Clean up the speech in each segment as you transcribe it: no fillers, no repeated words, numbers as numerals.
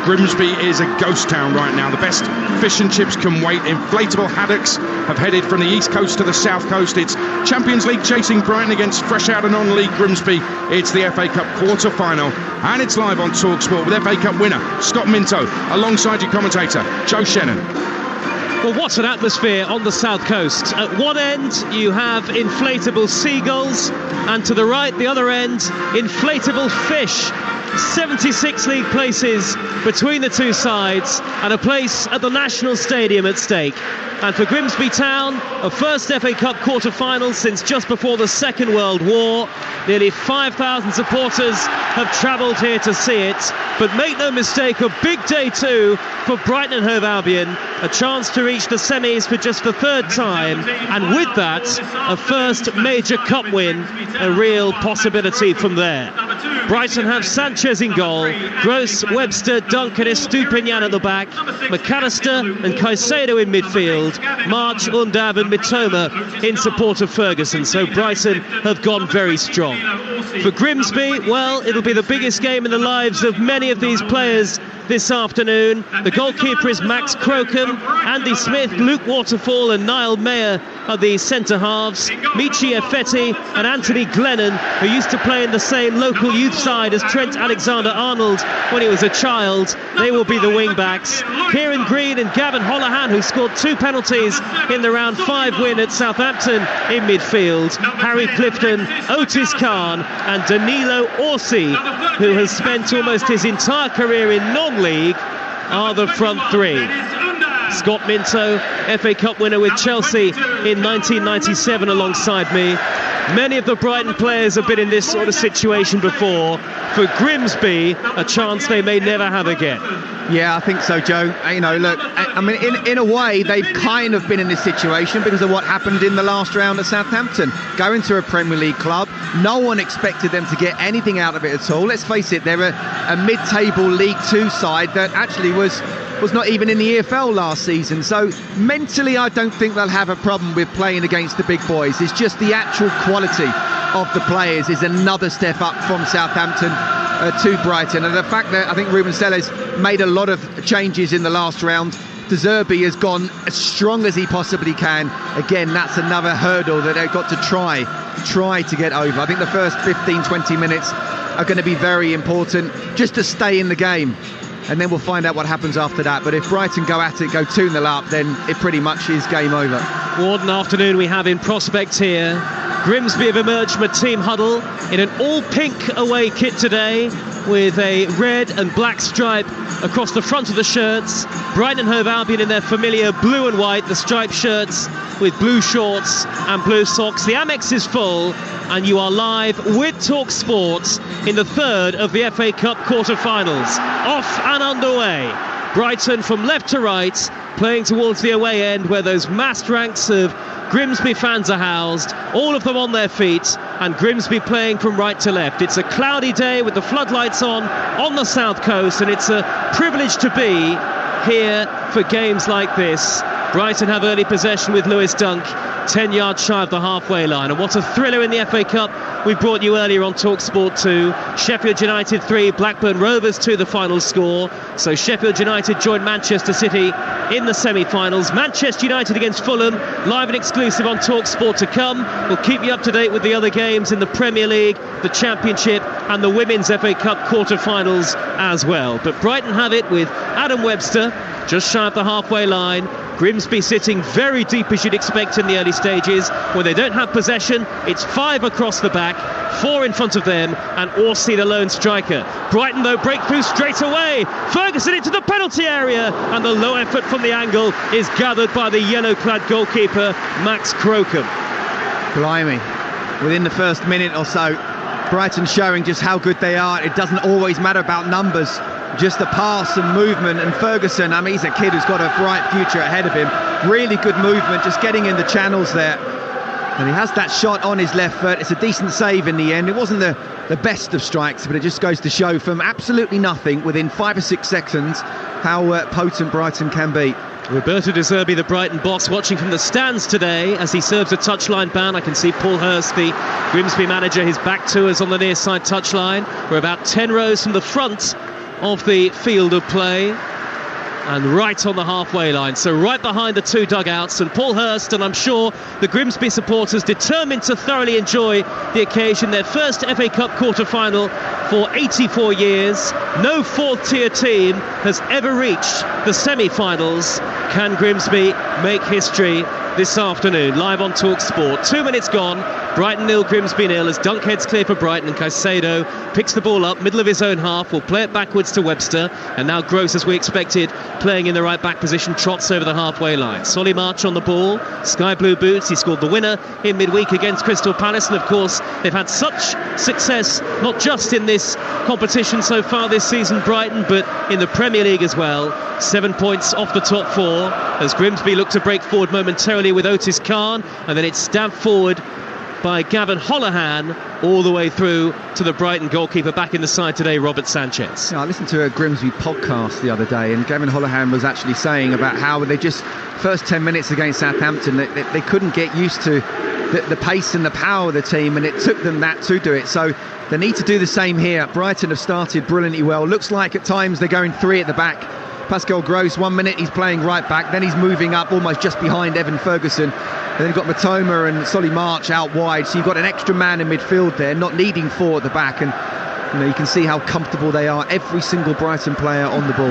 Grimsby is a ghost town right now. The best fish and chips can wait. Inflatable haddocks have headed from the east coast to the south coast. It's Champions League chasing Brighton against fresh out and non-league Grimsby. It's the FA Cup quarter-final, and it's live on Talksport with FA Cup winner Scott Minto alongside your commentator Joe Shannon. Well, what an atmosphere on the south coast. At one end you have inflatable seagulls, and to the right, the other end, inflatable fish. 76 league places between the two sides, and a place at the National Stadium at stake. And for Grimsby Town, a first FA Cup quarter-final since just before the Second World War. Nearly 5,000 supporters have travelled here to see it. But make no mistake, a big day too for Brighton and Hove Albion. A chance to reach the semis for just the third time, and with that, a first major cup win, a real possibility from there. Brighton have Sanchez in goal, Gross, Webster, Duncan, Estupinian at the back, McAllister and Caicedo in midfield, March, Undav and Mitoma in support of Ferguson. So Brighton have gone very strong. For Grimsby, well, it'll be the biggest game in the lives of many of these players this afternoon. The goalkeeper is Max Crocombe, Andy Smith, Luke Waterfall and Niall Mayer are the centre halves. Michi Effetti and Anthony Glennon, who used to play in the same local youth side as Trent Alexander-Arnold when he was a child, they will be the wing backs. Kieran Green and Gavin Holohan, who scored 2 penalties in the round 5 win at Southampton, in midfield. Harry Clifton, Otis Khan and Danilo Orsi, who has spent almost his entire career in non-league, are the front three. Scott Minto, FA Cup winner with Chelsea in 1997 alongside me. Many of the Brighton players have been in this sort of situation before. For Grimsby, a chance they may never have again. Yeah, I think so, Joe. You know, look, I mean, in a way, they've kind of been in this situation because of what happened in the last round at Southampton. Going to a Premier League club, no one expected them to get anything out of it at all. Let's face it, they're a mid-table League Two side that actually was not even in the EFL last season. So mentally, I don't think they'll have a problem with playing against the big boys. It's just the actual quality of the players is another step up from Southampton to Brighton. And the fact that I think Ruben Selles made a lot of changes in the last round, De Zerbi has gone as strong as he possibly can. Again, that's another hurdle that they've got to try to get over. I think the first 15-20 minutes are going to be very important just to stay in the game. And then we'll find out what happens after that. But if Brighton go at it, go 2-0 up, then it pretty much is game over. What an afternoon we have in prospect here. Grimsby have emerged from a team huddle in an all-pink away kit today, with a red and black stripe across the front of the shirts. Brighton and Hove Albion in their familiar blue and white, the striped shirts with blue shorts and blue socks. The Amex is full, and you are live with Talksport in the third of the FA Cup quarter-finals. Off and underway. Brighton from left to right, playing towards the away end where those massed ranks of Grimsby fans are housed, all of them on their feet, and Grimsby playing from right to left. It's a cloudy day with the floodlights on the south coast, and it's a privilege to be here for games like this. Brighton have early possession with Lewis Dunk, 10 yards shy of the halfway line. And what a thriller in the FA Cup we brought you earlier on Talksport 2. Sheffield United 3, Blackburn Rovers 2, the final score. So Sheffield United joined Manchester City in the semi-finals. Manchester United against Fulham, live and exclusive on Talksport to come. We'll keep you up to date with the other games in the Premier League, the Championship and the Women's FA Cup quarter-finals as well. But Brighton have it with Adam Webster just shy of the halfway line. Grimsby sitting very deep, as you'd expect in the early stages. When they don't have possession, it's 5 across the back, 4 in front of them, and Orsi the lone striker. Brighton, though, break through straight away. Ferguson into the penalty area, and the low effort from the angle is gathered by the yellow-clad goalkeeper, Max Crocombe. Blimey. Within the first minute or so, Brighton showing just how good they are. It doesn't always matter about numbers, just the pass and movement. And Ferguson, I mean, he's a kid who's got a bright future ahead of him. Really good movement, just getting in the channels there. And he has that shot on his left foot. It's a decent save in the end. It wasn't the best of strikes, but it just goes to show from absolutely nothing, within 5 or 6 seconds, how potent Brighton can be. Roberto De Zerbi, the Brighton boss, watching from the stands today as he serves a touchline ban. I can see Paul Hurst, the Grimsby manager, his back to us on the near side touchline. We're about 10 rows from the front of the field of play, and right on the halfway line, so right behind the two dugouts. And Paul Hurst, and I'm sure the Grimsby supporters, determined to thoroughly enjoy the occasion. Their first FA Cup quarter-final for 84 years. No fourth-tier team has ever reached the semi-finals. Can Grimsby make history this afternoon? Live on Talksport. 2 minutes gone. Brighton 0, Grimsby 0 as Dunk heads clear for Brighton, and Caicedo picks the ball up, middle of his own half, will play it backwards to Webster, and now Gross, as we expected, playing in the right back position, trots over the halfway line. Solly March on the ball, sky blue boots. He scored the winner in midweek against Crystal Palace, and of course they've had such success not just in this competition so far this season, Brighton, but in the Premier League as well. 7 points off the top four as Grimsby look to break forward momentarily with Otis Khan, and then it's stabbed forward by Gavin Holohan all the way through to the Brighton goalkeeper, back in the side today, Robert Sanchez. I listened to a Grimsby podcast the other day, and Gavin Holohan was actually saying about how they just, first 10 minutes against Southampton, they couldn't get used to the pace and the power of the team, and it took them that to do it. So they need to do the same here. Brighton have started brilliantly well. Looks like at times they're going three at the back. Pascal Gross, 1 minute he's playing right back, then he's moving up almost just behind Evan Ferguson, and then you've got Matoma and Solly March out wide, so you've got an extra man in midfield there, not needing four at the back, and you can see how comfortable they are, every single Brighton player on the ball.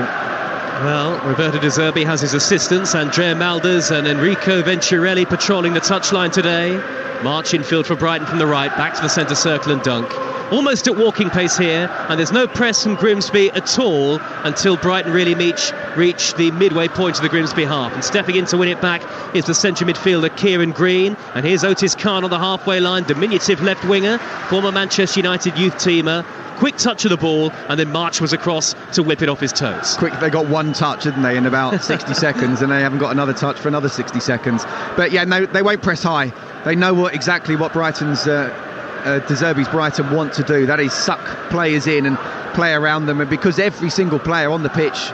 Well, Roberto De Zerbi has his assistants, Andrea Malders and Enrico Venturelli patrolling the touchline today. March infield for Brighton from the right, back to the centre circle, and Dunk almost at walking pace here, and there's no press from Grimsby at all until Brighton really reach the midway point of the Grimsby half. And stepping in to win it back is the central midfielder Kieran Green, and here's Otis Khan on the halfway line, diminutive left winger, former Manchester United youth teamer. Quick touch of the ball, and then March was across to whip it off his toes. Quick, they got one touch, didn't they, in about 60 seconds, and they haven't got another touch for another 60 seconds. But yeah, no, they won't press high. They know exactly what Brighton's De Zerbi's Brighton want to do. That is suck players in and play around them, and because every single player on the pitch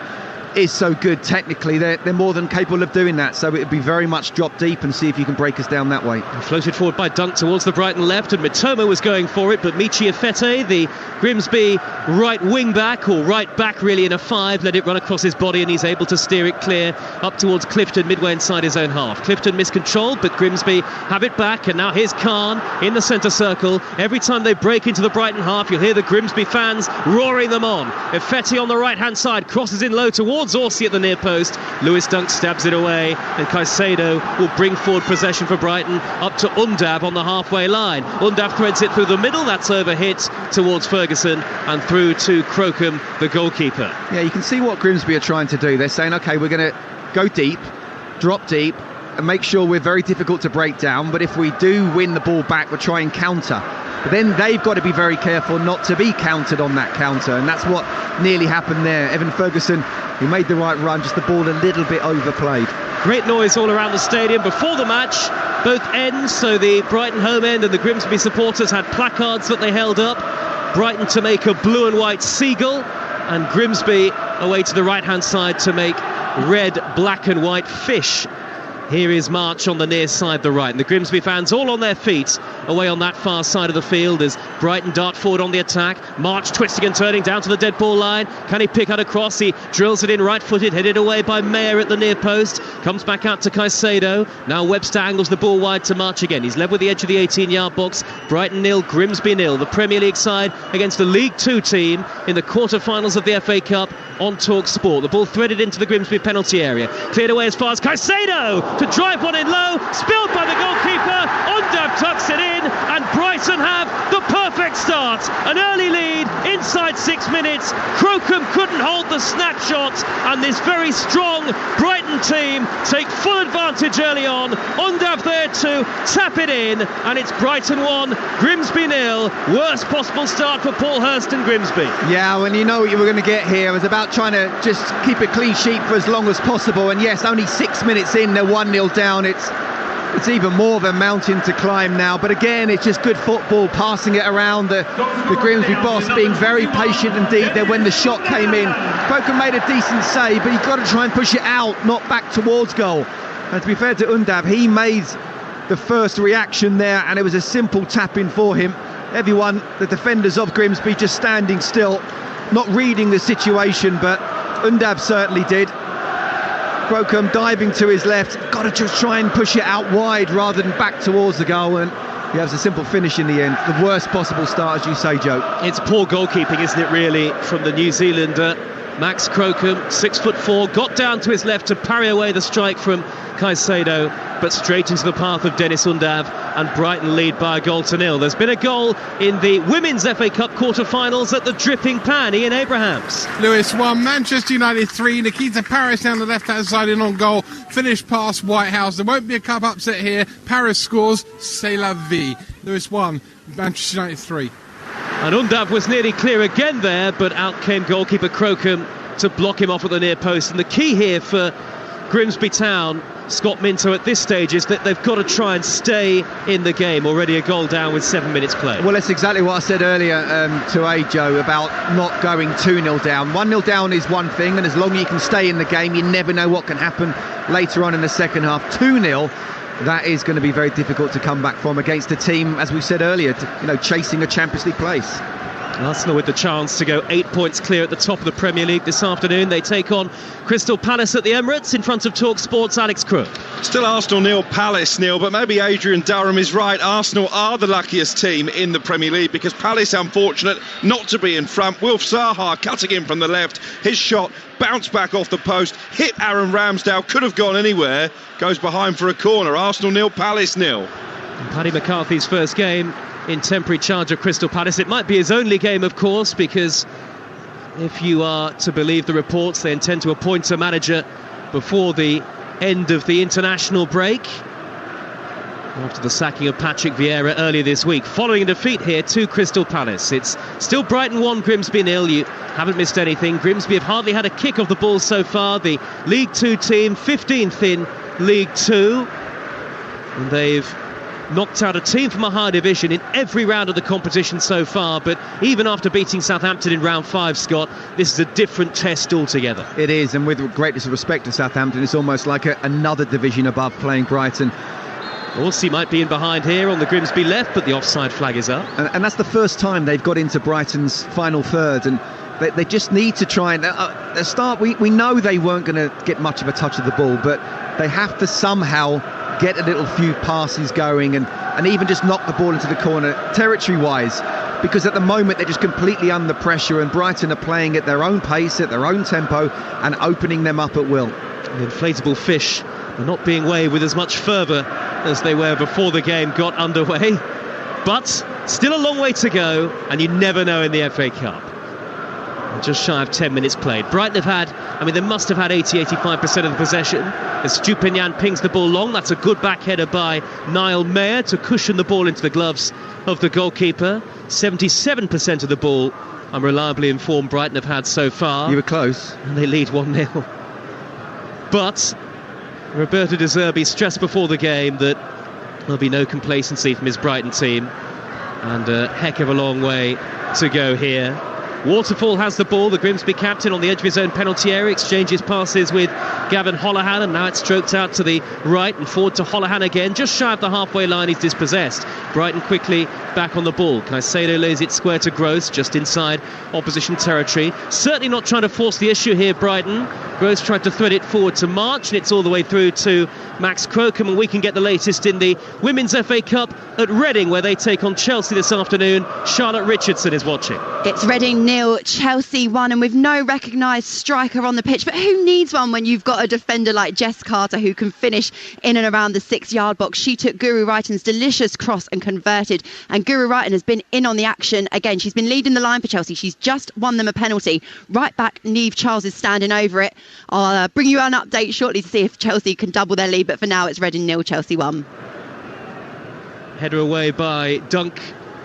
is so good technically, they're more than capable of doing that. So it would be very much drop deep and see if you can break us down that way. Floated forward by Dunk towards the Brighton left, and Mitoma was going for it, but Michi Efete, the Grimsby right wing back, or right back really in a five, let it run across his body, and he's able to steer it clear up towards Clifton, midway inside his own half. Clifton miscontrolled, but Grimsby have it back, and now here's Khan in the centre circle. Every time they break into the Brighton half, you'll hear the Grimsby fans roaring them on. Efete on the right hand side crosses in low towards Orsi at the near post. Lewis Dunk stabs it away, and Caicedo will bring forward possession for Brighton up to Undav on the halfway line. Undav threads it through the middle, that's overhit towards Ferguson and through to Crocombe, the goalkeeper. Yeah, you can see what Grimsby are trying to do. They're saying, okay, we're going to go deep, drop deep, and make sure we're very difficult to break down, but if we do win the ball back, we'll try and counter. But then they've got to be very careful not to be countered on that counter, and that's what nearly happened there. Evan Ferguson, who made the right run, just the ball a little bit overplayed. Great noise all around the stadium before the match, both ends, so the Brighton home end and the Grimsby supporters had placards that they held up. Brighton to make a blue and white seagull, and Grimsby away to the right hand side to make red, black and white fish. Here is March on the near side, the right, and the Grimsby fans all on their feet away on that far side of the field as Brighton dart forward on the attack. March twisting and turning down to the dead ball line. Can he pick out a cross? He drills it in right-footed, headed away by Mayer at the near post. Comes back out to Caicedo. Now Webster angles the ball wide to March again. He's led with the edge of the 18-yard box. Brighton 0, Grimsby 0. The Premier League side against the League 2 team in the quarter-finals of the FA Cup on Talksport. The ball threaded into the Grimsby penalty area. Cleared away as far as Caicedo to drive one in low. Spilled by the goalkeeper. Undav tucks it in, and Brighton have the perfect start. An early lead inside 6 minutes. Crocombe couldn't hold the snapshot, and this very strong Brighton team take full advantage early on. Undav there to tap it in, and it's Brighton 1, Grimsby 0. Worst possible start for Paul Hurst and Grimsby. Yeah, when you know what you were going to get here, it was about trying to just keep a clean sheet for as long as possible, and yes, only 6 minutes in, they're 1-0 down. It's even more of a mountain to climb now, but again, it's just good football, passing it around. The Grimsby boss being very patient indeed there when the shot came in. Crocombe made a decent save, but you've got to try and push it out, not back towards goal. And to be fair to Undav, he made the first reaction there, and it was a simple tap in for him. Everyone, the defenders of Grimsby, just standing still. not reading the situation, but Undav certainly did. Crocombe diving to his left, got to just try and push it out wide rather than back towards the goal, and he has a simple finish in the end. The worst possible start, as you say, Joe. It's poor goalkeeping, isn't it, really, from the New Zealander. Max Crocombe, 6'4", got down to his left to parry away the strike from Caicedo, but straight into the path of Dennis Undav, and Brighton lead by a 1-0. There's been a goal in the Women's FA Cup quarter-finals at the Dripping Pan. Ian Abrahams. Lewis 1, Manchester United 3. Nikita Paris down the left-hand side in on goal. Finished past Whitehouse. There won't be a cup upset here. Paris scores. C'est la vie. Lewis 1, Manchester United 3. And Undav was nearly clear again there, but out came goalkeeper Crocombe to block him off at the near post. And the key here for Grimsby Town, Scott Minto, at this stage is that they've got to try and stay in the game. Already a goal down with 7 minutes played. Well, that's exactly what I said earlier to Joe about not going 2-0 down. 1-0 down is one thing, and as long as you can stay in the game, you never know what can happen later on in the second half. 2-0, that is going to be very difficult to come back from against a team, as we said earlier, chasing a Champions League place. Arsenal with the chance to go 8 points clear at the top of the Premier League this afternoon. They take on Crystal Palace at the Emirates in front of Talksport's Alex Crook. Still Arsenal nil, Palace nil, but maybe Adrian Durham is right. Arsenal are the luckiest team in the Premier League because Palace unfortunate not to be in front. Wilf Zaha cutting in from the left. His shot bounced back off the post, hit Aaron Ramsdale, could have gone anywhere, goes behind for a corner. Arsenal nil, Palace nil. Paddy McCarthy's first game in temporary charge of Crystal Palace. It might be his only game, of course, because if you are to believe the reports, they intend to appoint a manager before the end of the international break, after the sacking of Patrick Vieira earlier this week. Following a defeat here to Crystal Palace, it's still Brighton 1, Grimsby 0. You haven't missed anything. Grimsby have hardly had a kick off the ball so far. The League 2 team, 15th in League 2, and they've knocked out a team from a higher division in every round of the competition so far. But even after beating Southampton in round 5, Scott, this is a different test altogether. It is, and with greatest respect to Southampton, it's almost like another division above playing Brighton. Horsey might be in behind here on the Grimsby left, but the offside flag is up. And that's the first time they've got into Brighton's final third, and they just need to try and start. We know they weren't going to get much of a touch of the ball, but they have to somehow get a little few passes going and even just knock the ball into the corner territory-wise, because at the moment they're just completely under pressure, and Brighton are playing at their own pace, at their own tempo, and opening them up at will. The inflatable fish are not being waved with as much fervour as they were before the game got underway, but still a long way to go, and you never know in the FA Cup. Just shy of 10 minutes played. Brighton have had, they must have had 80-85% of the possession as Stupinian pings the ball long. That's a good back header by Niall Mayer to cushion the ball into the gloves of the goalkeeper. 77% of the ball, I'm reliably informed, Brighton have had so far. You were close. And they lead 1-0. But Roberto De Zerbi stressed before the game that there'll be no complacency from his Brighton team, and a heck of a long way to go here. Waterfall has the ball, the Grimsby captain, on the edge of his own penalty area, exchanges passes with Gavin Holohan, and now it's stroked out to the right and forward to Holohan again. Just shy of the halfway line, he's dispossessed. Brighton quickly back on the ball. Caicedo lays it square to Gross, just inside opposition territory. Certainly not trying to force the issue here, Brighton. Gross tried to thread it forward to March, and it's all the way through to Max Crocombe, and we can get the latest in the Women's FA Cup at Reading, where they take on Chelsea this afternoon. Charlotte Richardson is watching. It's Reading 0, Chelsea 1, and with no recognised striker on the pitch. But who needs one when you've got a defender like Jess Carter who can finish in and around the 6-yard box? She took Guru Wrighton's delicious cross and converted, and Guru Wrighton has been in on the action again. She's been leading the line for Chelsea. She's just won them a penalty. Right back, Niamh Charles is standing over it. I'll bring you an update shortly to see if Chelsea can double their lead, but for now it's Reading 0, Chelsea 1. Header away by Dunk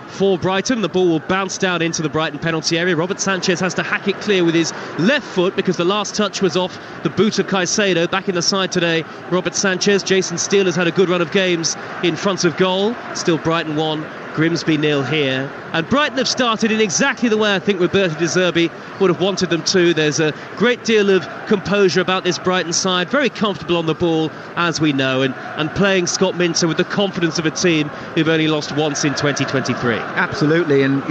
for Brighton. The ball will bounce down into the Brighton penalty area. Robert Sanchez has to hack it clear with his left foot because the last touch was off the boot of Caicedo. Back in the side today, Robert Sanchez. Jason Steele has had a good run of games in front of goal. Still Brighton 1, Grimsby 0 here, and Brighton have started in exactly the way I think Roberto De Zerbi would have wanted them to. There's a great deal of composure about this Brighton side, very comfortable on the ball, as we know, and playing Scott Minter with the confidence of a team who've only lost once in 2023. Absolutely, and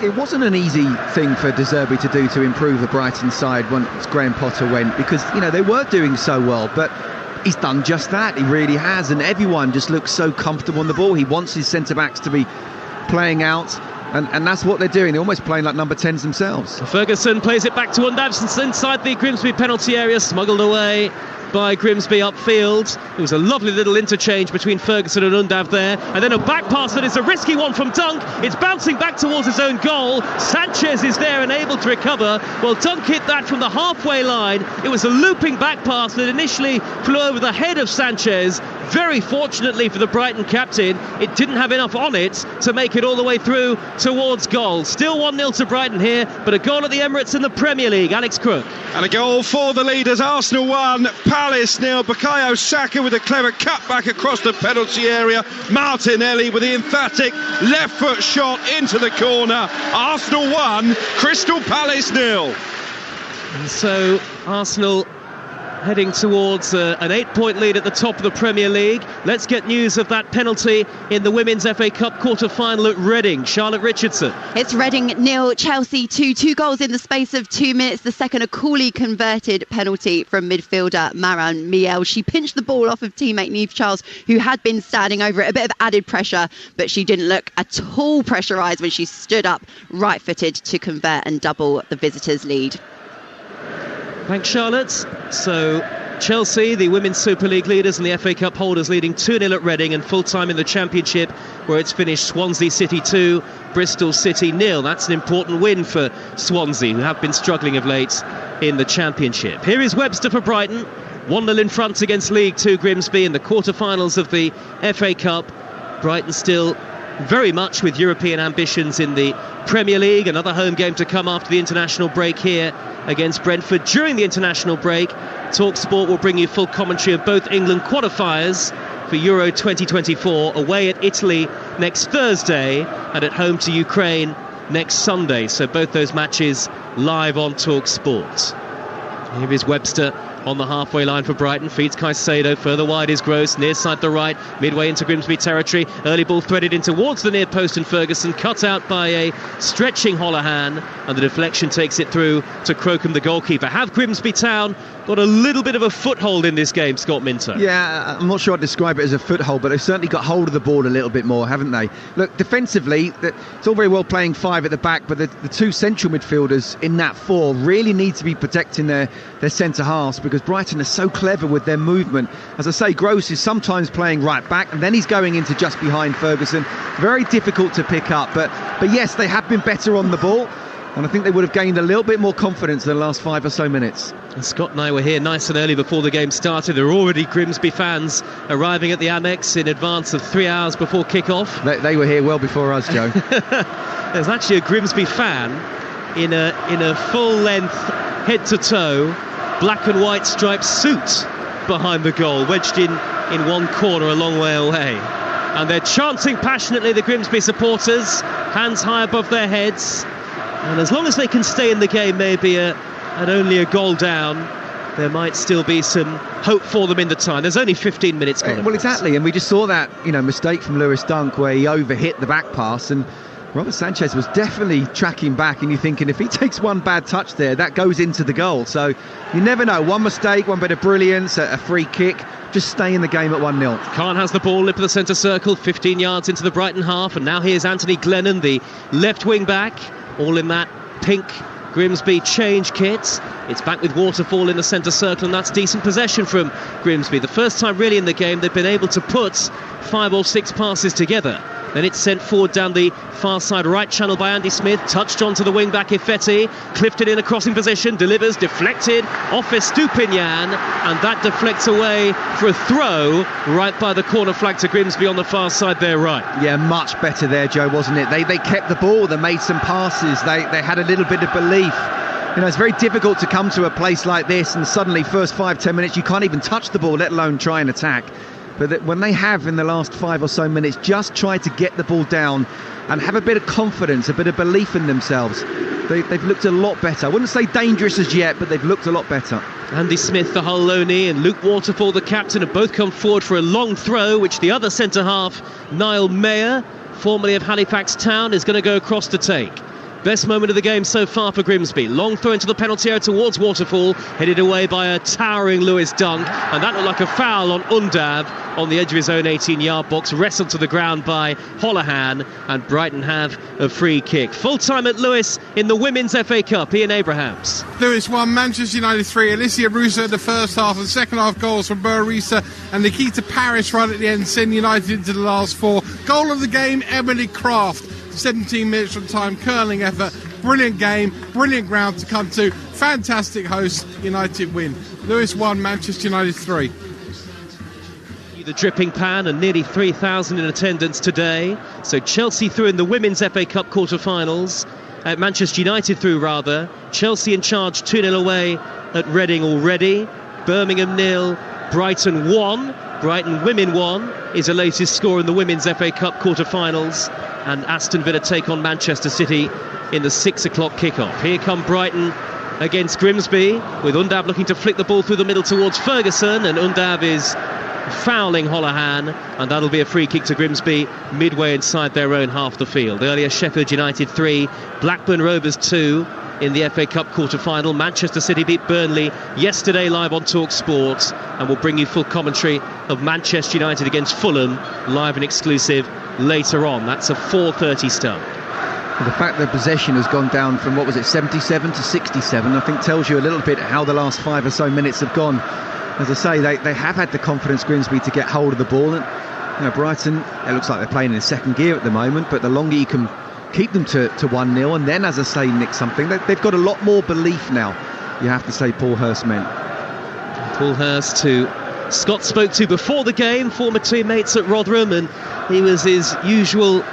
it wasn't an easy thing for De Zerbi to do to improve the Brighton side once Graham Potter went, because they were doing so well, but he's done just that. He really has, and everyone just looks so comfortable on the ball. He wants his centre-backs to be playing out, and that's what they're doing. They're almost playing like number 10s themselves. Ferguson plays it back to Undavson inside the Grimsby penalty area, smuggled away by Grimsby upfield. It was a lovely little interchange between Ferguson and Undav there, and then a back pass that is a risky one from Dunk. It's bouncing back towards his own goal. Sanchez is there and able to recover. Well, Dunk hit that from the halfway line. It was a looping back pass that initially flew over the head of Sanchez. Very fortunately for the Brighton captain, it didn't have enough on it to make it all the way through towards goal. Still 1-0 to Brighton here, but a goal at the Emirates in the Premier League. Alex Crook. And a goal for the leaders. Arsenal 1, Palace 0. Bukayo Saka with a clever cut back across the penalty area. Martinelli with the emphatic left foot shot into the corner. Arsenal 1, Crystal Palace 0. And so Arsenal heading towards an 8-point lead at the top of the Premier League. Let's get news of that penalty in the Women's FA Cup quarter-final at Reading. Charlotte Richardson. It's Reading 0, Chelsea 2. 2 goals in the space of 2 minutes. The second, a coolly converted penalty from midfielder Maran Miel. She pinched the ball off of teammate Niamh Charles, who had been standing over it. A bit of added pressure, but she didn't look at all pressurised when she stood up right-footed to convert and double the visitors' lead. Thanks, Charlotte. So Chelsea, the Women's Super League leaders and the FA Cup holders, leading 2-0 at Reading, and full-time in the Championship, where it's finished Swansea City 2, Bristol City 0. That's an important win for Swansea, who have been struggling of late in the Championship. Here is Webster for Brighton, 1-0 in front against League 2 Grimsby in the quarter-finals of the FA Cup. Brighton still very much with European ambitions in the Premier League. Another home game to come after the international break here against Brentford. During the international break, Talksport will bring you full commentary of both England qualifiers for Euro 2024, away at Italy next Thursday and at home to Ukraine next Sunday. So both those matches live on Talksport. Here is Webster on the halfway line for Brighton, feeds Caicedo, further wide is Gross, near side the right, midway into Grimsby territory, early ball threaded in towards the near post, and Ferguson cut out by a stretching Holohan, and the deflection takes it through to Crocombe, the goalkeeper. Have Grimsby Town got a little bit of a foothold in this game, Scott Minter? Yeah, I'm not sure I'd describe it as a foothold, but they've certainly got hold of the ball a little bit more, haven't they? Look, defensively, it's all very well playing 5 at the back, but the 2 central midfielders in that 4 really need to be protecting their centre halves, because Brighton are so clever with their movement. As I say, Gross is sometimes playing right back, and then he's going into just behind Ferguson. Very difficult to pick up, but yes, they have been better on the ball, and I think they would have gained a little bit more confidence in the last 5 or so minutes. And Scott and I were here nice and early before the game started. There are already Grimsby fans arriving at the Amex in advance of 3 hours before kick-off. They were here well before us, Joe. There's actually a Grimsby fan in a full-length, head-to-toe, black and white striped suit behind the goal, wedged in one corner a long way away. And they're chanting passionately, the Grimsby supporters, hands high above their heads. And as long as they can stay in the game, maybe at only a goal down, there might still be some hope for them in the time. There's only 15 minutes gone. Well, exactly, and we just saw that mistake from Lewis Dunk where he overhit the back pass, and Robert Sanchez was definitely tracking back, and you're thinking if he takes one bad touch there, that goes into the goal. So you never know, one mistake, one bit of brilliance, a free kick, just stay in the game at 1-0. Khan has the ball, lip of the centre circle, 15 yards into the Brighton half, and now here's Anthony Glennon, the left wing back, all in that pink Grimsby change kit. It's back with Waterfall in the centre circle, and that's decent possession from Grimsby. The first time really in the game they've been able to put 5 or 6 passes together. Then it's sent forward down the far side right channel by Andy Smith, touched onto the wing back Ifetti, Clifton in a crossing position, delivers, deflected off Estupinian, and that deflects away for a throw right by the corner flag to Grimsby on the far side there right. Yeah, much better there, Joe, wasn't it? They kept the ball, they made some passes, they had a little bit of belief. It's very difficult to come to a place like this and suddenly first 5-10 minutes you can't even touch the ball, let alone try and attack. but that when they have in the last 5 or so minutes just tried to get the ball down and have a bit of confidence, a bit of belief in themselves, they've looked a lot better. I wouldn't say dangerous as yet, but they've looked a lot better. Andy Smith, the Hull loanee, and Luke Waterfall, the captain, have both come forward for a long throw, which the other centre-half, Niall Mayer, formerly of Halifax Town, is going to go across to take. Best moment of the game so far for Grimsby. Long throw into the penalty area towards Waterfall, headed away by a towering Lewis Dunk, and that looked like a foul on Undav on the edge of his own 18-yard box, wrestled to the ground by Holohan, and Brighton have a free kick. Full time at Lewis in the Women's FA Cup. Ian Abrahams. Lewis 1, Manchester United 3. Alicia Russo in the first half, and second half goals from Burrisa and Nikita Parrish right at the end, send United into the last 4. Goal of the game, Emily Craft. 17 minutes from time, curling effort, brilliant game, brilliant ground to come to, fantastic host, United win. Lewis 1, Manchester United 3. The dripping pan and nearly 3,000 in attendance today. So Chelsea through in the Women's FA Cup quarter-finals. Manchester United through, rather. Chelsea in charge 2-0 away at Reading already. Birmingham 0, Brighton 1. Brighton Women 1 is the latest score in the Women's FA Cup quarter-finals. And Aston Villa take on Manchester City in the 6 o'clock kickoff. Here come Brighton against Grimsby, with Undav looking to flick the ball through the middle towards Ferguson, and Undav is fouling Holohan, and that'll be a free kick to Grimsby midway inside their own half of the field. Earlier, Sheffield United 3, Blackburn Rovers 2 in the FA Cup quarter-final. Manchester City beat Burnley yesterday live on Talksport, and we'll bring you full commentary of Manchester United against Fulham live and exclusive later on. That's a 4:30 start. The fact that possession has gone down from, 77 to 67, I think tells you a little bit how the last 5 or so minutes have gone. As I say, they have had the confidence, Grimsby, to get hold of the ball. And Brighton, it looks like they're playing in second gear at the moment, but the longer you can keep them to 1-0 and then, as I say, nick something, they've got a lot more belief now, you have to say, Paul Hurst men. Paul Hurst, who Scott spoke to before the game, former teammates at Rotherham, and he was his usual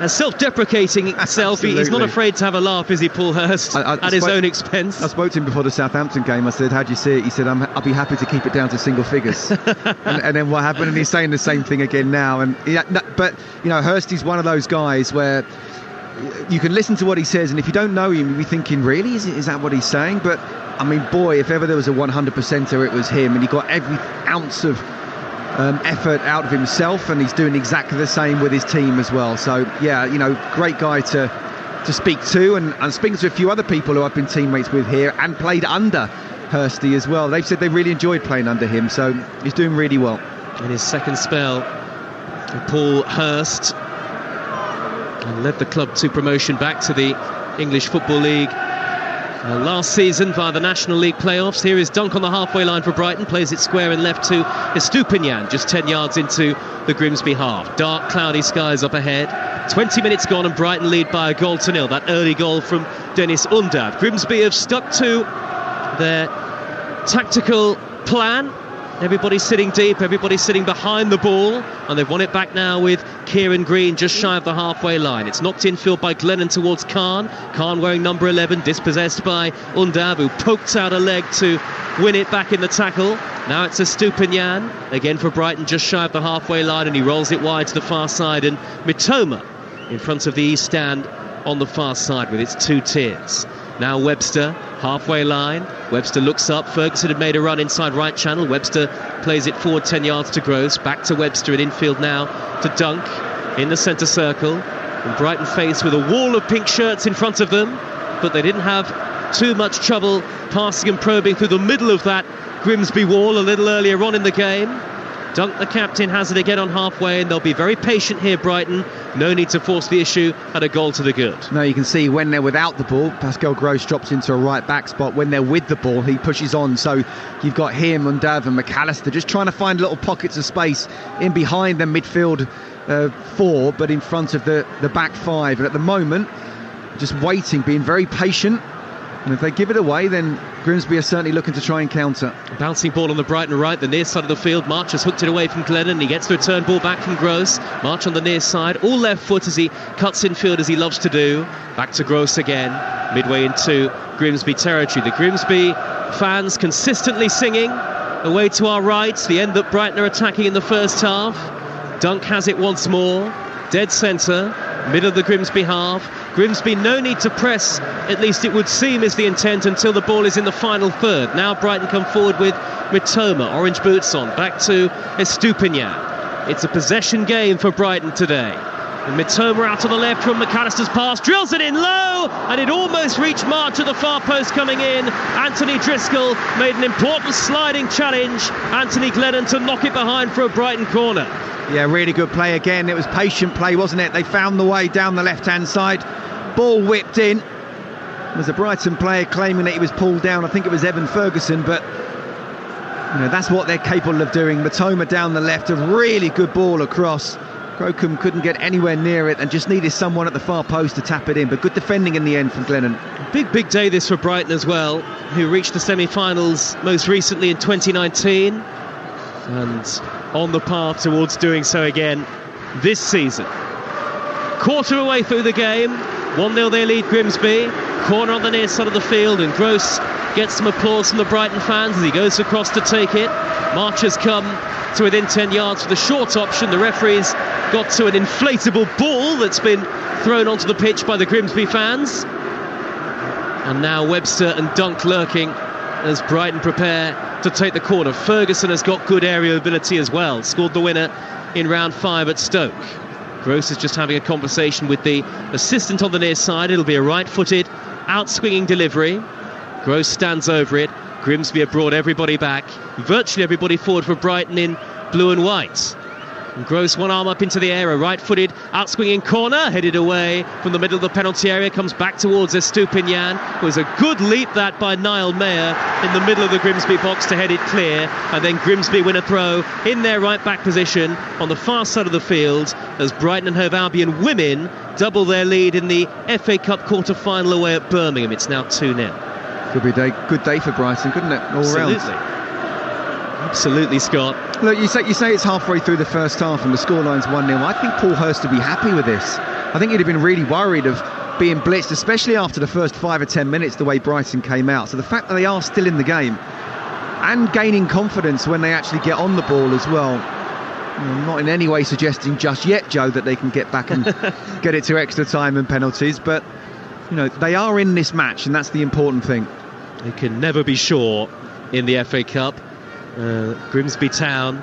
self-deprecating self. He's not afraid to have a laugh, is he, Paul Hurst, at his own expense? I spoke to him before the Southampton game. I said, how do you see it? He said, I'll be happy to keep it down to single figures. and then what happened? And he's saying the same thing again now. And but Hurst is one of those guys where you can listen to what he says, and if you don't know him, you'll be thinking, really, is that what he's saying? But I mean, boy, if ever there was a 100%er, it was him, and he got every ounce of effort out of himself, and he's doing exactly the same with his team as well. So yeah, great guy to speak to, and speaking to a few other people who I've been teammates with here and played under Hursty as well. They've said they really enjoyed playing under him, so he's doing really well. In his second spell, Paul Hurst, and led the club to promotion back to the English Football League last season via the National League playoffs. Here is Dunk on the halfway line for Brighton, plays it square and left to Estupinian, just 10 yards into the Grimsby half. Dark, cloudy skies up ahead. 20 minutes gone and Brighton lead by 1-0. That early goal from Dennis Undav. Grimsby have stuck to their tactical plan. Everybody's sitting deep, everybody's sitting behind the ball, and they've won it back now with Kieran Green just shy of the halfway line. It's knocked infield by Glennon towards Khan. Khan wearing number 11, dispossessed by Undav, who poked out a leg to win it back in the tackle. Now it's Estupinian, again for Brighton, just shy of the halfway line, and he rolls it wide to the far side, and Mitoma in front of the East Stand on the far side with its 2 tiers. Now Webster, halfway line. Webster looks up. Ferguson had made a run inside right channel. Webster plays it forward 10 yards to Gross. Back to Webster in infield now to Dunk in the centre circle. And Brighton faced with a wall of pink shirts in front of them, but they didn't have too much trouble passing and probing through the middle of that Grimsby wall a little earlier on in the game. Dunk, the captain, has it again on halfway, and they'll be very patient here, Brighton. No need to force the issue at a goal to the good. No, you can see when they're without the ball, Pascal Gross drops into a right back spot. When they're with the ball, he pushes on. So you've got him, Undav and McAllister just trying to find little pockets of space in behind the midfield 4, but in front of the back 5. And at the moment, just waiting, being very patient. And if they give it away, then Grimsby are certainly looking to try and counter. Bouncing ball on the Brighton right, the near side of the field. March has hooked it away from Glennon. He gets the return ball back from Gross. March on the near side, all left foot as he cuts infield as he loves to do. Back to Gross again, midway into Grimsby territory. The Grimsby fans consistently singing away to our right, the end that Brighton are attacking in the first half. Dunk has it once more, dead centre, middle of the Grimsby half. Grimsby, no need to press, at least it would seem is the intent, until the ball is in the final third. Now Brighton come forward with Mitoma, orange boots on, back to Estupiñán. It's a possession game for Brighton today. And Mitoma out to the left from McAllister's pass, drills it in low, and it almost reached March at the far post coming in. Anthony Driscoll made an important sliding challenge. Anthony Glennon to knock it behind for a Brighton corner. Yeah, really good play again. It was patient play, wasn't it? They found the way down the left-hand side. Ball whipped in. There's a Brighton player claiming that he was pulled down. I think it was Evan Ferguson, but that's what they're capable of doing. Mitoma down the left, a really good ball across. Crocombe couldn't get anywhere near it and just needed someone at the far post to tap it in, but good defending in the end from Glennon. Big day this for Brighton as well, who reached the semi-finals most recently in 2019 and on the path towards doing so again this season. Quarter away through the game, 1-0 they lead Grimsby. Corner on the near side of the field, and Gross gets some applause from the Brighton fans as he goes across to take it. March has come to within 10 yards for the short option. The referee's got to an inflatable ball that's been thrown onto the pitch by the Grimsby fans. And now Webster and Dunk lurking as Brighton prepare to take the corner. Ferguson has got good aerial ability as well, scored the winner in round 5 at Stoke. Gross is just having a conversation with the assistant on the near side. It'll be a right-footed, out-swinging delivery. Gross stands over it. Grimsby have brought everybody back, virtually everybody forward for Brighton in blue and white. And Gross, one arm up into the air, a right-footed, out-swinging corner, headed away from the middle of the penalty area, comes back towards Estupiñán. It was a good leap that by Niall Mayer in the middle of the Grimsby box to head it clear, and then Grimsby win a throw in their right-back position on the far side of the field as Brighton and Hove Albion women double their lead in the FA Cup quarter-final away at Birmingham. It's now 2-0. Could be a good day for Brighton, couldn't it? All round. Absolutely, Scott. Look, you say it's halfway through the first half and the scoreline's 1-0. I think Paul Hurst would be happy with this. I think he'd have been really worried of being blitzed, especially after the first 5 or 10 minutes, the way Brighton came out. So the fact that they are still in the game and gaining confidence when they actually get on the ball as well. I'm not in any way suggesting just yet, Joe, that they can get back and get it to extra time and penalties, but they are in this match, and that's the important thing. You can never be sure in the FA Cup. Grimsby Town,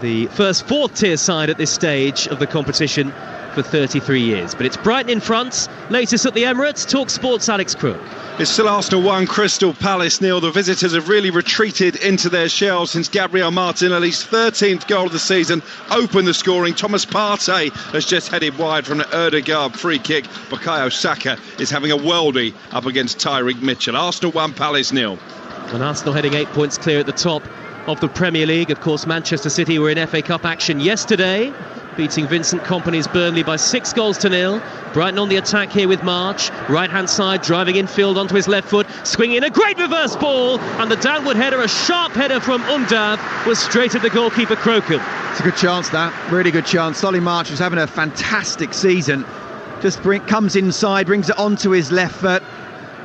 the first 4th tier side at this stage of the competition for 33 years. But it's Brighton in front, latest at the Emirates. Talksport's Alex Crook. It's still Arsenal 1, Crystal Palace 0. The visitors have really retreated into their shell since Gabriel Martinelli's 13th goal of the season opened the scoring. Thomas Partey has just headed wide from an Erdegaard free kick. Bukayo Saka is having a worldie up against Tyreek Mitchell. Arsenal 1, Palace 0. And Arsenal heading 8 points clear at the top of the Premier League. Of course, Manchester City were in FA Cup action yesterday, beating Vincent Kompany's Burnley by 6-0. Brighton on the attack here with March, right-hand side, driving infield onto his left foot, swinging a great reverse ball, and the downward header, a sharp header from Undav, was straight at the goalkeeper Crocombe. It's a good chance, that, really good chance. Solly March was having a fantastic season, just comes inside, brings it onto his left foot,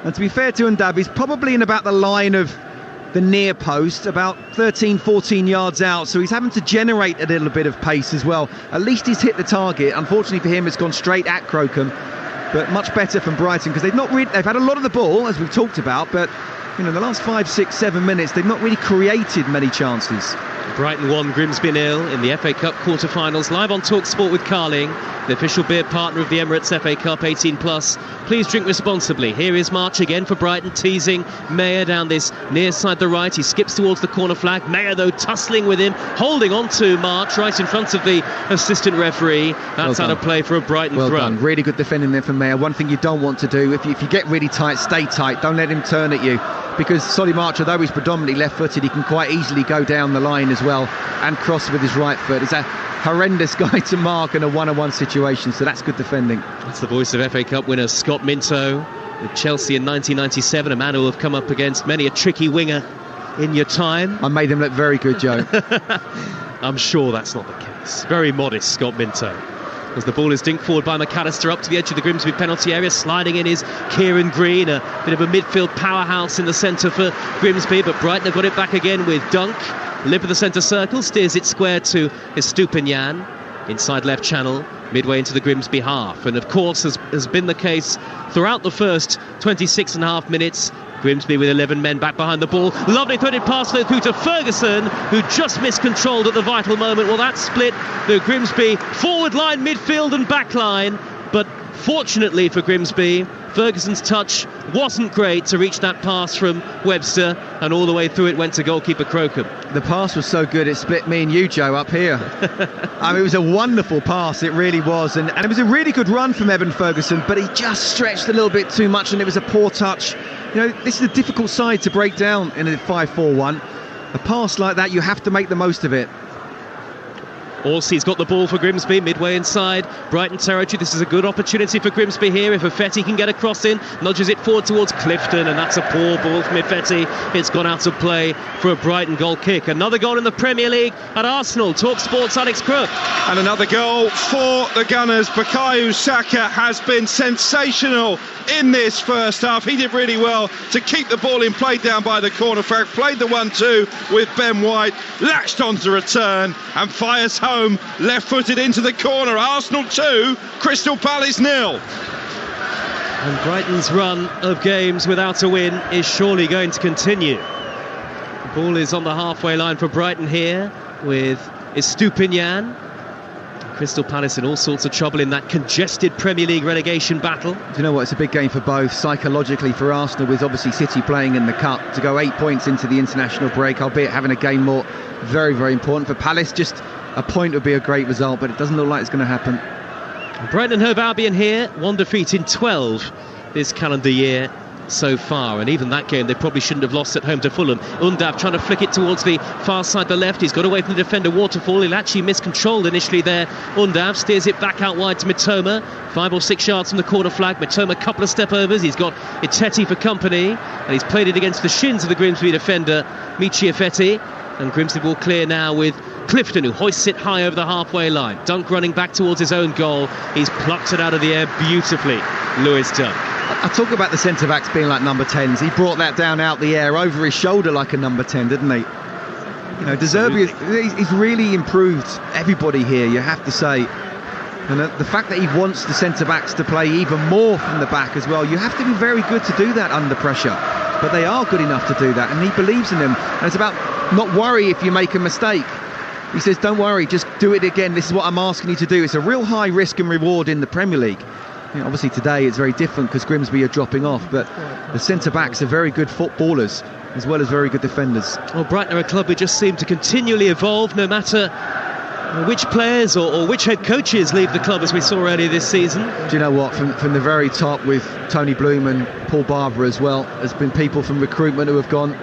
and to be fair to Undav, he's probably in about the line of the near post, about 13-14 yards out, so he's having to generate a little bit of pace as well. At least he's hit the target. Unfortunately for him, it's gone straight at Crocombe, but much better from Brighton, because they've had a lot of the ball, as we've talked about, but the last 5, 6, 7 minutes they've not really created many chances. Brighton 1, Grimsby 0 in the FA Cup quarter-finals. Live on Talksport with Carling, the official beer partner of the Emirates FA Cup 18+. Please drink responsibly. Here is March again for Brighton, teasing Mayer down this near side the right. He skips towards the corner flag. Mayer, though, tussling with him, holding on to March right in front of the assistant referee. That's out of play for a Brighton throw. Well done. Really good defending there from Mayer. One thing you don't want to do, if you get really tight, stay tight. Don't let him turn at you, because Solly March, although he's predominantly left-footed, he can quite easily go down the line as well and cross with his right foot. It's a horrendous guy to mark in a one-on-one situation, so that's good defending. That's the voice of FA Cup winner Scott Minto with Chelsea in 1997, a man who will have come up against many a tricky winger in your time. I made them look very good, Joe. I'm sure that's not the case. Very modest Scott Minto. As the ball is dinked forward by McAllister up to the edge of the Grimsby penalty area. Sliding in is Kieran Green, a bit of a midfield powerhouse in the centre for Grimsby, but Brighton have got it back again with Dunk. lip of the centre circle, steers it square to Estupinian, inside left channel, midway into the Grimsby half. And of course, has been the case throughout the first 26 and a half minutes. Grimsby with 11 men back behind the ball. Lovely threaded pass through to Ferguson, who just miscontrolled at the vital moment. Well, that split the Grimsby forward line, midfield and back line. But fortunately for Grimsby, Ferguson's touch wasn't great to reach that pass from Webster, and all the way through it went to goalkeeper Crocombe. The pass was so good it split me and you, Joe, up here. I mean, it was a wonderful pass, it really was, and it was a really good run from Evan Ferguson, but he just stretched a little bit too much and it was a poor touch. You know, this is a difficult side to break down in a 5-4-1. A pass like that, you have to make the most of it. Orsi's got the ball for Grimsby, midway inside Brighton territory. This is a good opportunity for Grimsby here. If Ifetti can get a cross in, nudges it forward towards Clifton, and that's a poor ball from Ifetti. It's gone out of play for a Brighton goal kick. Another goal in the Premier League at Arsenal. Talksport's Alex Crook. And another goal for the Gunners. Bukayo Saka has been sensational in this first half. He did really well to keep the ball in play down by the corner flag, played the 1-2 with Ben White, latched onto return and fires home left-footed into the corner. Arsenal 2, Crystal Palace 0. And Brighton's run of games without a win is surely going to continue. The ball is on the halfway line for Brighton here with Estupinian. Crystal Palace in all sorts of trouble in that congested Premier League relegation battle. Do you know what? It's a big game for both. Psychologically for Arsenal, with obviously City playing in the Cup, to go 8 points into the international break, albeit having a game more, very, very important. For Palace, just a point would be a great result, but it doesn't look like it's going to happen. Brighton and Hove Albion here, one defeat in 12 this calendar year so far, and even that game they probably shouldn't have lost at home to Fulham. Undav trying to flick it towards the far side, the left. He's got away from the defender Waterfall. He'll actually miscontrolled initially there. Undav steers it back out wide to Mitoma, 5 or 6 yards from the corner flag. Mitoma a couple of step overs. He's got Iteti for company, and he's played it against the shins of the Grimsby defender Michi Ifetti, and Grimsby ball clear now with Clifton, who hoists it high over the halfway line. Dunk running back towards his own goal. He's plucked it out of the air beautifully, Lewis Dunk. I talk about the centre-backs being like number 10s. He brought that down out the air over his shoulder like a number 10, didn't he? You know, De Zerbi, he's really improved everybody here, you have to say. And the fact that he wants the centre-backs to play even more from the back as well, you have to be very good to do that under pressure. But they are good enough to do that, and he believes in them. And it's about not worry if you make a mistake. He says, don't worry, just do it again. This is what I'm asking you to do. It's a real high risk and reward in the Premier League. You know, obviously today it's very different because Grimsby are dropping off, but the centre-backs are very good footballers as well as very good defenders. Well, Brighton are a club who just seem to continually evolve, no matter which players or which head coaches leave the club, as we saw earlier this season. Do you know what, from the very top with Tony Bloom and Paul Barber as well, there's been people from recruitment who have gone.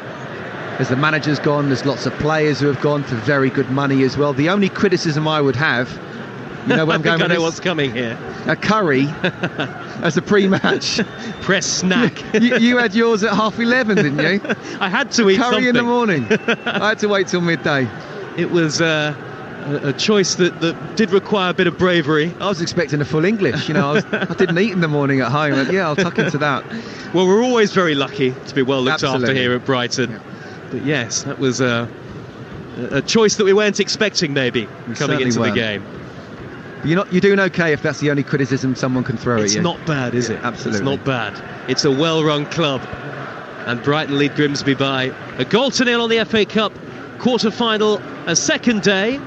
As the manager's gone, there's lots of players who have gone for very good money as well. The only criticism I would have, you know where I'm going with this? I know what's coming here. A curry as a pre-match press snack. you had yours at 11:30, didn't you? I had to eat curry something in the morning. I had to wait till midday. It was a choice that did require a bit of bravery. I was expecting a full English. You know, I didn't eat in the morning at home. Yeah, I'll tuck into that. Well, we're always very lucky to be well looked Absolutely. after here at Brighton. Yeah. But yes, that was a choice that we weren't expecting, maybe, coming into the game. You're doing okay if that's the only criticism someone can throw at you. It's not bad, is it? Absolutely. It's not bad. It's a well-run club. And Brighton lead Grimsby by a 1-0 on the FA Cup quarter-final, a second day.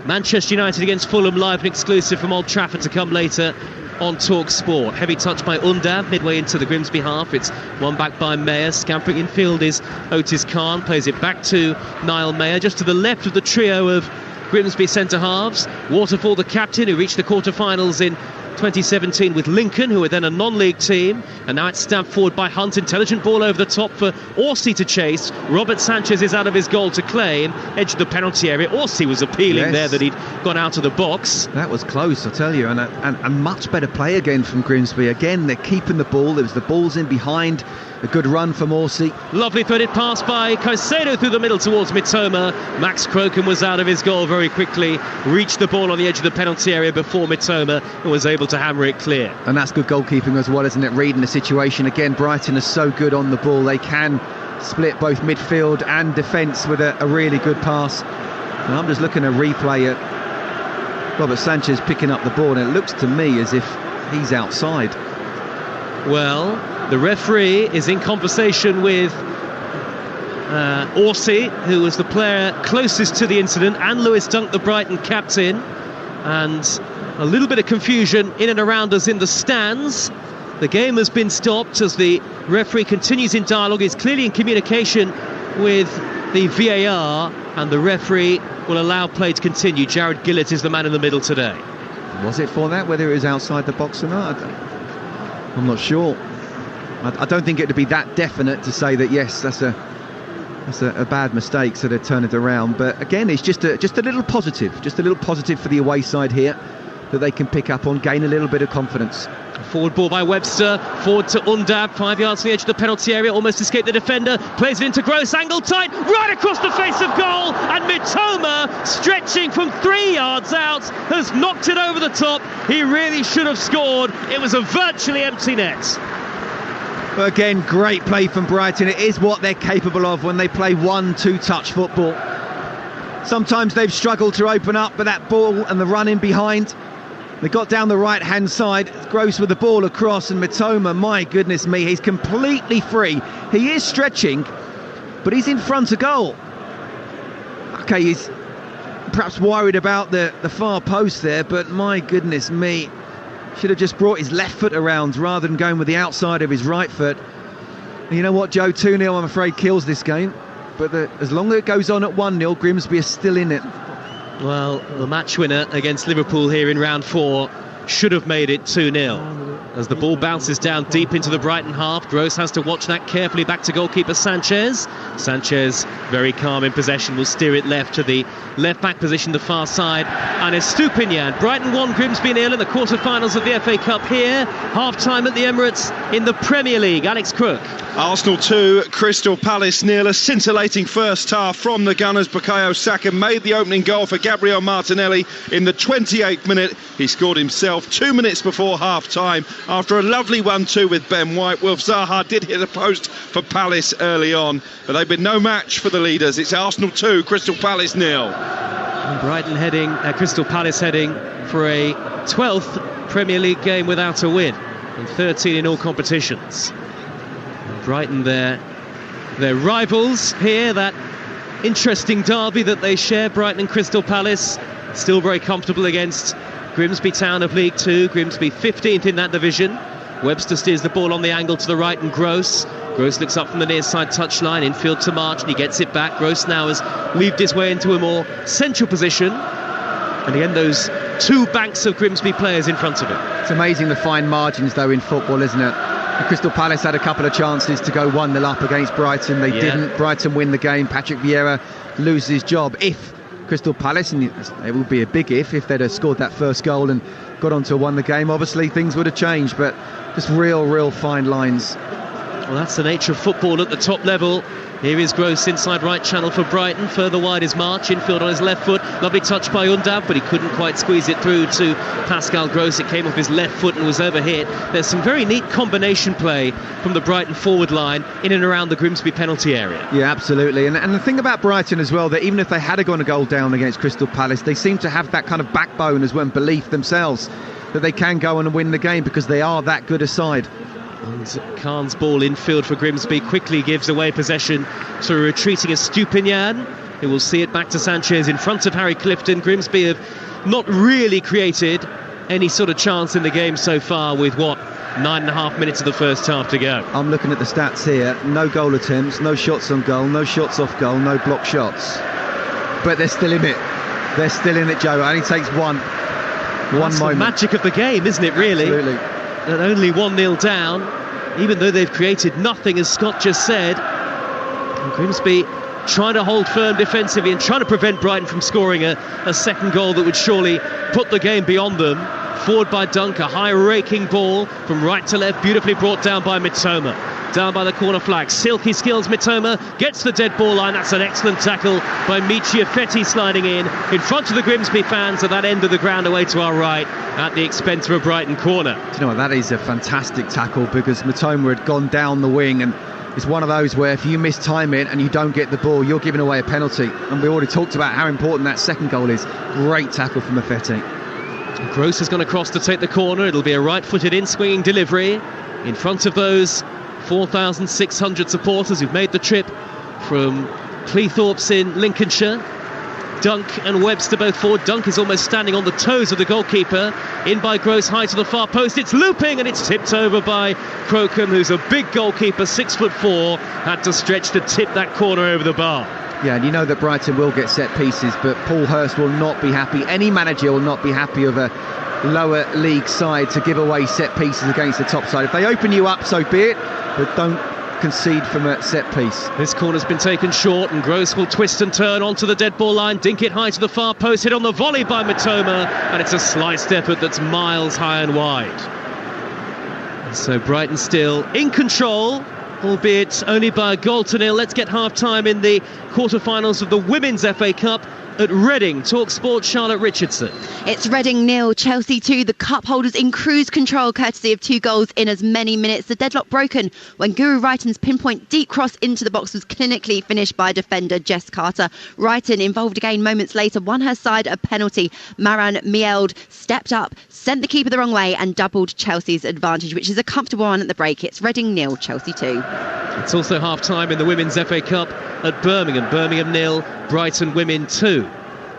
Manchester United against Fulham, live and exclusive from Old Trafford, to come later on Talksport. Heavy touch by Undav midway into the Grimsby half. It's one back by Mayer. Scampering in field is Otis Khan. Plays it back to Niall Mayer, just to the left of the trio of Grimsby centre halves. Waterfall, the captain, who reached the quarter-finals in 2017 with Lincoln, who were then a non-league team, and now it's stabbed forward by Hunt. Intelligent ball over the top for Orsi to chase. Robert Sanchez is out of his goal to claim, edge of the penalty area. Orsi was appealing there that he'd gone out of the box. That was close, I tell you, and a much better play again from Grimsby. Again, they're keeping the ball. There was the balls in behind. A good run from Orsi. Lovely threaded pass by Caicedo through the middle towards Mitoma. Max Crocombe was out of his goal very quickly, reached the ball on the edge of the penalty area before Mitoma, and was able to hammer it clear. And that's good goalkeeping as well, isn't it? Reading the situation. Again, Brighton is so good on the ball. They can split both midfield and defence with a really good pass. And I'm just looking at a replay at Robert Sanchez picking up the ball, and it looks to me as if he's outside. Well, the referee is in conversation with Orsi, who was the player closest to the incident, and Lewis Dunk, the Brighton captain, and a little bit of confusion in and around us in the stands. The game has been stopped as the referee continues in dialogue. He's clearly in communication with the VAR, and the referee will allow play to continue. Jared Gillett is the man in the middle today. Was it for that, whether it was outside the box or not? I'm not sure. I don't think it would be that definite to say that yes, that's a bad mistake, so they turn it around. But again, it's just a little positive for the away side here, that they can pick up on, gain a little bit of confidence. Forward ball by Webster, forward to Undab, 5 yards from the edge of the penalty area, almost escaped the defender, plays it into Gross, angle tight, right across the face of goal, and Mitoma, stretching from 3 yards out, has knocked it over the top. He really should have scored. It was a virtually empty net. Again, great play from Brighton. It is what they're capable of when they play 1-2 touch football. Sometimes they've struggled to open up, but that ball and the run in behind, they got down the right hand side. Gross with the ball across, and Mitoma, my goodness me, he's completely free. He is stretching, but he's in front of goal. Okay, he's perhaps worried about the far post there, but my goodness me, should have just brought his left foot around rather than going with the outside of his right foot. And you know what, Joe, 2-0 I'm afraid kills this game, but as long as it goes on at 1-0, Grimsby is still in it. Well, the match winner against Liverpool here in round 4 should have made it 2-0. As the ball bounces down deep into the Brighton half, Gross has to watch that carefully, back to goalkeeper Sanchez. Sanchez, very calm in possession, will steer it left to the left-back position, the far side. And Estupinian. Brighton 1, Grimsby 0 in the quarter-finals of the FA Cup here. Half-time at the Emirates in the Premier League. Alex Crook. Arsenal 2, Crystal Palace 0. A scintillating first half from the Gunners. Bukayo Saka made the opening goal for Gabriel Martinelli in the 28th minute. He scored himself 2 minutes before half-time after a lovely 1-2 with Ben White. Wilf Zaha did hit a post for Palace early on, but they've been no match for the leaders. It's Arsenal 2, Crystal Palace 0. Brighton heading, Crystal Palace heading for a 12th Premier League game without a win, and 13 in all competitions. Brighton, their rivals here, that interesting derby that they share, Brighton and Crystal Palace, still very comfortable against Grimsby Town of League 2. Grimsby 15th in that division. Webster steers the ball on the angle to the right, and Gross looks up from the near side touchline, infield to March, and he gets it back. Gross now has weaved his way into a more central position, and again those two banks of Grimsby players in front of him. It's amazing the fine margins though in football, isn't it? Crystal Palace had a couple of chances to go 1-0 up against Brighton. They didn't. Brighton win the game. Patrick Vieira loses his job. If Crystal Palace, and it would be a big if they'd have scored that first goal and got on to won the game, obviously things would have changed, but just real fine lines. Well, that's the nature of football at the top level. Here is Gross inside right channel for Brighton. Further wide is March, infield on his left foot. Lovely touch by Undab, but he couldn't quite squeeze it through to Pascal Gross. It came off his left foot and was overhit. There's some very neat combination play from the Brighton forward line in and around the Grimsby penalty area. Yeah, absolutely. And the thing about Brighton as well, that even if they had gone a goal down against Crystal Palace, they seem to have that kind of backbone as well, and belief themselves that they can go on and win the game because they are that good a side. And Khan's ball infield for Grimsby quickly gives away possession to a retreating Estupinian, who will see it back to Sanchez in front of Harry Clifton. Grimsby have not really created any sort of chance in the game so far, with 9.5 minutes of the first half to go. I'm looking at the stats here. No goal attempts, no shots on goal, no shots off goal, no block shots. But they're still in it. They're still in it, Joe. It only takes one moment. The magic of the game, isn't it, really? Absolutely. And only 1-0 down, even though they've created nothing, as Scott just said. And Grimsby trying to hold firm defensively and trying to prevent Brighton from scoring a second goal that would surely put the game beyond them. Forward by Dunk, a high raking ball from right to left, beautifully brought down by Mitoma. Down by the corner flag, silky skills. Mitoma gets the dead ball line. That's an excellent tackle by Michia Fetti, sliding in front of the Grimsby fans at that end of the ground away to our right, at the expense of a Brighton corner. Do you know what, that is a fantastic tackle, because Mitoma had gone down the wing and it's one of those where if you mistime it and you don't get the ball, you're giving away a penalty. And we already talked about how important that second goal is. Great tackle from Mafeti. Gross is going to cross to take the corner. It'll be a right-footed in-swinging delivery in front of those 4,600 supporters who've made the trip from Cleethorpes in Lincolnshire. Dunk and Webster both forward. Dunk is almost standing on the toes of the goalkeeper. In by Gross, high to the far post. It's looping and it's tipped over by Crocombe, who's a big goalkeeper, 6'4", had to stretch to tip that corner over the bar. Yeah, and you know that Brighton will get set pieces, but Paul Hurst will not be happy. Any manager will not be happy of a lower league side to give away set pieces against the top side. If they open you up, so be it, but don't concede from a set piece. This corner's been taken short and Gross will twist and turn onto the dead ball line, dink it high to the far post, hit on the volley by Mitoma, and it's a sliced effort that's miles high and wide. And so Brighton still in control, albeit only by a goal to nil. Let's get half-time in the quarter-finals of the Women's FA Cup at Reading. Talksport, Charlotte Richardson. It's Reading 0, Chelsea 2. The cup holders in cruise control courtesy of 2 goals in as many minutes. The deadlock broken when Guru Wrighton's pinpoint deep cross into the box was clinically finished by defender Jess Carter. Wrighton, involved again moments later, won her side a penalty. Maran Mield stepped up, sent the keeper the wrong way and doubled Chelsea's advantage, which is a comfortable one at the break. It's Reading 0, Chelsea 2. It's also half-time in the Women's FA Cup at Birmingham. Birmingham 0, Brighton Women 2.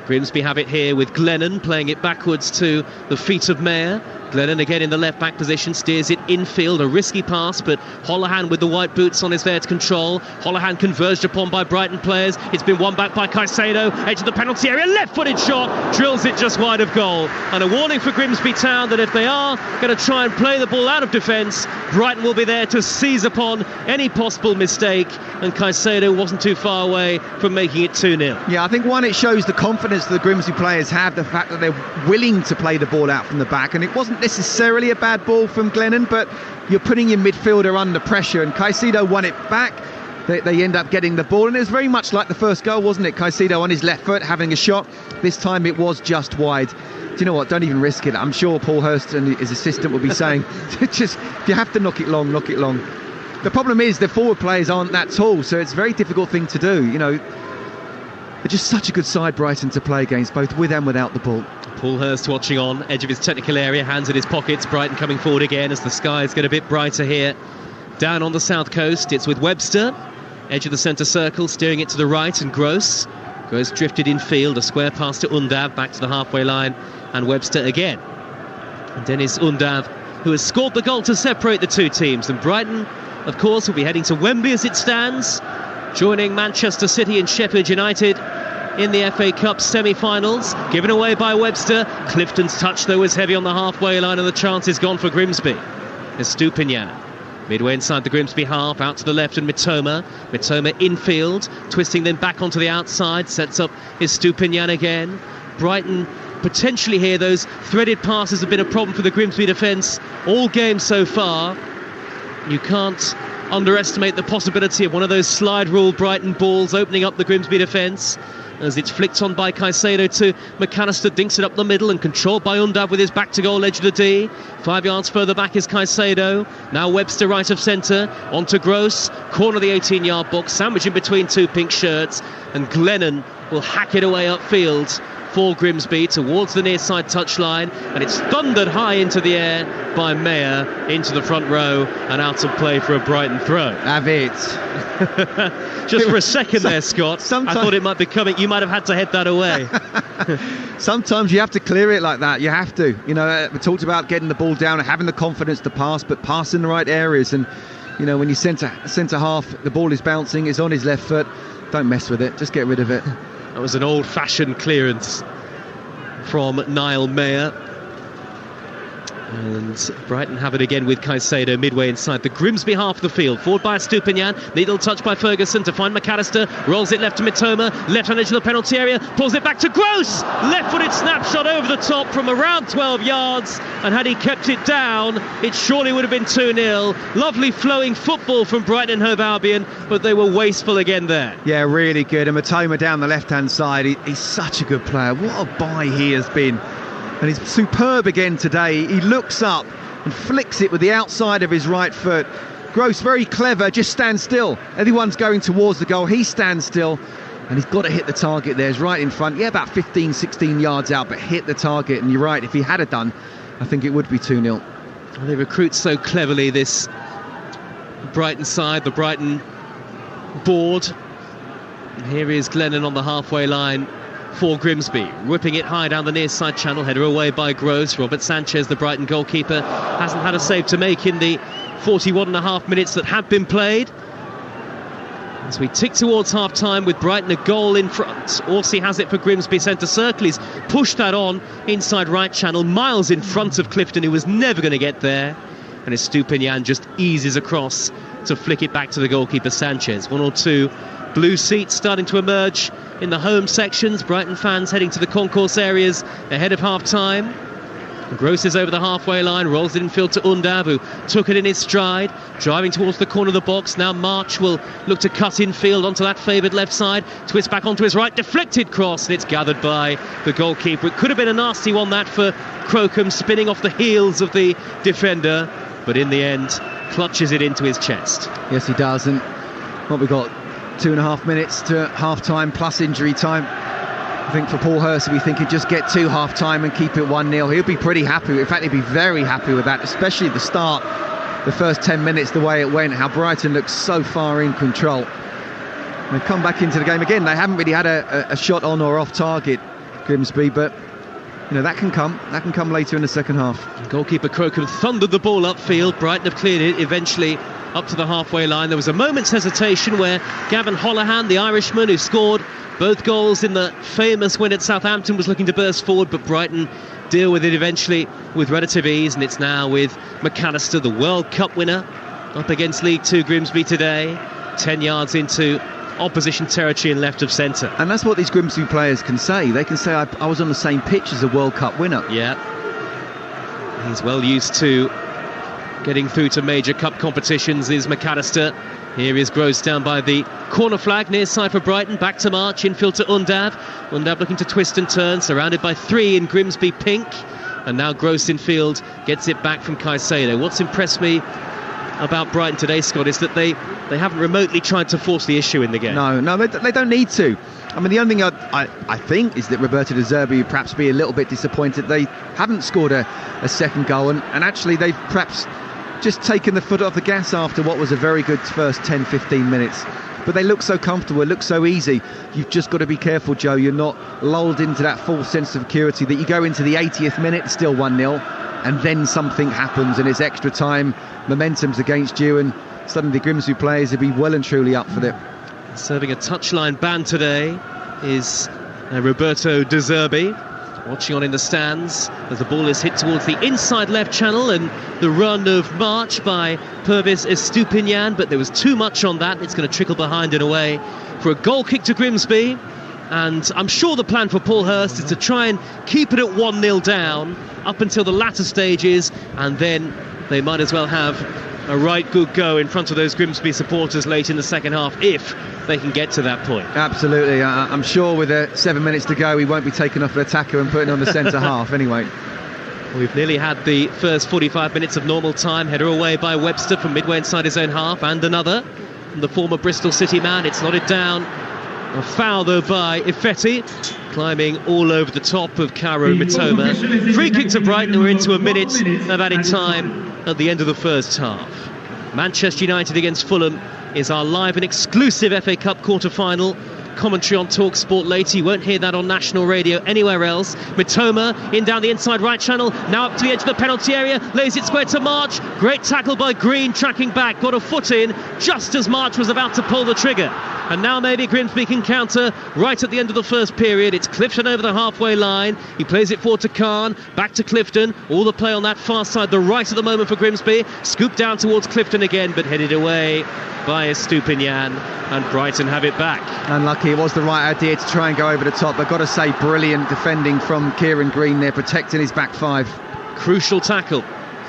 Grimsby have it here with Glennon playing it backwards to the feet of Mayer. Glennon again in the left-back position, steers it infield, a risky pass, but Holohan with the white boots on is there to control. Holohan converged upon by Brighton players. It's been won back by Caicedo, edge of the penalty area, left-footed shot, drills it just wide of goal. And a warning for Grimsby Town that if they are going to try and play the ball out of defence, Brighton will be there to seize upon any possible mistake, and Caicedo wasn't too far away from making it 2-0. Yeah, I think one, it shows the confidence that the Grimsby players have, the fact that they're willing to play the ball out from the back, and it wasn't necessarily a bad ball from Glennon, but you're putting your midfielder under pressure, and Caicedo won it back. They end up getting the ball, and it was very much like the first goal, wasn't it? Caicedo on his left foot having a shot. This time it was just wide. Do you know what? Don't even risk it. I'm sure Paul Hurst and his assistant will be saying, just if you have to knock it long, knock it long. The problem is the forward players aren't that tall, so it's a very difficult thing to do. You know, they're just such a good side, Brighton, to play against, both with and without the ball. Paul Hurst watching on, edge of his technical area, hands in his pockets. Brighton coming forward again as the skies get a bit brighter here. Down on the south coast, it's with Webster, edge of the centre circle, steering it to the right, and Gross. Gross drifted infield, a square pass to Undav, back to the halfway line, and Webster again. And Dennis Undav, who has scored the goal to separate the two teams. And Brighton, of course, will be heading to Wembley as it stands, joining Manchester City and Sheffield United in the FA Cup semi-finals. Given away by Webster. Clifton's touch, though, was heavy on the halfway line, and the chance is gone for Grimsby. Estupiñán, midway inside the Grimsby half, out to the left, and Mitoma infield, twisting then back onto the outside, sets up Estupiñán again. Brighton potentially here, those threaded passes have been a problem for the Grimsby defence all game so far. You can't underestimate the possibility of one of those slide rule Brighton balls opening up the Grimsby defence, as it's flicked on by Caicedo to McAllister, dinks it up the middle and controlled by Undav with his back to goal edge of the D. 5 yards further back is Caicedo. Now Webster right of centre, onto Gross, corner of the 18-yard box, sandwich in between two pink shirts, and Glennon will hack it away upfield for Grimsby towards the near side touchline, and it's thundered high into the air by Mayer into the front row and out of play for a Brighton throw. Have it. Just for a second there, Scott, I thought it might be coming. You might have had to head that away. Sometimes you have to clear it like that. You have to. You know, we talked about getting the ball down and having the confidence to pass, but pass in the right areas. And you know, when you centre half, the ball is bouncing, it's on his left foot. Don't mess with it. Just get rid of it. That was an old-fashioned clearance from Niall Mayer. And Brighton have it again with Caicedo midway inside the Grimsby half of the field. Forward by Estupiñán, needle touch by Ferguson to find McAllister, rolls it left to Mitoma, left hand edge of the penalty area, pulls it back to Gross, left-footed snapshot over the top from around 12 yards, and had he kept it down, it surely would have been 2-0. Lovely flowing football from Brighton and Hove Albion, but they were wasteful again there. Yeah, really good. And Mitoma down the left-hand side, he's such a good player. What a buy he has been. And he's superb again today. He looks up and flicks it with the outside of his right foot. Gross, very clever, just stands still. Everyone's going towards the goal. He stands still, and he's got to hit the target there. He's right in front. Yeah, about 15, 16 yards out, but hit the target. And you're right, if he had done, I think it would be 2-0. They recruit so cleverly, this Brighton side, the Brighton board. And here is Glennon on the halfway line for Grimsby, whipping it high down the near side channel, header away by Gross. Robert Sanchez, the Brighton goalkeeper, hasn't had a save to make in the 41.5 minutes that have been played. As we tick towards half-time with Brighton a goal in front. Orsi has it for Grimsby centre circle. He's pushed that on inside right channel, miles in front of Clifton, who was never going to get there. And Estupinian just eases across to flick it back to the goalkeeper Sanchez. 1 or 2 blue seats starting to emerge in the home sections. Brighton fans heading to the concourse areas ahead of half-time. Gross is over the halfway line, rolls it infield to Undav, who took it in his stride, driving towards the corner of the box. Now March will look to cut infield onto that favoured left side, twist back onto his right, deflected cross, and it's gathered by the goalkeeper. It could have been a nasty one, that, for Crocombe, spinning off the heels of the defender, but in the end clutches it into his chest. Yes, he does. And what, we've got 2.5 minutes to half-time plus injury time. I think for Paul Hurst, we think he'd just get to half-time and keep it 1-0. He'll be pretty happy. In fact, he'd be very happy with that, especially at the start, the first 10 minutes, the way it went, how Brighton looks so far in control. They've come back into the game again. They haven't really had a shot on or off target, Grimsby, but you know, that can come later in the second half. Goalkeeper Crocombe thundered the ball upfield. Brighton have cleared it eventually up to the halfway line. There was a moment's hesitation where Gavin Holohan, the Irishman who scored both goals in the famous win at Southampton, was looking to burst forward, but Brighton deal with it eventually with relative ease. And it's now with McAllister, the World Cup winner, up against League Two Grimsby today, 10 yards into opposition territory and left of centre. And that's what these Grimsby players can say. They can say, I was on the same pitch as a World Cup winner. Yeah, he's well used to getting through to major cup competitions, is McAllister. Here is Gross down by the corner flag, near side for Brighton. Back to March, infield to Undav. Undav looking to twist and turn, surrounded by 3 in Grimsby pink. And now Gross in field gets it back from Caicedo. What's impressed me about Brighton today, Scott, is that they haven't remotely tried to force the issue in the game. No, they don't need to. I mean, the only thing I think is that Roberto De Zerbi would perhaps be a little bit disappointed they haven't scored a second goal, and actually they've perhaps just taken the foot off the gas after what was a very good first 10-15 minutes. But they look so comfortable, it looks so easy. You've just got to be careful, Joe. You're not lulled into that false sense of security that you go into the 80th minute, still 1-0, and then something happens and it's extra time, momentum's against you, and suddenly the Grimsby players will be well and truly up for it. Serving a touchline ban today is Roberto De Zerbi, watching on in the stands as the ball is hit towards the inside left channel, and the run of March by Pervis Estupinian, but there was too much on that. It's going to trickle behind and away for a goal kick to Grimsby. And I'm sure the plan for Paul Hurst is to try and keep it at 1-0 down up until the latter stages, and then they might as well have a right good go in front of those Grimsby supporters late in the second half, if they can get to that point. Absolutely. I'm sure with 7 minutes to go, he won't be taking off an attacker and putting on the centre half anyway. We've nearly had the first 45 minutes of normal time. Header away by Webster from midway inside his own half, and another from the former Bristol City man. It's nodded down. A foul though by Ifetti, climbing all over the top of Kaoru Mitoma. Free kick to Brighton. We're into a minute of added time at the end of the first half. Manchester United against Fulham is our live and exclusive FA Cup quarter-final. Commentary on Talksport later. You won't hear that on national radio anywhere else. Mitoma in down the inside right channel, now up to the edge of the penalty area, lays it square to March. Great tackle by Green, tracking back, got a foot in just as March was about to pull the trigger. And now maybe Grimsby can counter right at the end of the first period. It's Clifton over the halfway line. He plays it forward to Khan, back to Clifton. All the play on that far side, the right at the moment for Grimsby. Scooped down towards Clifton again, but headed away by Estupinian, and Brighton have it back. Unlucky. It was the right idea to try and go over the top. I've got to say, brilliant defending from Kieran Green there, protecting his back 5. Crucial tackle.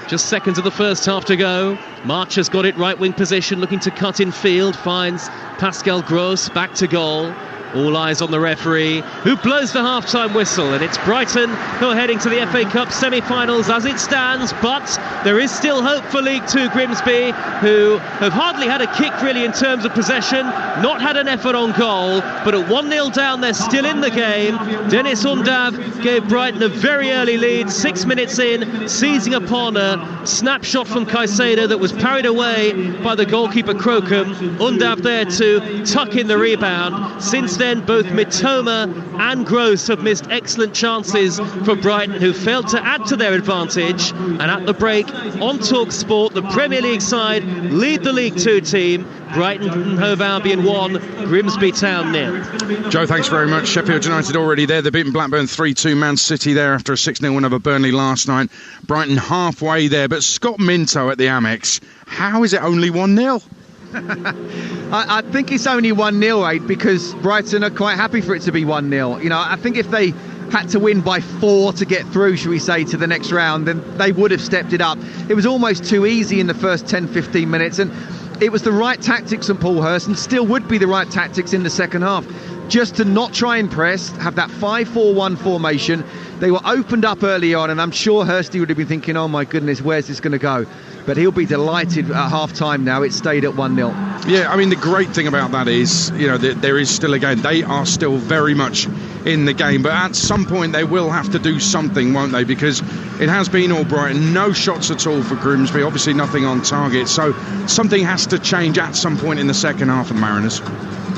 Just seconds of the first half to go. March has got it right wing position, looking to cut in field, finds Pascal Gross, back to goal. All eyes on the referee, who blows the half-time whistle, and it's Brighton who are heading to the FA Cup semi-finals as it stands, but there is still hope for League Two Grimsby, who have hardly had a kick really in terms of possession, not had an effort on goal, but at 1-0 down they're still in the game. Dennis Undav gave Brighton a very early lead, 6 minutes in, seizing upon a snapshot from Caicedo that was parried away by the goalkeeper Crocombe. Undav there to tuck in the rebound. Since then, both Mitoma and Gross have missed excellent chances for Brighton, who failed to add to their advantage. And at the break, on Talksport, the Premier League side lead the League Two team. Brighton and Hove Albion 1, Grimsby Town 0. Joe, thanks very much. Sheffield United already there. They've beaten Blackburn 3-2. Man City there after a 6-0 win over Burnley last night. Brighton halfway there. But Scott Minto at the Amex, how is it only 1-0? I think it's only 1-0, Aid, because Brighton are quite happy for it to be 1-0. You know, I think if they had to win by 4 to get through, shall we say, to the next round, then they would have stepped it up. It was almost too easy in the first 10-15 minutes, and it was the right tactics from Paul Hurst, and still would be the right tactics in the second half, just to not try and press, have that 5-4-1 formation. They were opened up early on, and I'm sure Hursty would have been thinking, oh my goodness, where's this going to go? But he'll be delighted at half-time now. It stayed at 1-0. Yeah, I mean, the great thing about that is, you know, there is still a game. They are still very much in the game. But at some point, they will have to do something, won't they? Because it has been all Brighton. No shots at all for Grimsby. Obviously, nothing on target. So something has to change at some point in the second half of the Mariners.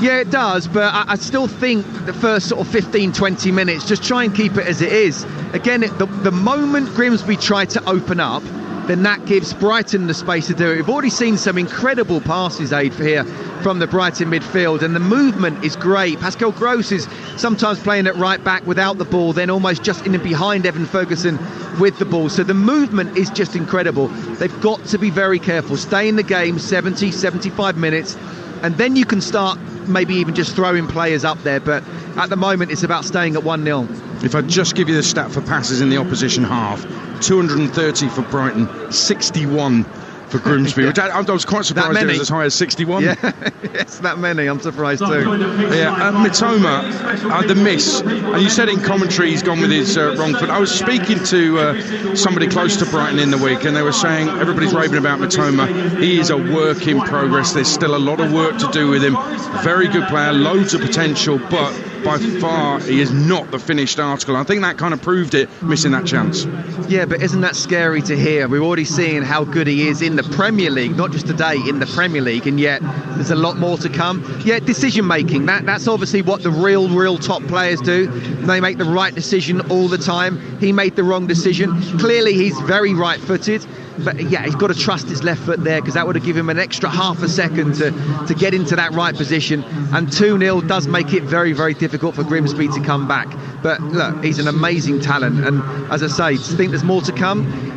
Yeah, it does, but I still think the first sort of 15-20 minutes, just try and keep it as it is. Again, the moment Grimsby try to open up, then that gives Brighton the space to do it. We've already seen some incredible passes, Aid, for here from the Brighton midfield, and the movement is great. Pascal Gross is sometimes playing at right back without the ball, then almost just in and behind Evan Ferguson with the ball. So the movement is just incredible. They've got to be very careful. Stay in the game 70, 75 minutes, and then you can start maybe even just throwing players up there. But at the moment, it's about staying at 1-0. If I just give you the stat for passes in the opposition half, 230 for Brighton, 61 for Grimsby. Yeah. I was quite surprised it was as high as 61. Yeah, it's that many. I'm surprised too. Yeah, Mitoma, the miss. And you said in commentary he's gone with his wrong foot. I was speaking to somebody close to Brighton in the week, and they were saying everybody's raving about Mitoma. He is a work in progress. There's still a lot of work to do with him. Very good player, loads of potential, but by far he is not the finished article. I think that kind of proved it, missing that chance. Yeah, but isn't that scary to hear? We're already seeing how good he is in the Premier League, not just today, in the Premier League, and yet there's a lot more to come. Yeah, decision making, that's obviously what the real top players do. They make the right decision all the time. He made the wrong decision. Clearly he's very right-footed, but yeah, he's got to trust his left foot there, because that would have given him an extra half a second to get into that right position. And 2-0 does make it very, very difficult for Grimsby to come back. But look, he's an amazing talent, and as I say, to think there's more to come,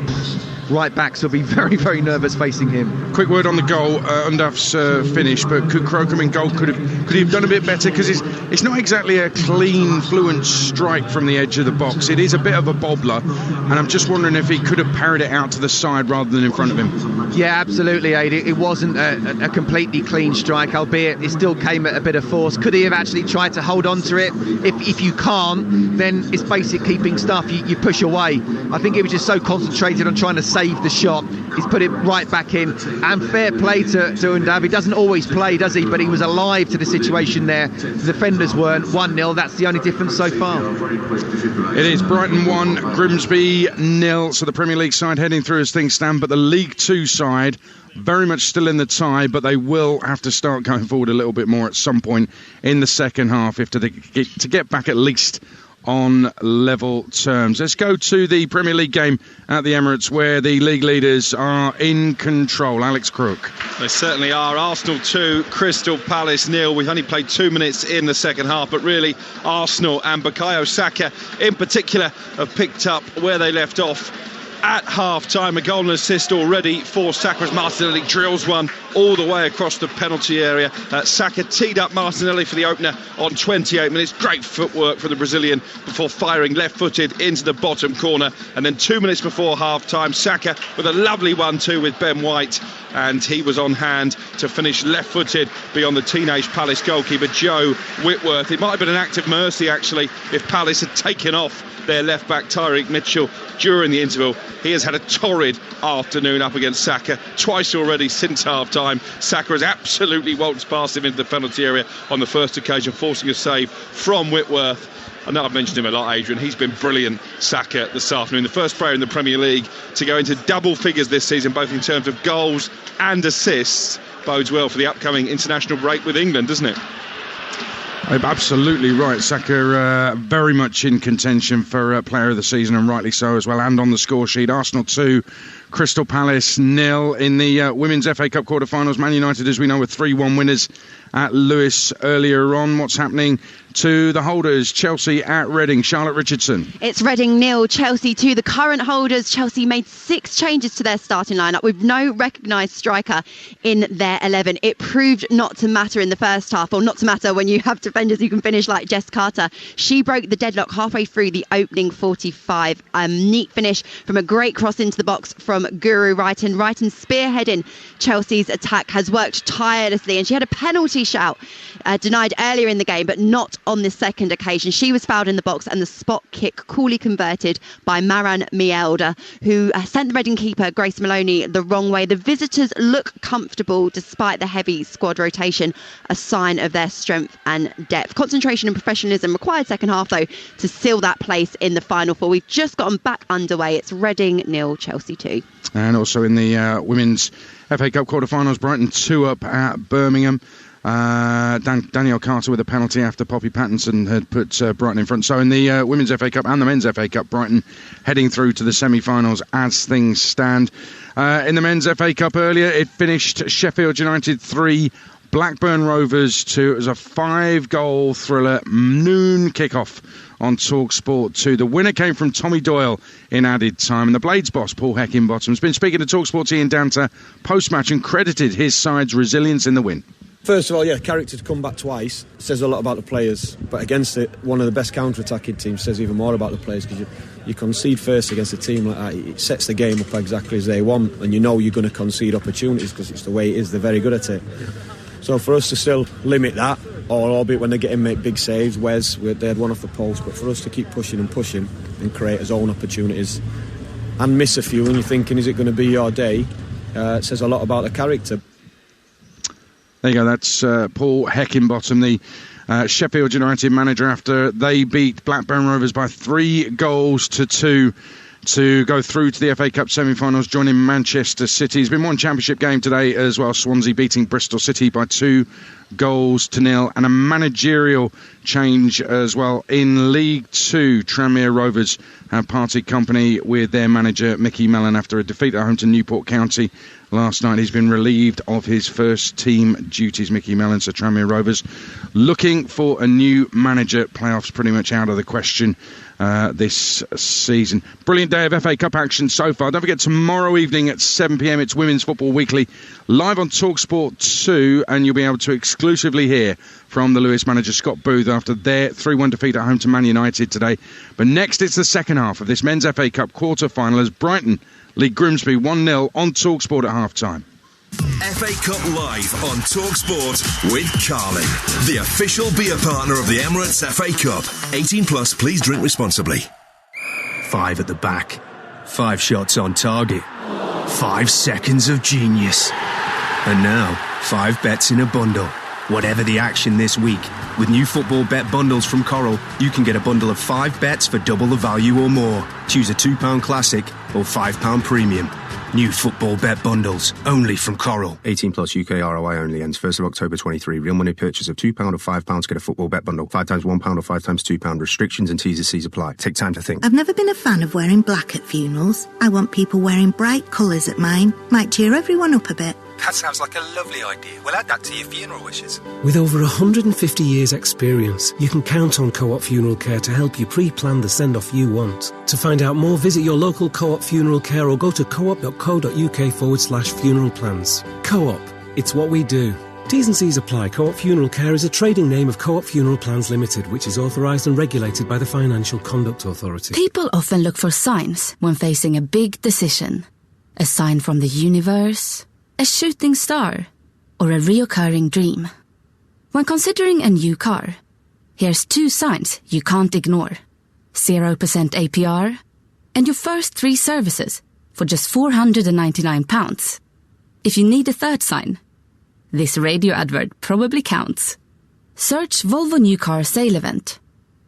right backs will be very, very nervous facing him. Quick word on the goal. Undaf's finish, but could Crocombe in goal could he have done a bit better? Because it's not exactly a clean, fluent strike from the edge of the box. It is a bit of a bobbler, and I'm just wondering if he could have parried it out to the side rather than in front of him. Yeah, absolutely, Aid. It wasn't a completely clean strike, albeit it still came at a bit of force. Could he have actually tried to hold on to it? If you can't, then it's basic keeping stuff. You push away. I think he was just so concentrated on trying to save the shot. He's put it right back in, and fair play to Undav. He doesn't always play, does he? But he was alive to the situation there. The defenders weren't. 1-0, that's the only difference so far. It is Brighton 1, Grimsby 0. So the Premier League side heading through as things stand, but the League 2 side very much still in the tie, but they will have to start going forward a little bit more at some point in the second half if to get back at least on level terms. Let's go to the Premier League game at the Emirates, where the league leaders are in control. Alex Crook. They certainly are. Arsenal 2, Crystal Palace 0. We've only played 2 minutes in the second half, but really Arsenal and Bukayo Saka in particular have picked up where they left off at half-time. A goal and assist already for Saka as Martinelli drills one all the way across the penalty area. Saka teed up Martinelli for the opener on 28 minutes. Great footwork from the Brazilian before firing left-footed into the bottom corner. And then 2 minutes before half-time, Saka with a lovely 1-2 with Ben White. And he was on hand to finish left-footed beyond the teenage Palace goalkeeper, Joe Whitworth. It might have been an act of mercy, actually, if Palace had taken off their left-back Tyreek Mitchell during the interval. He has had a torrid afternoon up against Saka twice already since half-time. Saka has absolutely waltzed past him into the penalty area on the first occasion, forcing a save from Whitworth. I know I've mentioned him a lot, Adrian. He's been brilliant, Saka, this afternoon. The first player in the Premier League to go into double figures this season, both in terms of goals and assists. Bodes well for the upcoming international break with England, doesn't it? Absolutely right. Saka very much in contention for player of the season, and rightly so as well. And on the score sheet, Arsenal 2, Crystal Palace 0 in the Women's FA Cup quarter-finals. Man United, as we know, were 3-1 winners at Lewis earlier on. What's happening to the holders? Chelsea at Reading. Charlotte Richardson. It's Reading 0, Chelsea 2. The current holders, Chelsea, made 6 changes to their starting lineup with no recognised striker in their 11. It proved not to matter in the first half, or not to matter when you have defenders who can finish like Jess Carter. She broke the deadlock halfway through the opening 45. Neat finish from a great cross into the box from Guru Brighton. Brighton spearheading Chelsea's attack, has worked tirelessly, and she had a penalty shout denied earlier in the game, but not on this second occasion. She was fouled in the box, and the spot kick coolly converted by Maran Mielda, who sent the Reading keeper Grace Maloney the wrong way. The visitors look comfortable despite the heavy squad rotation, a sign of their strength and depth. Concentration and professionalism required second half, though, to seal that place in the final four. We've just gotten back underway. It's Reading 0, Chelsea 2. And also in the Women's FA Cup quarter-finals, Brighton 2 up at Birmingham. Danielle Carter with a penalty after Poppy Pattinson had put Brighton in front. So in the Women's FA Cup and the Men's FA Cup, Brighton heading through to the semi-finals as things stand. In the Men's FA Cup earlier, it finished Sheffield United 3, Blackburn Rovers 2. It was a 5-goal thriller, noon kickoff on Talksport 2. The winner came from Tommy Doyle in added time, and the Blades boss, Paul Heckingbottom, has been speaking to Talksport's Ian Danter post-match and credited his side's resilience in the win. First of all, character to come back twice says a lot about the players, but against it, one of the best counter-attacking teams says even more about the players, because you concede first against a team like that. It sets the game up exactly as they want, and you know you're going to concede opportunities because it's the way it is. They're very good at it. So for us to still limit that, or albeit when they get in, make big saves, they had one off the post, but for us to keep pushing and create his own opportunities and miss a few, and you're thinking, is it going to be your day? It says a lot about the character. There you go, that's Paul Heckingbottom, the Sheffield United manager, after they beat Blackburn Rovers by 3-2 to go through to the FA Cup semi-finals, joining Manchester City. There's been one championship game today as well, Swansea beating Bristol City by 2-0, and a managerial change as well in League 2. Tranmere Rovers have parted company with their manager Mickey Mellon after a defeat at home to Newport County last night. He's been relieved of his first team duties, Mickey Mellon. So Tranmere Rovers looking for a new manager. Playoffs pretty much out of the question this season. Brilliant day of FA Cup action so far. Don't forget, tomorrow evening at 7 p.m, it's Women's Football Weekly, live on Talksport 2, and you'll be able to exclusively hear from the Lewis manager Scott Booth after their 3-1 defeat at home to Man United today. But next, it's the second half of this Men's FA Cup quarter-final as Brighton lead Grimsby 1-0 on Talksport at half-time. FA Cup live on Talksport with Carling, the official beer partner of the Emirates FA Cup. 18 plus, please drink responsibly. 5 at the back, 5 shots on target, 5 seconds of genius. And now, 5 bets in a bundle. Whatever the action this week, with new football bet bundles from Coral, you can get a bundle of 5 bets for double the value or more. Choose a £2 classic or £5 premium. New football bet bundles, only from Coral. 18 plus, UK ROI only, ends 1st of October 23. Real money purchase of £2 or £5 get a football bet bundle. 5 times £1 or 5 times £2. Restrictions and T's and C's apply. Take time to think. I've never been a fan of wearing black at funerals. I want people wearing bright colours at mine. Might cheer everyone up a bit. That sounds like a lovely idea. We'll add that to your funeral wishes. With over 150 years' experience, you can count on Co-op Funeral Care to help you pre-plan the send-off you want. To find out more, visit your local Co-op Funeral Care or go to coop.co.uk/funeral plans. Co-op. It's what we do. T's and C's apply. Co-op Funeral Care is a trading name of Co-op Funeral Plans Limited, which is authorised and regulated by the Financial Conduct Authority. People often look for signs when facing a big decision. A sign from the universe, a shooting star, or a reoccurring dream. When considering a new car, here's 2 signs you can't ignore. 0% APR, and your first 3 services for just £499. If you need a third sign, this radio advert probably counts. Search Volvo New Car Sale Event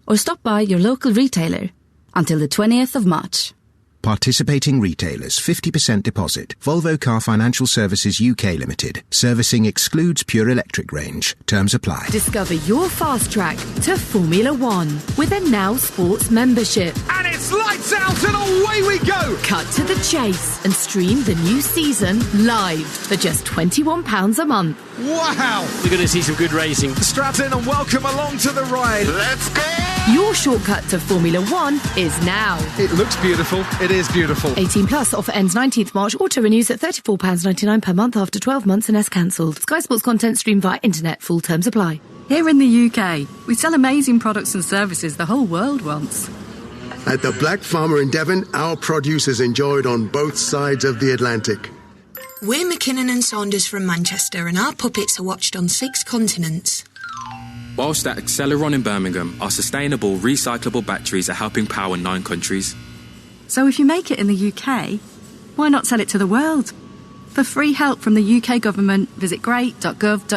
or stop by your local retailer until the 20th of March. Participating retailers, 50% deposit. Volvo Car Financial Services UK Limited. Servicing excludes pure electric range. Terms apply. Discover your fast track to Formula One with a Now Sports membership. And it's lights out and away we go! Cut to the chase and stream the new season live for just £21 a month. Wow! We're going to see some good racing. Strap in and welcome along to the ride. Let's go! Your shortcut to Formula One is now. It looks beautiful. It is beautiful. 18 plus. Offer ends 19th March. Auto renews at £34.99 per month after 12 months and is cancelled. Sky Sports content streamed via internet. Full terms apply. Here in the UK, we sell amazing products and services the whole world wants. At the Black Farmer in Devon, our produce is enjoyed on both sides of the Atlantic. We're McKinnon and Saunders from Manchester, and our puppets are watched on 6 continents. Whilst at Acceleron in Birmingham, our sustainable, recyclable batteries are helping power 9 countries. So if you make it in the UK, why not sell it to the world? For free help from the UK government, visit great.gov.uk.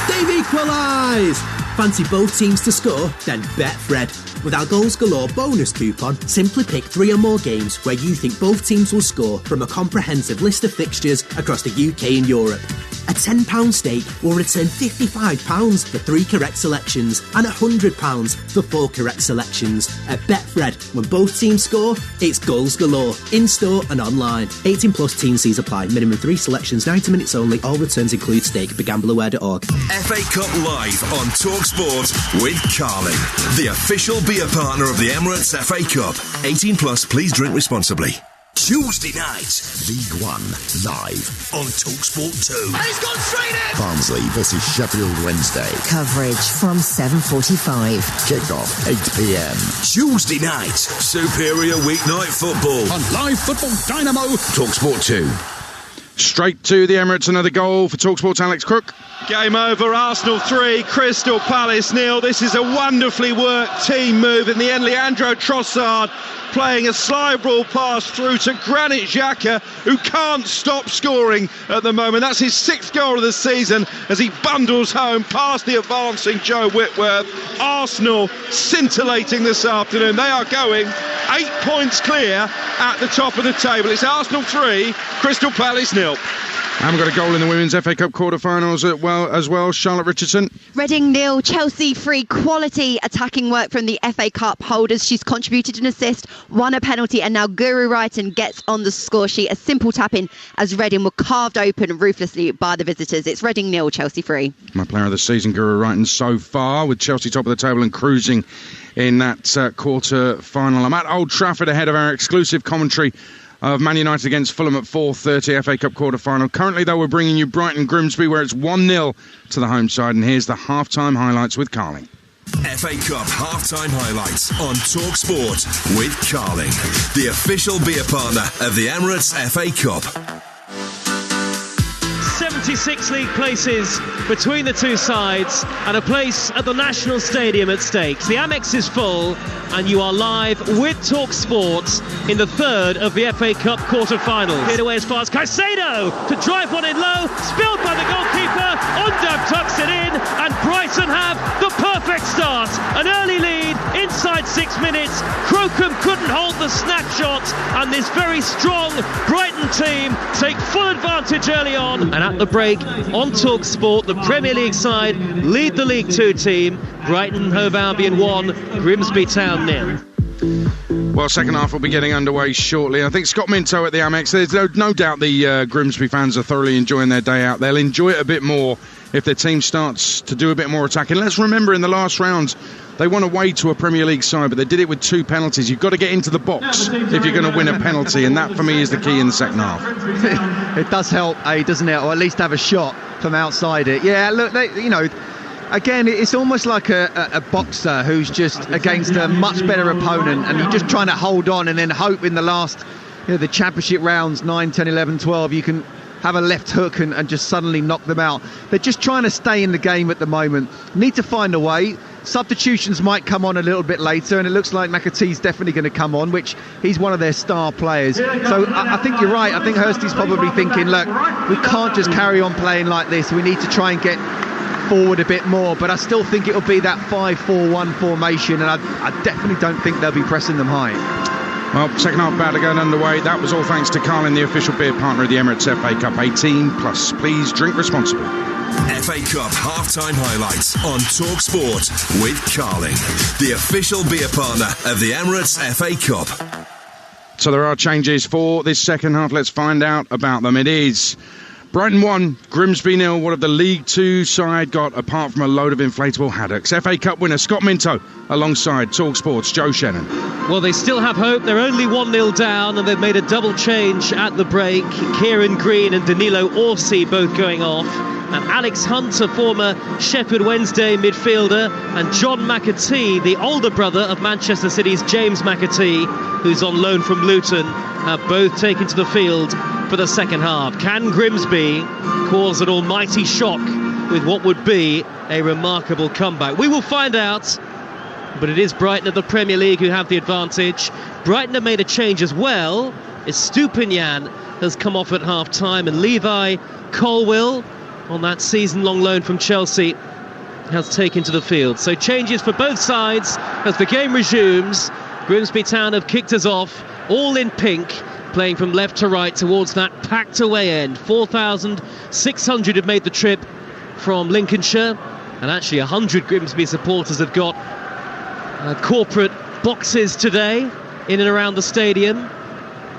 They've equalised! Fancy both teams to score? Then bet Fred. With our Goals Galore bonus coupon, simply pick 3 or more games where you think both teams will score from a comprehensive list of fixtures across the UK and Europe. A £10 stake will return £55 for 3 correct selections and £100 for 4 correct selections. At Betfred, when both teams score, it's Goals Galore, in-store and online. 18 plus T&Cs apply. Minimum 3 selections, 90 minutes only. All returns include stake. BeGambleAware.org. FA Cup live on Talksport with Carling, the official beer partner of the Emirates FA Cup. 18 plus, please drink responsibly. Tuesday night, League One, live on Talksport 2. And he's gone straight in! Barnsley versus Sheffield Wednesday. Coverage from 7:45. Kick-off, 8pm. Tuesday night, superior weeknight football. On Live Football Dynamo, Talksport 2. Straight to the Emirates, another goal for Talksport's Alex Crook. Game over, Arsenal 3, Crystal Palace 0. This is a wonderfully worked team move in the end. Leandro Trossard playing a slide ball pass through to Granit Xhaka, who can't stop scoring at the moment. That's his 6th goal of the season as he bundles home past the advancing Joe Whitworth. Arsenal scintillating this afternoon. They are going 8 points clear at the top of the table. It's Arsenal 3, Crystal Palace 0. And we've got a goal in the Women's FA Cup quarter-finals as well. Charlotte Richardson. Reading 0, Chelsea 3. Quality attacking work from the FA Cup holders. She's contributed an assist, won a penalty, and now Guru Wrighton gets on the score sheet. A simple tap-in as Reading were carved open ruthlessly by the visitors. It's Reading 0, Chelsea 3. My player of the season, Guru Wrighton, so far, with Chelsea top of the table and cruising in that quarter-final. I'm at Old Trafford ahead of our exclusive commentary of Man United against Fulham at 4:30 FA Cup quarter-final. Currently, though, we're bringing you Brighton Grimsby, where it's 1-0 to the home side. And here's the half-time highlights with Carling. FA Cup half-time highlights on Talksport with Carling, the official beer partner of the Emirates FA Cup. 76 league places between the two sides and a place at the National Stadium at stake. The Amex is full and you are live with Talksport in the 3rd of the FA Cup quarter-finals. Cleared away as far as Caicedo to drive one in low, spilled by the goalkeeper, Undab tucks it in and Brighton have the perfect start. An early lead inside 6 minutes. Crocombe couldn't hold the snapshot and this very strong Brighton team take full advantage early on. And at the break on Talksport, the Premier League side lead the League 2 team. Brighton Hove Albion 1, Grimsby Town 0. Well, second half will be getting underway shortly. I think Scott Minto at the Amex. There's no doubt the Grimsby fans are thoroughly enjoying their day out. They'll enjoy it a bit more if their team starts to do a bit more attacking. Let's remember in the last rounds, they won away to a Premier League side, but they did it with 2 penalties. You've got to get into the box if you're going to win a penalty, and that, for me, is the key in the second half. It does help, doesn't it? Or at least have a shot from outside it. Yeah, look, again, it's almost like a boxer who's just against a much better opponent, and you're just trying to hold on and then hope in the last, the championship rounds, 9, 10, 11, 12, you can have a left hook and just suddenly knock them out. They're just trying to stay in the game at the moment. Need to find a way. Substitutions might come on a little bit later, and it looks like McAtee's definitely going to come on, which he's one of their star players. So I think you're right. I think Hursty's probably thinking, look, we can't just carry on playing like this. We need to try and get forward a bit more, but I still think it'll be that 5-4-1 formation, and I definitely don't think they'll be pressing them high. Well, second half about to get underway. That was all thanks to Carling, the official beer partner of the Emirates FA Cup. 18 plus. Please drink responsibly. FA Cup half-time highlights on Talksport with Carling, the official beer partner of the Emirates FA Cup. So there are changes for this second half. Let's find out about them. It is Brighton 1, Grimsby 0. What have the League 2 side got apart from a load of inflatable haddocks? FA Cup winner Scott Minto alongside Talksport's Joe Shannon. Well, they still have hope. They're only 1-0 down, and they've made a double change at the break. Kieran Green and Danilo Orsi both going off. And Alex Hunt, a former Sheffield Wednesday midfielder, and John McAtee, the older brother of Manchester City's James McAtee, who's on loan from Luton, have both taken to the field for the second half. Can Grimsby cause an almighty shock with what would be a remarkable comeback? We will find out, but it is Brighton of the Premier League who have the advantage. Brighton have made a change as well. Estupinian has come off at half-time, and Levi Colwill, on that season-long loan from Chelsea, has taken to the field. So changes for both sides as the game resumes. Grimsby Town have kicked us off, all in pink, playing from left to right towards that packed away end. 4,600 have made the trip from Lincolnshire, and actually 100 Grimsby supporters have got corporate boxes today in and around the stadium.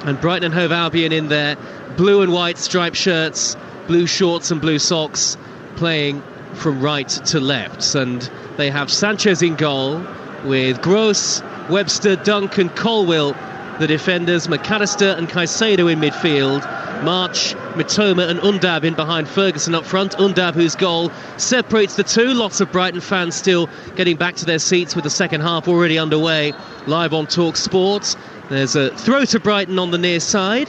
And Brighton and Hove Albion in their blue and white striped shirts, blue shorts and blue socks, playing from right to left. And they have Sanchez in goal, with Gross, Webster, Duncan, Colwill the defenders, McAllister and Caicedo in midfield, March, Mitoma and Undab in behind Ferguson up front. Undab, whose goal separates the two. Lots of Brighton fans still getting back to their seats with the second half already underway, live on Talksport. There's a throw to Brighton on the near side,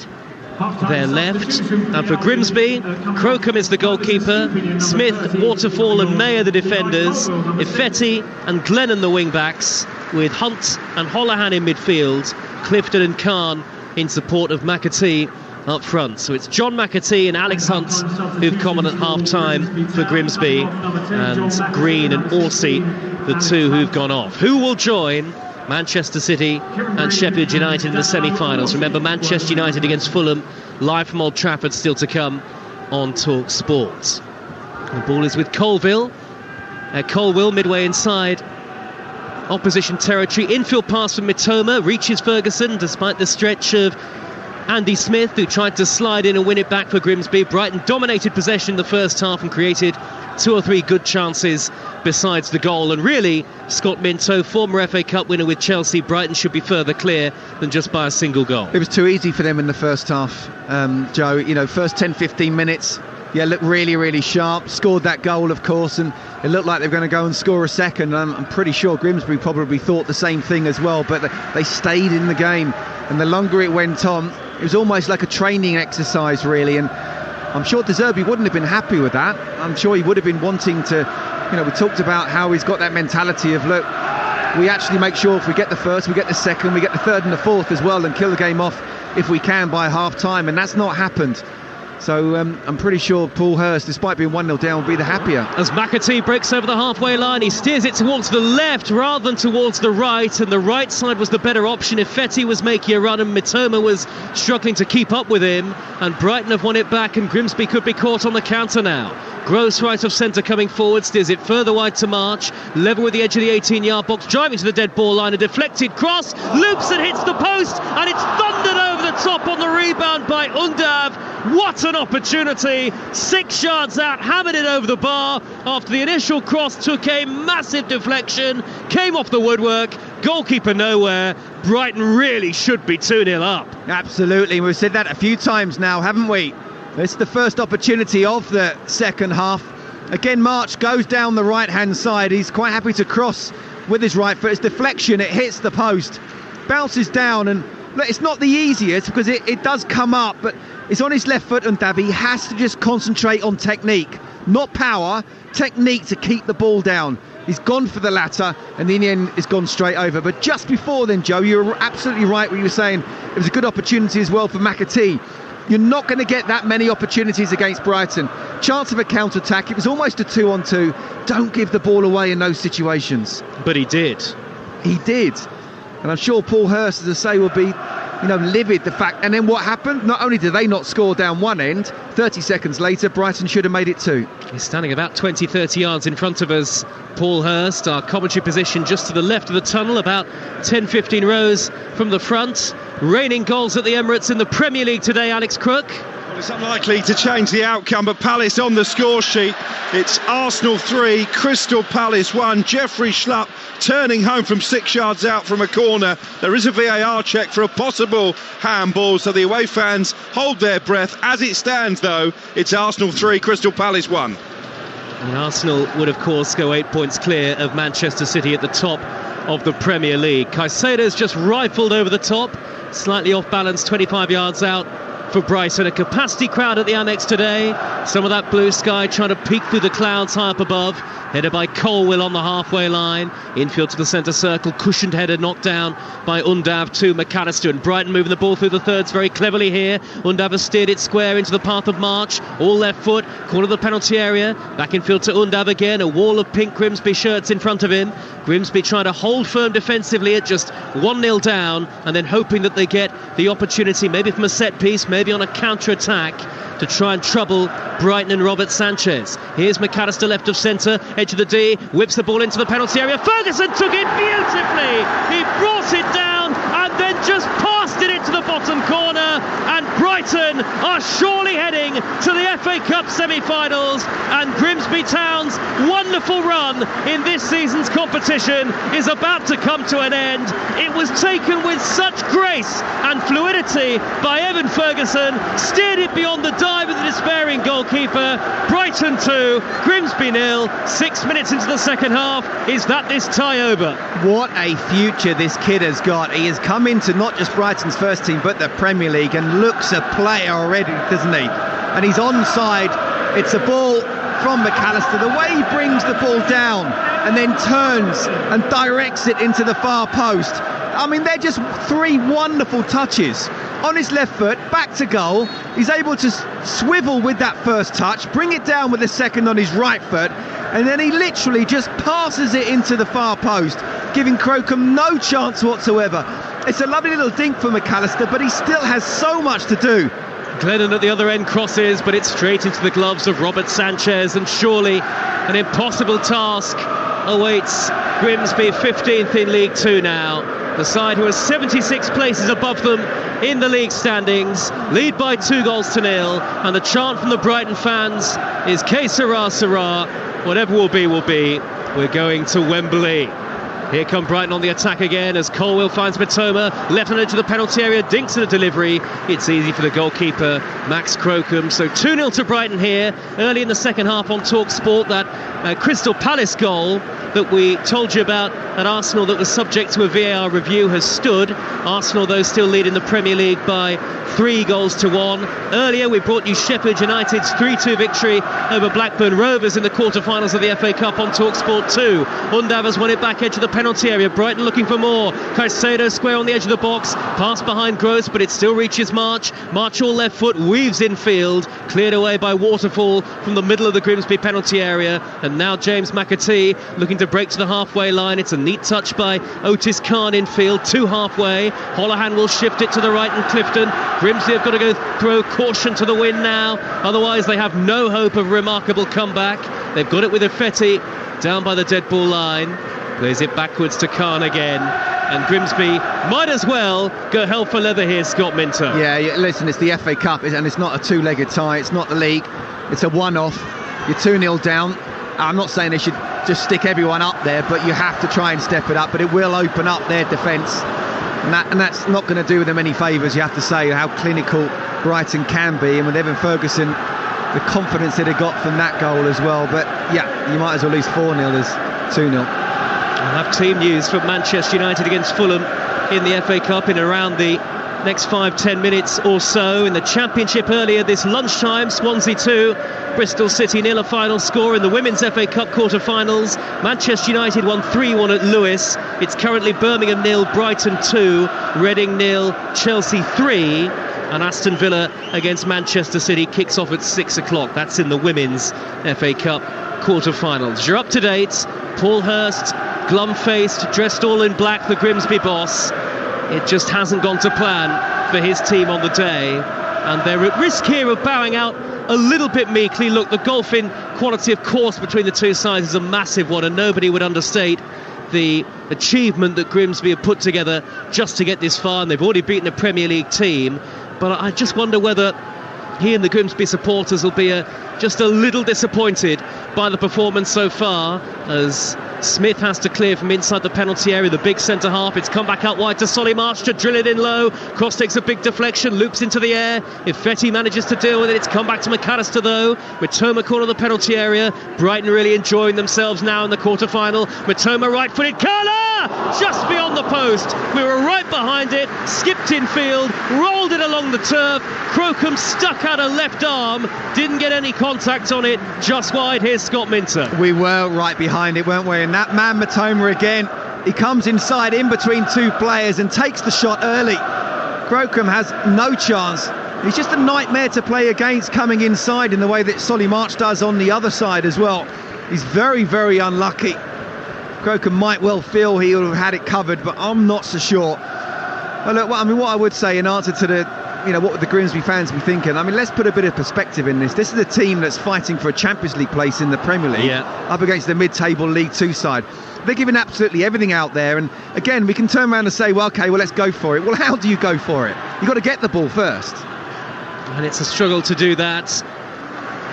their left, and for Grimsby, Crocombe is the goalkeeper, Smith, Waterfall and May are the defenders, Ifetti and Glennon the wing-backs, with Hunt and Holohan in midfield, Clifton and Khan in support of McAtee up front. So it's John McAtee and Alex Hunt who've come on at half-time for Grimsby, and Green and Orsi, the two who've gone off. Who will join Manchester City and Sheffield United in the semi-finals? Remember, Manchester United against Fulham, live from Old Trafford, still to come on Talksport. The ball is with Colwill. Colwill midway inside opposition territory. Infield pass from Mitoma, reaches Ferguson despite the stretch of Andy Smith, who tried to slide in and win it back for Grimsby. Brighton dominated possession in the first half and created 2 or 3 good chances besides the goal. And really, Scott Minto, former FA Cup winner with Chelsea, Brighton should be further clear than just by a single goal. It was too easy for them in the first half, Joe. You know, first 10-15 minutes, looked really, really sharp. Scored that goal, of course, and it looked like they were going to go and score a second. I'm pretty sure Grimsby probably thought the same thing as well, but they stayed in the game. And the longer it went on, it was almost like a training exercise, really. And I'm sure De Zerbi wouldn't have been happy with that. I'm sure he would have been wanting to, we talked about how he's got that mentality of, look, we actually make sure if we get the first, we get the second, we get the third and the fourth as well, and kill the game off if we can by half-time. And that's not happened. So I'm pretty sure Paul Hurst, despite being 1-0 down, will be the happier. As McAtee breaks over the halfway line, he steers it towards the left rather than towards the right, and the right side was the better option. Ifetti was making a run and Mitoma was struggling to keep up with him, and Brighton have won it back, and Grimsby could be caught on the counter now. Gross right of centre coming forward, steers it further wide to March, level with the edge of the 18-yard box, driving to the dead ball line, a deflected cross, loops and hits the post, and it's thundered over the top on the rebound by Undav. What an opportunity! 6 yards out, hammered it over the bar after the initial cross took a massive deflection, came off the woodwork, goalkeeper nowhere. Brighton really should be 2-0 up. Absolutely, we've said that a few times now, haven't we? It's the first opportunity of the second half. Again, March goes down the right-hand side. He's quite happy to cross with his right foot. It's deflection, it hits the post, bounces down, and look, it's not the easiest because it does come up, but it's on his left foot, and Davy has to just concentrate on technique, not power, technique to keep the ball down. He's gone for the latter, and in the end, it's gone straight over. But just before then, Joe, you were absolutely right when you were saying it was a good opportunity as well for McAtee. You're not going to get that many opportunities against Brighton. Chance of a counter-attack. It was almost a 2-on-2. Don't give the ball away in those situations. But he did. He did. And I'm sure Paul Hurst, as I say, will be, livid the fact. And then what happened? Not only did they not score down one end, 30 seconds later, Brighton should have made it 2. He's standing about 20-30 yards in front of us, Paul Hurst. Our commentary position just to the left of the tunnel, about 10-15 rows from the front. Reigning goals at the Emirates in the Premier League today, Alex Crook. Well, it's unlikely to change the outcome, but Palace on the score sheet. It's Arsenal 3, Crystal Palace 1. Jeffrey Schlupp turning home from 6 yards out from a corner. There is a VAR check for a possible handball, so the away fans hold their breath. As it stands, though, it's Arsenal 3, Crystal Palace 1. And Arsenal would, of course, go 8 points clear of Manchester City at the top of the Premier League. Caicedo's just rifled over the top, slightly off balance, 25 yards out for Brighton. A capacity crowd at the Annex today. Some of that blue sky trying to peek through the clouds high up above. Headed by Colwill on the halfway line. Infield to the centre circle. Cushioned header knocked down by Undav to McAllister. And Brighton moving the ball through the thirds very cleverly here. Undav has steered it square into the path of March. All left foot. Corner of the penalty area. Back infield to Undav again. A wall of pink Grimsby shirts in front of him. Grimsby trying to hold firm defensively at just 1-0 down. And then hoping that they get the opportunity, maybe from a set piece, maybe on a counter-attack, to try and trouble Brighton and Robert Sanchez. Here's McAllister left of centre, edge of the D, whips the ball into the penalty area. Ferguson took it beautifully. He brought it down and then just passed it into the bottom corner. And Brighton are surely heading to the FA Cup semi-finals. And Grimsby Town's wonderful run in this season's competition is about to come to an end. It was taken with such grace and fluidity by Evan Ferguson, steered it beyond the dive of the despairing goalkeeper. Brighton 2, Grimsby 0. 6 minutes into the second half. Is that this tie over? What a future this kid has got. He has come into not just Brighton's first team but the Premier League and looks a player already, doesn't he? And he's onside. It's a ball from McAllister. The way he brings the ball down and then turns and directs it into the far post. I mean, they're just 3 wonderful touches. On his left foot, back to goal. He's able to swivel with that first touch, bring it down with the second on his right foot, and then he literally just passes it into the far post, giving Crocombe no chance whatsoever. It's a lovely little dink for McAllister, but he still has so much to do. Glennon at the other end crosses, but it's straight into the gloves of Robert Sanchez, and surely an impossible task awaits Grimsby, 15th in League 2 now. The side who are 76 places above them in the league standings, lead by 2-0, and the chant from the Brighton fans is Que sera, sera. Whatever will be, will be. We're going to Wembley. Here come Brighton on the attack again as Colwill finds Mitoma, left on edge of the penalty area, dinks in a delivery. It's easy for the goalkeeper, Max Crocombe. So 2-0 to Brighton here, early in the second half on Talksport. That Crystal Palace goal that we told you about at Arsenal that was subject to a VAR review has stood. Arsenal, though, still leading the Premier League by 3-1. Earlier we brought you Sheffield United's 3-2 victory over Blackburn Rovers in the quarter-finals of the FA Cup on Talksport 2. Undav has won it back edge of the penalty penalty area. Brighton looking for more. Caicedo square on the edge of the box. Pass behind Gross, but it still reaches March. March all left foot, weaves infield. Cleared away by Waterfall from the middle of the Grimsby penalty area. And now James McAtee looking to break to the halfway line. It's a neat touch by Otis Khan infield, to halfway. Holohan will shift it to the right and Clifton. Grimsby have got to go throw caution to the wind now. Otherwise they have no hope of remarkable comeback. They've got it with Ifetti down by the dead ball line. Plays it backwards to Khan again. And Grimsby might as well go hell for leather here, Scott Minter. Yeah, listen, it's the FA Cup, and it's not a two-legged tie. It's not the league. It's a one-off. You're 2-0 down. I'm not saying they should just stick everyone up there, but you have to try and step it up. But it will open up their defence. And that's not going to do them any favours, you have to say, how clinical Brighton can be. And with Evan Ferguson, the confidence that he got from that goal as well. But yeah, you might as well lose 4-0 as 2-0. We'll have team news from Manchester United against Fulham in the FA Cup in around the next 5-10 minutes or so. In the Championship earlier this lunchtime, Swansea 2, Bristol City 0 a final score. In the Women's FA Cup quarter-finals, Manchester United won 3-1 at Lewis. It's currently Birmingham 0, Brighton 2, Reading 0, Chelsea 3. And Aston Villa against Manchester City kicks off at 6 o'clock. That's in the Women's FA Cup quarter-finals. You're up to date. Paul Hurst, glum-faced, dressed all in black, the Grimsby boss. It just hasn't gone to plan for his team on the day. And they're at risk here of bowing out a little bit meekly. Look, the golfing quality, of course, between the two sides is a massive one, and nobody would understate the achievement that Grimsby have put together just to get this far. And they've already beaten a Premier League team. But I just wonder whether he and the Grimsby supporters will be just a little disappointed by the performance so far, as Smith has to clear from inside the penalty area, the big centre half. It's come back out wide to Solly March to drill it in low. Cross takes a big deflection, loops into the air. Ifetti manages to deal with it. It's come back to McAllister though. Mitoma corner of the penalty area. Brighton really enjoying themselves now in the quarter-final. Mitoma right-footed, Curler! Just beyond the post. We were right behind it, skipped infield, rolled it along the turf. Crocombe stuck out a left arm, didn't get any contact on it, just wide. Here's Scott Minter. We were right behind it, weren't we? And that man Mitoma again, he comes inside in between two players and takes the shot early. Crocombe has no chance. He's just a nightmare to play against, coming inside in the way that Solly March does on the other side as well. He's very, very unlucky. Crocombe might well feel he would have had it covered, but I'm not so sure. Well, look, what I would say in answer to what would the Grimsby fans be thinking? I mean, let's put a bit of perspective in this. This is a team that's fighting for a Champions League place in the Premier League, up against the mid-table League 2 side. They're giving absolutely everything out there, and again, we can turn around and say, well, OK, well, let's go for it. Well, how do you go for it? You've got to get the ball first. And it's a struggle to do that.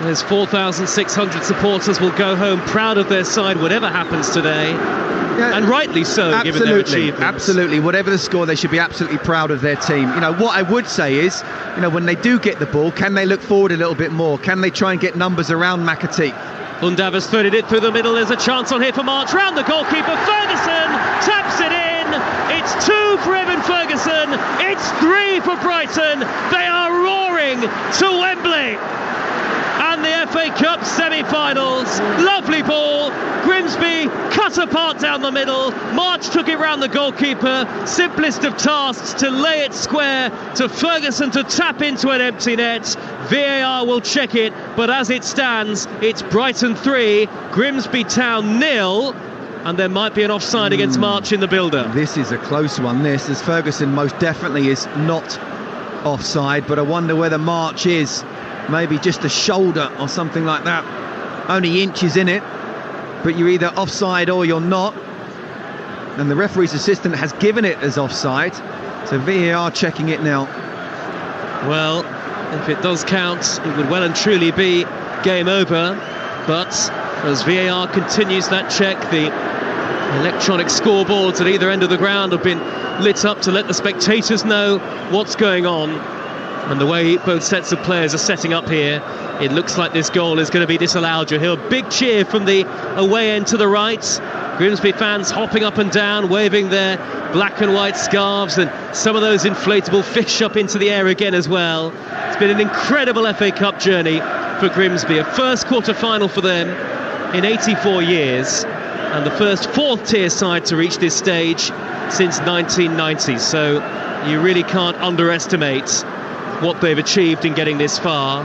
There's 4,600 supporters will go home proud of their side, whatever happens today. Yeah, and rightly so, given their achievements. Absolutely, whatever the score, they should be absolutely proud of their team. What I would say is, when they do get the ball, can they look forward a little bit more? Can they try and get numbers around McAtee? Undav has threaded it through the middle. There's a chance on here for March. Round the goalkeeper, Ferguson taps it in. It's 2 for Evan Ferguson. It's 3 for Brighton. They are roaring to Wembley. And the FA Cup semi-finals. Lovely ball. Grimsby cut apart down the middle. March took it round the goalkeeper. Simplest of tasks to lay it square to Ferguson to tap into an empty net. VAR will check it, but as it stands, it's Brighton 3, Grimsby Town 0. And there might be an offside against March in the build-up. This is a close one, as Ferguson most definitely is not offside, but I wonder whether March is. Maybe just a shoulder or something like that. Only inches in it, but you're either offside or you're not. And the referee's assistant has given it as offside, so VAR checking it now. Well, if it does count, it would well and truly be game over. But as VAR continues that check, the electronic scoreboards at either end of the ground have been lit up to let the spectators know what's going on. And the way both sets of players are setting up here, it looks like this goal is going to be disallowed. You'll hear a big cheer from the away end to the right. Grimsby fans hopping up and down, waving their black and white scarves, and some of those inflatable fish up into the air again as well. It's been an incredible FA Cup journey for Grimsby. A first quarter-final for them in 84 years. and the first fourth-tier side to reach this stage since 1990. So you really can't underestimate what they've achieved in getting this far.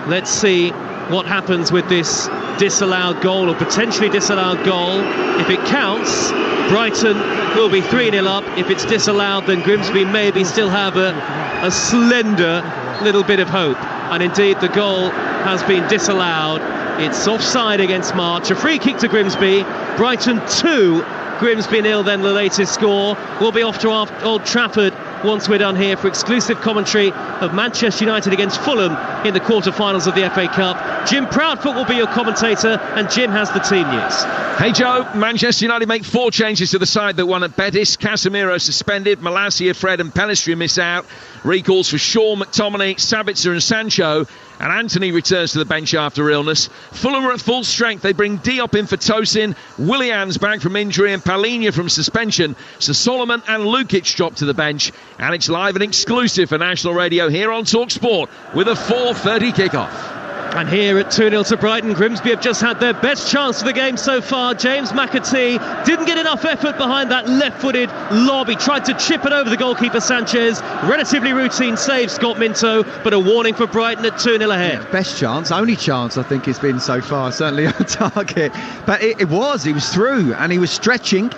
Let's see what happens with this disallowed goal, or potentially disallowed goal. If it counts, Brighton will be 3-0 up. If it's disallowed, then Grimsby maybe still have a slender little bit of hope. And indeed, the goal has been disallowed. It's offside against March. A free kick to Grimsby. Brighton 2, Grimsby 0, then the latest score. We'll be off to Old Trafford once we're done here for exclusive commentary of Manchester United against Fulham in the quarter-finals of the FA Cup. Jim Proudfoot will be your commentator, and Jim has the team news. Hey Joe, Manchester United make 4 changes to the side that won at Betis. Casemiro suspended, Malacia, Fred and Pellistri miss out. Recalls for Shaw, McTominay, Sabitzer and Sancho. And Anthony returns to the bench after illness. Fulham are at full strength. They bring Diop in for Tosin, Willian's back from injury and Palhinha from suspension. So Solomon and Lukic drop to the bench. And it's live and exclusive for National Radio here on Talksport with a 4:30 kickoff. And here at 2-0 to Brighton, Grimsby have just had their best chance of the game so far. James McAtee didn't get enough effort behind that left-footed lob. He tried to chip it over the goalkeeper Sanchez. Relatively routine save, Scott Minto, but a warning for Brighton at 2-0 ahead. Yeah, best chance, only chance I think it's been so far, certainly on target. But he was through, and he was stretching,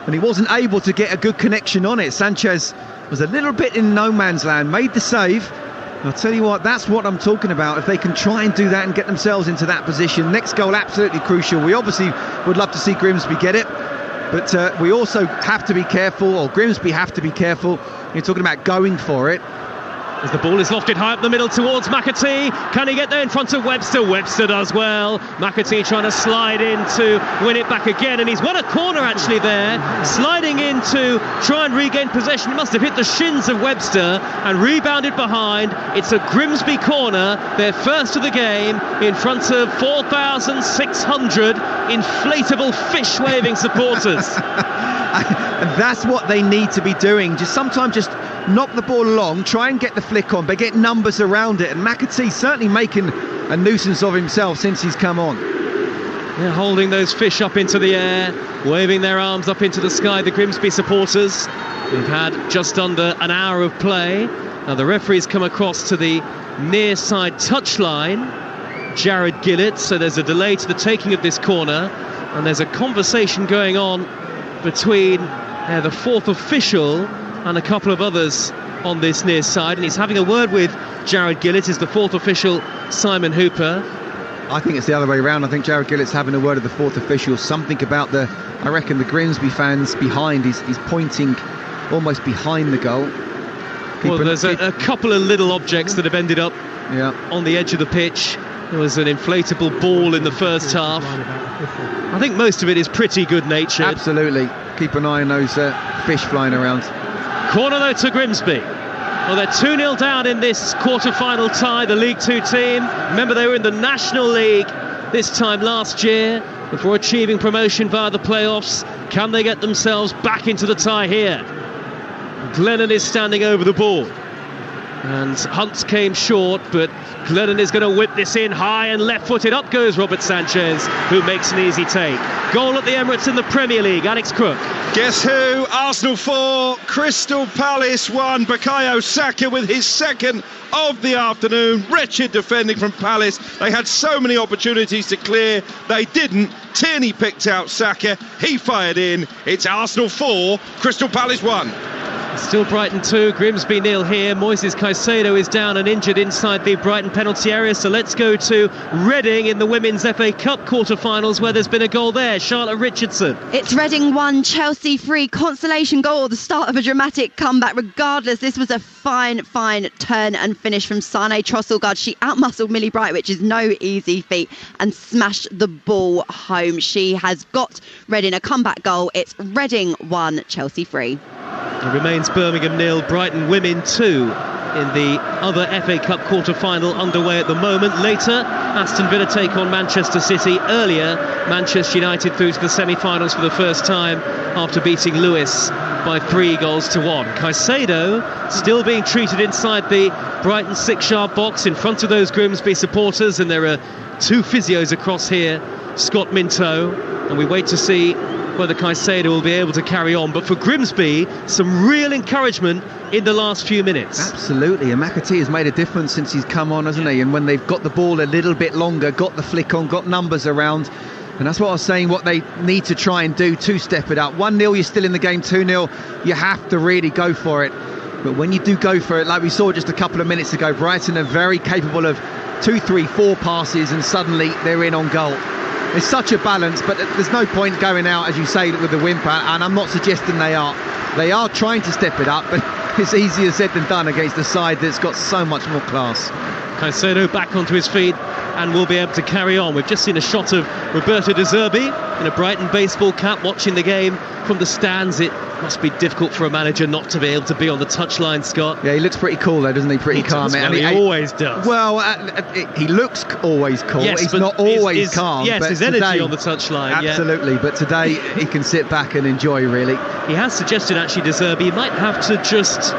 and he wasn't able to get a good connection on it. Sanchez was a little bit in no man's land, made the save. I'll tell you what, that's what I'm talking about. If they can try and do that and get themselves into that position. Next goal, absolutely crucial. We obviously would love to see Grimsby get it, but we also have to be careful, or Grimsby have to be careful. You're talking about going for it. As the ball is lofted high up the middle towards McAtee. Can he get there in front of Webster? Webster does well. McAtee trying to slide in to win it back again, and he's won a corner actually there. Sliding in to try and regain possession. He must have hit the shins of Webster and rebounded behind. It's a Grimsby corner, their first of the game, in front of 4,600 inflatable fish-waving supporters. And that's what they need to be doing. Sometimes knock the ball along, try and get the flick on, but get numbers around it. And McAtee's certainly making a nuisance of himself since he's come on. They're holding those fish up into the air, waving their arms up into the sky, the Grimsby supporters. We've had just under an hour of play. Now the referee's come across to the near side touchline, Jared Gillett, so there's a delay to the taking of this corner, and there's a conversation going on between the fourth official and a couple of others on this near side, and he's having a word with Jared Gillett, is the fourth official Simon Hooper. I think it's the other way around. I think Jared Gillett's having a word with the fourth official, something about the Grimsby fans behind. He's pointing almost behind the goal. Well, there's a couple of little objects that have ended up on the edge of the pitch. There was an inflatable ball in the first half. I think most of it is pretty good-natured. Absolutely. Keep an eye on those fish flying around. Corner though to Grimsby. Well, they're 2-0 down in this quarter-final tie, the League Two team. Remember, they were in the National League this time last year before achieving promotion via the playoffs. Can they get themselves back into the tie here? Glennon is standing over the ball. And Hunt came short, but Glennon is going to whip this in high and left-footed. Up goes Robert Sanchez, who makes an easy take. Goal at the Emirates in the Premier League, Alex Crook. Guess who? Arsenal 4, Crystal Palace 1. Bukayo Saka with his second of the afternoon. Wretched defending from Palace. They had so many opportunities to clear. They didn't. Tierney picked out Saka. He fired in. It's Arsenal 4, Crystal Palace 1. Still Brighton 2, Grimsby 0 here. Moises Caicedo is down and injured inside the Brighton penalty area. So let's go to Reading in the Women's FA Cup quarter-finals, where there's been a goal there. Charlotte Richardson. It's Reading 1, Chelsea 3. Consolation goal, the start of a dramatic comeback. Regardless, this was a fine turn and finish from Sane Trossard. She outmuscled Millie Bright, which is no easy feat, and smashed the ball home. She has got Reading a comeback goal. It's Reading 1, Chelsea 3. It remains Birmingham 0, Brighton Women 2 in the other FA Cup quarter-final underway at the moment. Later, Aston Villa take on Manchester City. Earlier, Manchester United through to the semi-finals for the first time after beating Lewis by 3-1. Caicedo still being treated inside the Brighton 6-yard box in front of those Grimsby supporters, and there are two physios across here Scott Minto, and we wait to see whether Caicedo will be able to carry on. But for Grimsby, some real encouragement in the last few minutes. Absolutely, and McAtee has made a difference since he's come on, hasn't he? And when they've got the ball a little bit longer, got the flick on, got numbers around, and that's what I was saying, what they need to try and do to step it up. 1-0, you're still in the game. 2-0, you have to really go for it. But when you do go for it, like we saw just a couple of minutes ago, Brighton are very capable of 2, 3, 4 passes, and suddenly they're in on goal. It's such a balance, but there's no point going out, as you say, with the whimper, and I'm not suggesting they are. They are trying to step it up, but it's easier said than done against a side that's got so much more class. Caicedo back onto his feet and will be able to carry on. We've just seen a shot of Roberto De Zerbi in a Brighton baseball cap watching the game from the stands. It must be difficult for a manager not to be able to be on the touchline, Scott. Yeah, he looks pretty cool though, doesn't he? Pretty calm. Well, he always does. Well, he looks always cool. Yes, he's not always calm. Yes, but his today, energy on the touchline. Absolutely, but today he can sit back and enjoy, really. He has suggested, actually, De Zerbi, he might have to just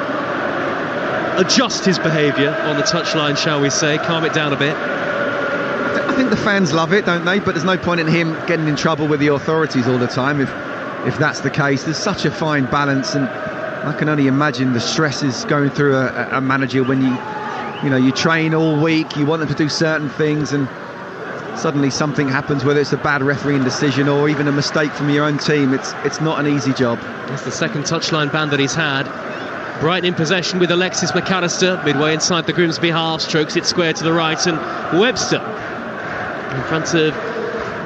adjust his behaviour on the touchline, shall we say, calm it down a bit. I think the fans love it, don't they? But there's no point in him getting in trouble with the authorities all the time if that's the case. There's such a fine balance, and I can only imagine the stresses going through a manager when you train all week, you want them to do certain things, and suddenly something happens, whether it's a bad refereeing decision or even a mistake from your own team. It's not an easy job. It's the second touchline ban that he's had. Brighton in possession with Alexis McAllister midway inside the Grimsby half, strokes it square to the right, and Webster in front of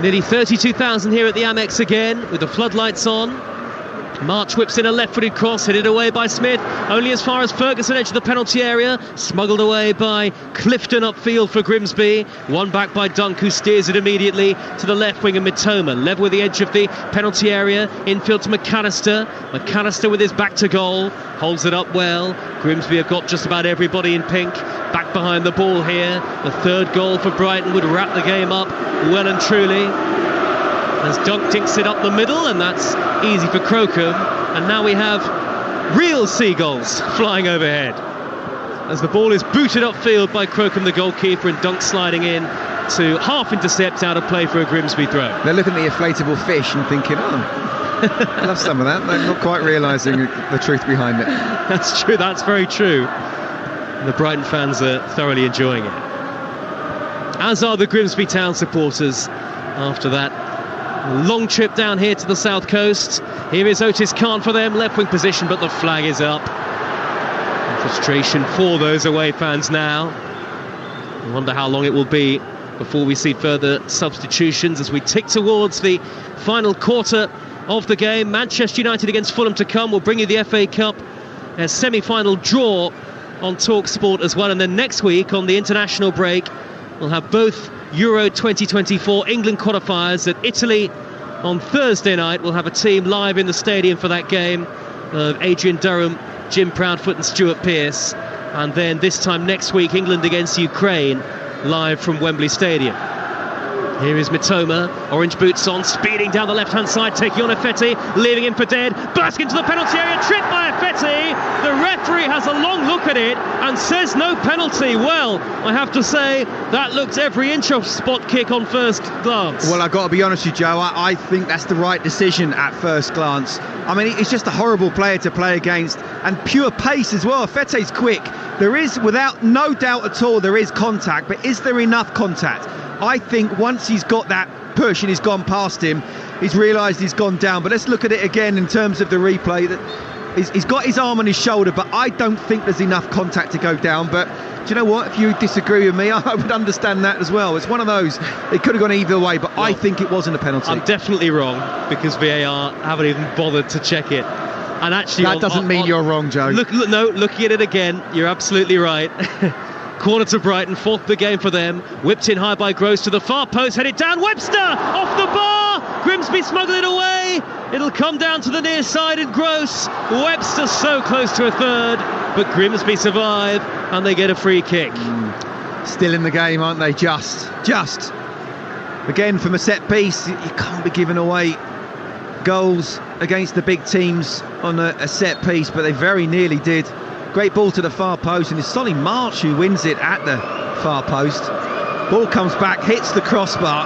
nearly 32,000 here at the Amex again, with the floodlights on. March whips in a left-footed cross, headed away by Smith, only as far as Ferguson, edge of the penalty area, smuggled away by Clifton upfield for Grimsby. One back by Dunk, who steers it immediately to the left wing, and Mitoma level with the edge of the penalty area, infield to McAllister. McAllister with his back to goal, holds it up well. Grimsby have got just about everybody in pink back behind the ball here. The third goal for Brighton would wrap the game up well and truly, as Dunk dinks it up the middle, and that's easy for Crocombe. And now we have real seagulls flying overhead as the ball is booted upfield by Crocombe, the goalkeeper, and Dunk sliding in to half intercept out of play for a Grimsby throw. They're looking at the inflatable fish and thinking, I love some of that. They're not quite realising the truth behind it. That's true, that's very true. The Brighton fans are thoroughly enjoying it, as are the Grimsby Town supporters after that long trip down here to the south coast. Here is Otis Khan for them, left wing position, but the flag is up. Frustration for those away fans now. I wonder how long it will be before we see further substitutions as we tick towards the final quarter of the game. Manchester United against Fulham to come. We'll bring you the FA Cup semi-final draw on Talksport as well, and then next week on the international break we'll have both Euro 2024 England qualifiers at Italy on Thursday night. We'll have a team live in the stadium for that game of Adrian Durham, Jim Proudfoot and Stuart Pearce, and then this time next week England against Ukraine live from Wembley Stadium. Here is Mitoma, orange boots on, speeding down the left-hand side, taking on Effetti, leaving him for dead, burst into the penalty area, tripped by Effetti. The referee has a long look at it and says no penalty. Well, I have to say, that looked every inch of spot kick on first glance. Well, I've got to be honest with you, Joe, I think that's the right decision at first glance. I mean, he's just a horrible player to play against, and pure pace as well. Effetti's quick. There is, without no doubt at all, there is contact, but is there enough contact? I think once he's got that push and he's gone past him, he's realised he's gone down. But let's look at it again in terms of the replay. That he's got his arm on his shoulder, but I don't think there's enough contact to go down. But do you know what? If you disagree with me, I would understand that as well. It's one of those, it could have gone either way, but I think it wasn't a penalty. I'm definitely wrong, because VAR haven't even bothered to check it. And actually, that doesn't mean you're wrong, Joe. Looking at it again, you're absolutely right. Corner to Brighton, fourth the game for them. Whipped in high by Gross to the far post, headed down. Webster off the bar. Grimsby smuggle it away. It'll come down to the near side, and Gross. Webster so close to a third, but Grimsby survive and they get a free kick. Still in the game, aren't they? Just. Again, from a set piece, you can't be giving away goals against the big teams on a set piece, but they very nearly did. Great ball to the far post, and it's Solly March who wins it at the far post. Ball comes back, hits the crossbar.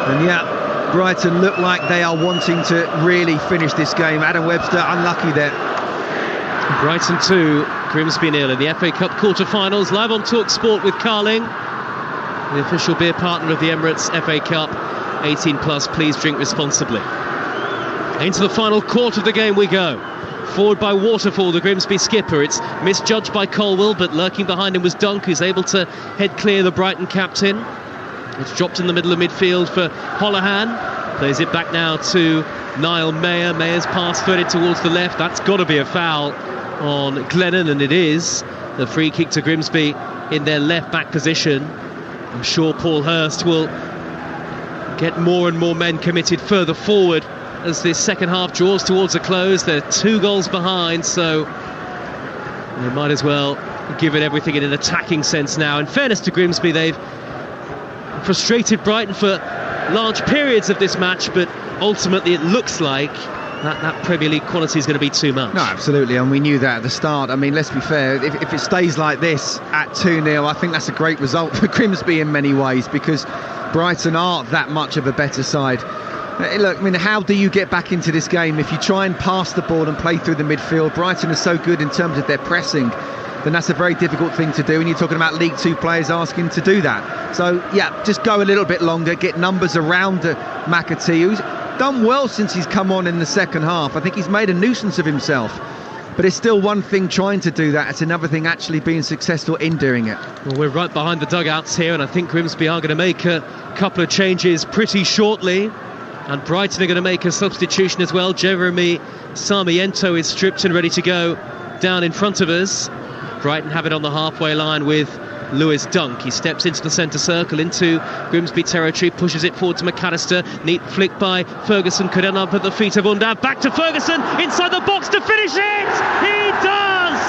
And yeah, Brighton look like they are wanting to really finish this game. Adam Webster unlucky there. Brighton 2, Grimsby 0 in the FA Cup quarter-finals, live on Talksport with Carling, the official beer partner of the Emirates FA Cup. 18 plus, please drink responsibly. Into the final quarter of the game we go. Forward by Waterfall, the Grimsby skipper. It's misjudged by Colwell, but lurking behind him was Dunk, who's able to head clear the Brighton captain. It's dropped in the middle of midfield for Holohan. Plays it back now to Niall Mayer. Mayer's pass threaded towards the left. That's got to be a foul on Glennon, and it is. The free kick to Grimsby in their left-back position. I'm sure Paul Hurst will get more and more men committed further forward as this second half draws towards a close. They're 2 goals behind, so they might as well give it everything in an attacking sense now. In fairness to Grimsby, they've frustrated Brighton for large periods of this match, but ultimately it looks like that Premier League quality is going to be too much. No, absolutely, and we knew that at the start. I mean, let's be fair, if it stays like this at 2-0, I think that's a great result for Grimsby in many ways, because Brighton are that much of a better side. Look, I mean, how do you get back into this game if you try and pass the ball and play through the midfield? Brighton is so good in terms of their pressing, then that's a very difficult thing to do, and you're talking about League 2 players asking to do that. So yeah, just go a little bit longer, get numbers around McAtee, who's done well since he's come on in the second half. I think he's made a nuisance of himself, but it's still one thing trying to do that, it's another thing actually being successful in doing it. Well, we're right behind the dugouts here, and I think Grimsby are going to make a couple of changes pretty shortly, and Brighton are going to make a substitution as well. Jeremy Sarmiento is stripped and ready to go down in front of us. Brighton have it on the halfway line with Lewis Dunk. He steps into the centre circle, into Grimsby territory, pushes it forward to McAllister. Neat flick by Ferguson, could end up at the feet of Undav. Back to Ferguson, inside the box to finish it! He does!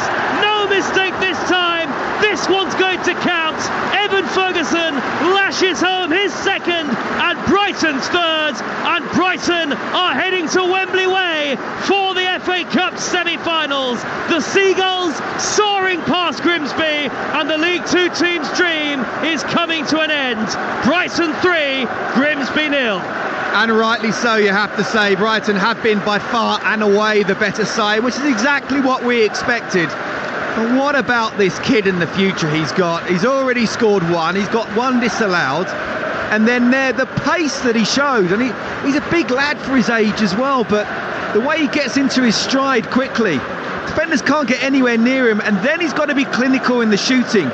No mistake this time! This one's going to count! Evan Ferguson lashes home his second and Brighton's third, and Brighton are heading to Wembley Way for the FA Cup semi-finals. The Seagulls soaring past Grimsby, and the League 2 team's dream is coming to an end. Brighton 3, Grimsby 0. And rightly so, you have to say. Brighton have been by far and away the better side, which is exactly what we expected. But what about this kid in the future he's got? He's already scored one, he's got one disallowed, and then the pace that he showed, and he's a big lad for his age as well, but the way he gets into his stride quickly, defenders can't get anywhere near him, and then he's got to be clinical in the shooting.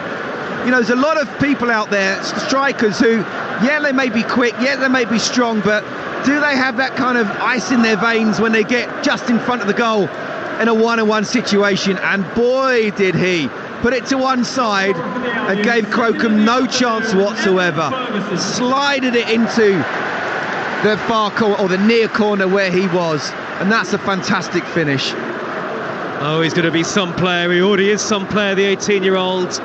You know, there's a lot of people out there, strikers, who, yeah, they may be quick, yeah, they may be strong, but do they have that kind of ice in their veins when they get just in front of the goal in a one-on-one situation? And boy, did he put it to one side and gave Crocombe no chance whatsoever. Slided it into the far corner, or the near corner where he was, and that's a fantastic finish. Oh, he's going to be some player. He already is some player, the 18-year-old.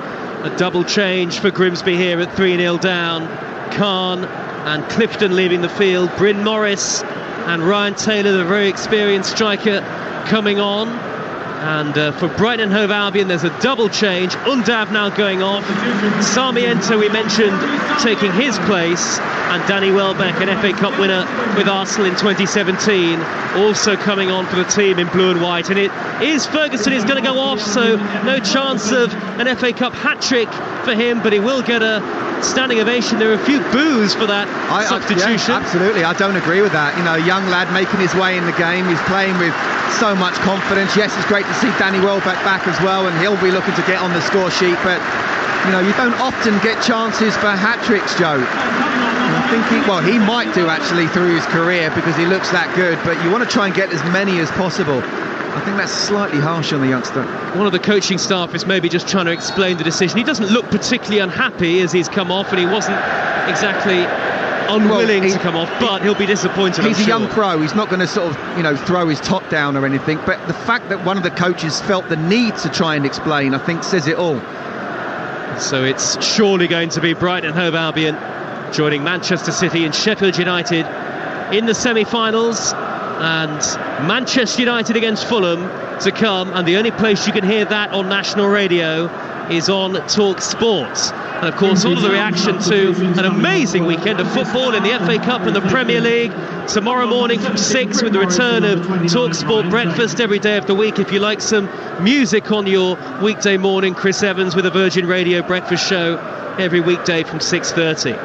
A double change for Grimsby here at 3-0 down. Khan and Clifton leaving the field. Bryn Morris and Ryan Taylor, the very experienced striker, coming on. And for Brighton and Hove Albion, there's a double change. Undav now going off. Sarmiento, we mentioned, taking his place. And Danny Welbeck, an FA Cup winner with Arsenal in 2017, also coming on for the team in blue and white. And it is Ferguson is going to go off, so no chance of an FA Cup hat-trick for him, but he will get a standing ovation. There are a few boos for that substitution. Yeah, absolutely, I don't agree with that. You know, a young lad making his way in the game, he's playing with so much confidence. Yes, it's great to see Danny Welbeck back as well, and he'll be looking to get on the score sheet, but you know, you don't often get chances for hat-tricks, Joe. I think he might do actually through his career, because he looks that good, but you want to try and get as many as possible. I think that's slightly harsh on the youngster. One of the coaching staff is maybe just trying to explain the decision. He doesn't look particularly unhappy as he's come off, and he wasn't exactly unwilling to come off, but he'll be disappointed. He's a young pro, he's not going to sort of, you know, throw his top down or anything, but the fact that one of the coaches felt the need to try and explain, I think, says it all. So it's surely going to be Brighton and Hove Albion joining Manchester City and Sheffield United in the semi-finals, and Manchester United against Fulham to come, and the only place you can hear that on national radio is on Talksport. And of course, all of the reaction to an amazing weekend of football in the FA Cup and the Premier League. Tomorrow morning from 6 with the return of Talksport breakfast every day of the week. If you like some music on your weekday morning, Chris Evans with a Virgin Radio breakfast show every weekday from 6:30.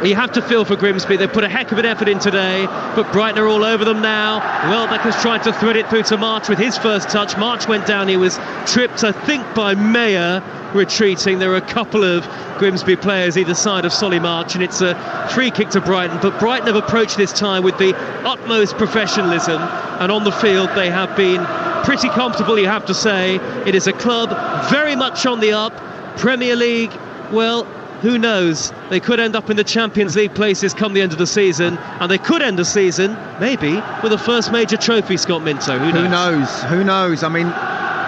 You have to feel for Grimsby. They've put a heck of an effort in today, but Brighton are all over them now. Welbeck has tried to thread it through to March with his first touch. March went down. He was tripped, I think, by Mayer retreating. There are a couple of Grimsby players either side of Solly March, and it's a free kick to Brighton. But Brighton have approached this time with the utmost professionalism, and on the field they have been pretty comfortable, you have to say. It is a club very much on the up. Premier League, well, who knows? They could end up in the Champions League places come the end of the season, and they could end the season, maybe, with a first major trophy, Scott Minto. Who knows? I mean,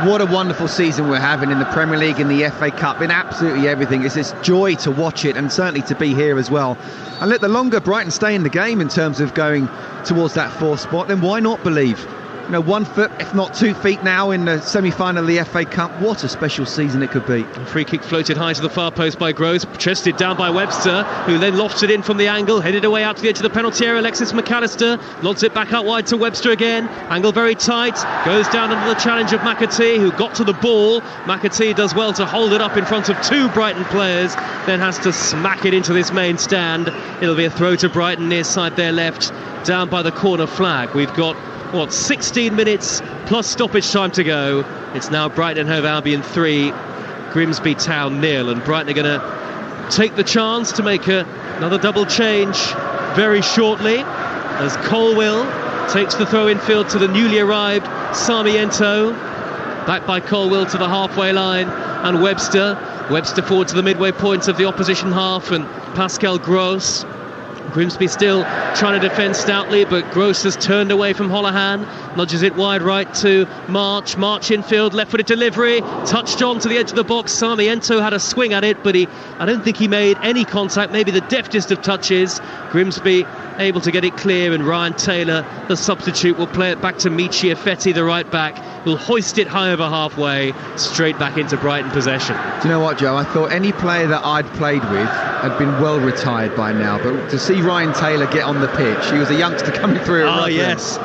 what a wonderful season we're having in the Premier League, in the FA Cup, in absolutely everything. It's this joy to watch it, and certainly to be here as well. And look, the longer Brighton stay in the game in terms of going towards that fourth spot, then why not believe? 1 foot, if not 2 feet now in the semi-final of the FA Cup. What a special season it could be. A free kick floated high to the far post by Gross, chested down by Webster, who then lofts it in from the angle, headed away out to the edge of the penalty area. Alexis McAllister lods it back out wide to Webster again. Angle very tight, goes down under the challenge of McAtee, who got to the ball. McAtee does well to hold it up in front of 2 Brighton players, then has to smack it into this main stand. It'll be a throw to Brighton near side there left, down by the corner flag. We've got 16 minutes plus stoppage time to go. It's now Brighton Hove Albion 3, Grimsby Town 0, and Brighton are going to take the chance to make another double change very shortly, as Colwill takes the throw in field to the newly arrived Sarmiento, back by Colwill to the halfway line, and Webster forward to the midway point of the opposition half, and Pascal Gross. Grimsby still trying to defend stoutly, but Gross has turned away from Holohan, nudges it wide right to March infield, left-footed delivery, touched on to the edge of the box. Sarmiento had a swing at it, but I don't think he made any contact, maybe the deftest of touches. Grimsby able to get it clear, and Ryan Taylor, the substitute, will play it back to Michi Effetti, the right back, who'll hoist it high over halfway, straight back into Brighton possession. Do you know what, Joe? I thought any player that I'd played with had been well retired by now, but to see Ryan Taylor get on the pitch, he was a youngster coming through. Yes.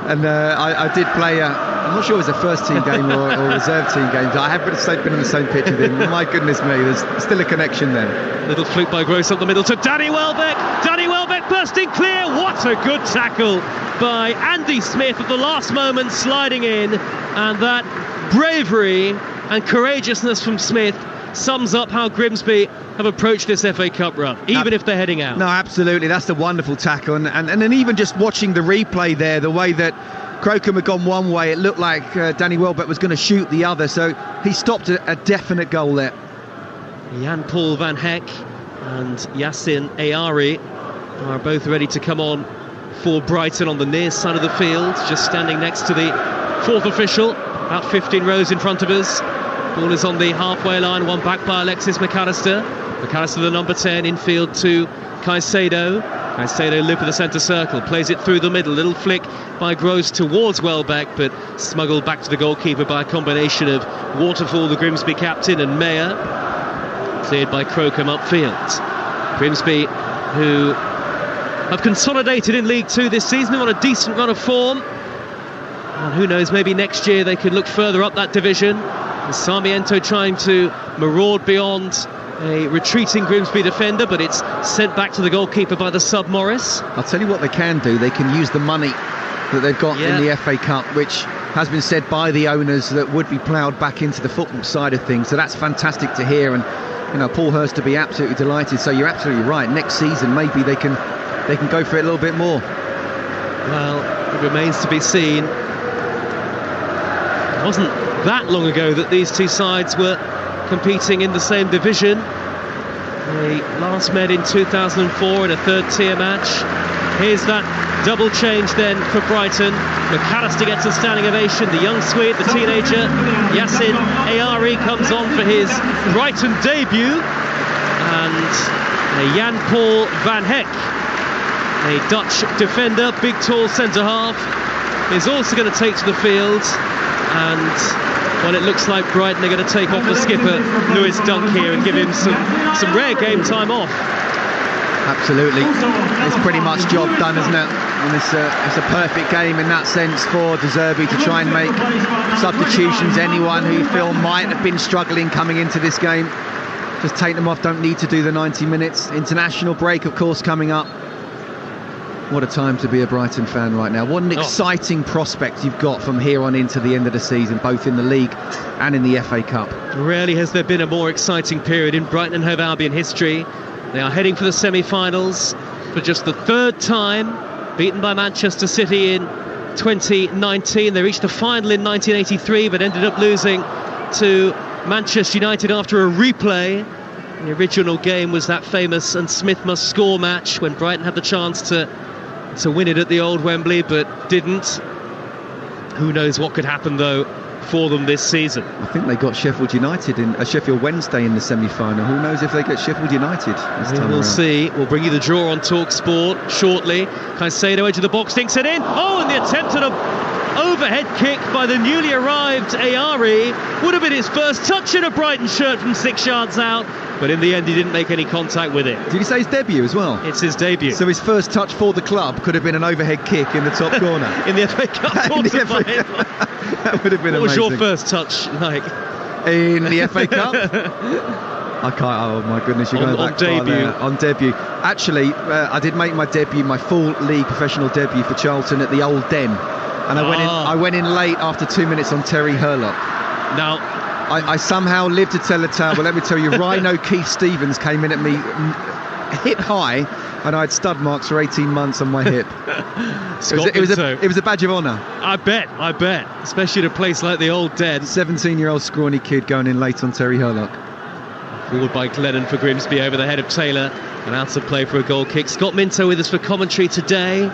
And I did play, I'm not sure it was a first team game or reserve team game. I have been on the same pitch with him. My goodness me, there's still a connection there. Little fluke by Gross up the middle to Danny Welbeck. Danny Welbeck bursting clear. What a good tackle by Andy Smith at the last moment, sliding in. And that bravery and courageousness from Smith sums up how Grimsby have approached this FA Cup run, even if they're heading out. No, absolutely, that's the wonderful tackle, and then even just watching the replay there, the way that Crocombe had gone one way, it looked like Danny Welbeck was going to shoot the other, so he stopped a definite goal there. Jan-Paul van Heck and Yassin Ayari are both ready to come on for Brighton on the near side of the field, just standing next to the fourth official, about 15 rows in front of us. Ball is on the halfway line, one back by Alexis McAllister. McAllister, the number 10, infield to Caicedo. Caicedo loop of the centre circle, plays it through the middle. Little flick by Gross towards Welbeck, but smuggled back to the goalkeeper by a combination of Waterfall, the Grimsby captain, and Mayer. Cleared by Crocombe upfield. Grimsby, who have consolidated in League Two this season, on a decent run of form. And who knows, maybe next year they could look further up that division. Sarmiento trying to maraud beyond a retreating Grimsby defender, but it's sent back to the goalkeeper by the sub Morris. I'll tell you what they can do. They can use the money that they've got in the FA Cup, which has been said by the owners that would be ploughed back into the football side of things. So that's fantastic to hear, and Paul Hurst to be absolutely delighted. So you're absolutely right. Next season maybe they can go for it a little bit more. Well, it remains to be seen. It wasn't that long ago that these two sides were competing in the same division. They last met in 2004 in a third-tier match. Here's that double change then for Brighton. McAllister gets a standing ovation. The young Swede, the teenager, Yassin Ayari, comes on for his Brighton debut. And Jan-Paul van Heck, a Dutch defender, big tall centre-half, is also going to take to the field. And Well, it looks like Brighton are going to take off the skipper, Lewis Dunk, here and give him some rare game time off. Absolutely. It's pretty much job done, isn't it? And it's a perfect game in that sense for De Zerbi to try and make substitutions. Anyone who you feel might have been struggling coming into this game, just take them off. Don't need to do the 90 minutes. International break, of course, coming up. What a time to be a Brighton fan right now. What an exciting prospect you've got from here on into the end of the season, both in the league and in the FA Cup. Rarely has there been a more exciting period in Brighton and Hove Albion history. They are heading for the semi-finals for just the third time, beaten by Manchester City in 2019. They reached the final in 1983, but ended up losing to Manchester United after a replay. The original game was that famous and Smith must score match when Brighton had the chance to win it at the old Wembley, but didn't. Who knows what could happen, though, for them this season. I think they got Sheffield United in Sheffield Wednesday in the semi-final. Who knows if they get Sheffield United this time We'll around. see. We'll bring you the draw on Talksport shortly. Caicedo edge of the box, stinks it in. Oh, and the attempt at an overhead kick by the newly arrived Ayari would have been his first touch in a Brighton shirt from 6 yards out, but in the end he didn't make any contact with it. Did he say his debut as well? It's his debut. So his first touch for the club could have been an overhead kick in the top corner. In the FA Cup quarter-final. That would have been What amazing. was your first touch like? In the FA Cup? I can't, oh my goodness, you're going back far there. On debut. Actually, I did make my debut, my full league professional debut for Charlton at the Old Den. And I went in late after 2 minutes on Terry Hurlock. Now, I somehow lived to tell the tale, but let me tell you, Rhino Keith Stevens came in at me hip high, and I had stud marks for 18 months on my hip. It was a badge of honour. I bet. Especially at a place like the Old Den. 17-year-old scrawny kid going in late on Terry Hurlock. Forward by Glennon for Grimsby over the head of Taylor, and out of play for a goal kick. Scott Minto with us for commentary today.